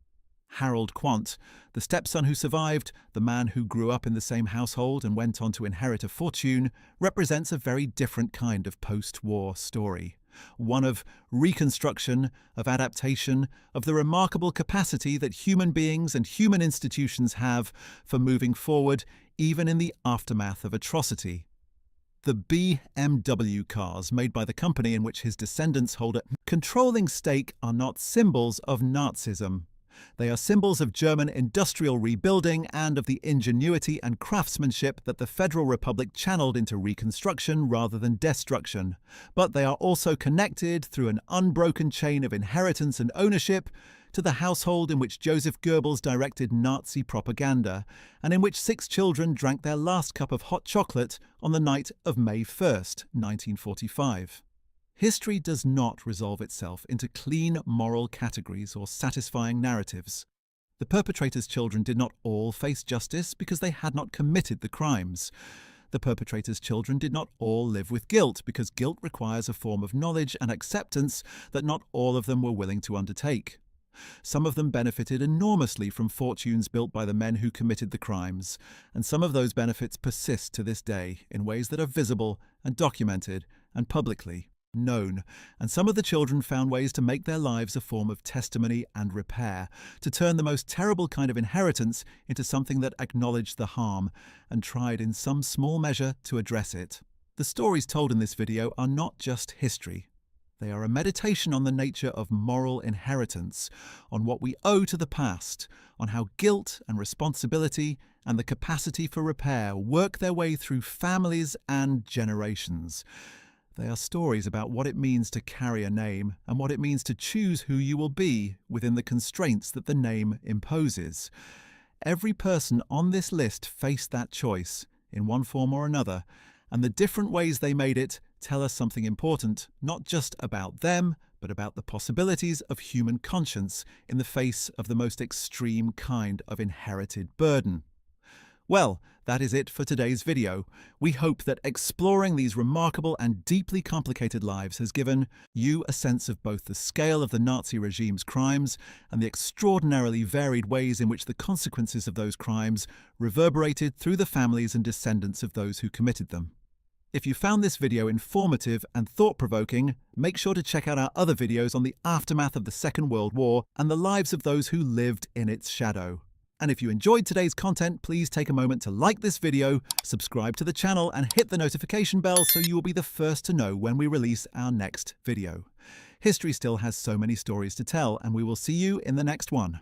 Harold Quant, the stepson who survived, the man who grew up in the same household and went on to inherit a fortune, represents a very different kind of post-war story. One of reconstruction, of adaptation, of the remarkable capacity that human beings and human institutions have for moving forward even in the aftermath of atrocity. The BMW cars made by the company in which his descendants hold a controlling stake are not symbols of Nazism. They are symbols of German industrial rebuilding and of the ingenuity and craftsmanship that the Federal Republic channeled into reconstruction rather than destruction. But they are also connected through an unbroken chain of inheritance and ownership to the household in which Joseph Goebbels directed Nazi propaganda, and in which 6 children drank their last cup of hot chocolate on the night of May 1st, 1945. History does not resolve itself into clean moral categories or satisfying narratives. The perpetrators' children did not all face justice because they had not committed the crimes. The perpetrators' children did not all live with guilt because guilt requires a form of knowledge and acceptance that not all of them were willing to undertake. Some of them benefited enormously from fortunes built by the men who committed the crimes, and some of those benefits persist to this day in ways that are visible and documented and publicly known, and some of the children found ways to make their lives a form of testimony and repair, to turn the most terrible kind of inheritance into something that acknowledged the harm and tried in some small measure to address it. The stories told in this video are not just history. They are a meditation on the nature of moral inheritance, on what we owe to the past, on how guilt and responsibility and the capacity for repair work their way through families and generations. They are stories about what it means to carry a name and what it means to choose who you will be within the constraints that the name imposes. Every person on this list faced that choice, in one form or another, and the different ways they made it tell us something important, not just about them, but about the possibilities of human conscience in the face of the most extreme kind of inherited burden. Well, that is it for today's video. We hope that exploring these remarkable and deeply complicated lives has given you a sense of both the scale of the Nazi regime's crimes and the extraordinarily varied ways in which the consequences of those crimes reverberated through the families and descendants of those who committed them. If you found this video informative and thought-provoking, make sure to check out our other videos on the aftermath of the Second World War and the lives of those who lived in its shadow. And if you enjoyed today's content, please take a moment to like this video, subscribe to the channel, and hit the notification bell so you will be the first to know when we release our next video. History still has so many stories to tell, and we will see you in the next one.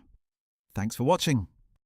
Thanks for watching.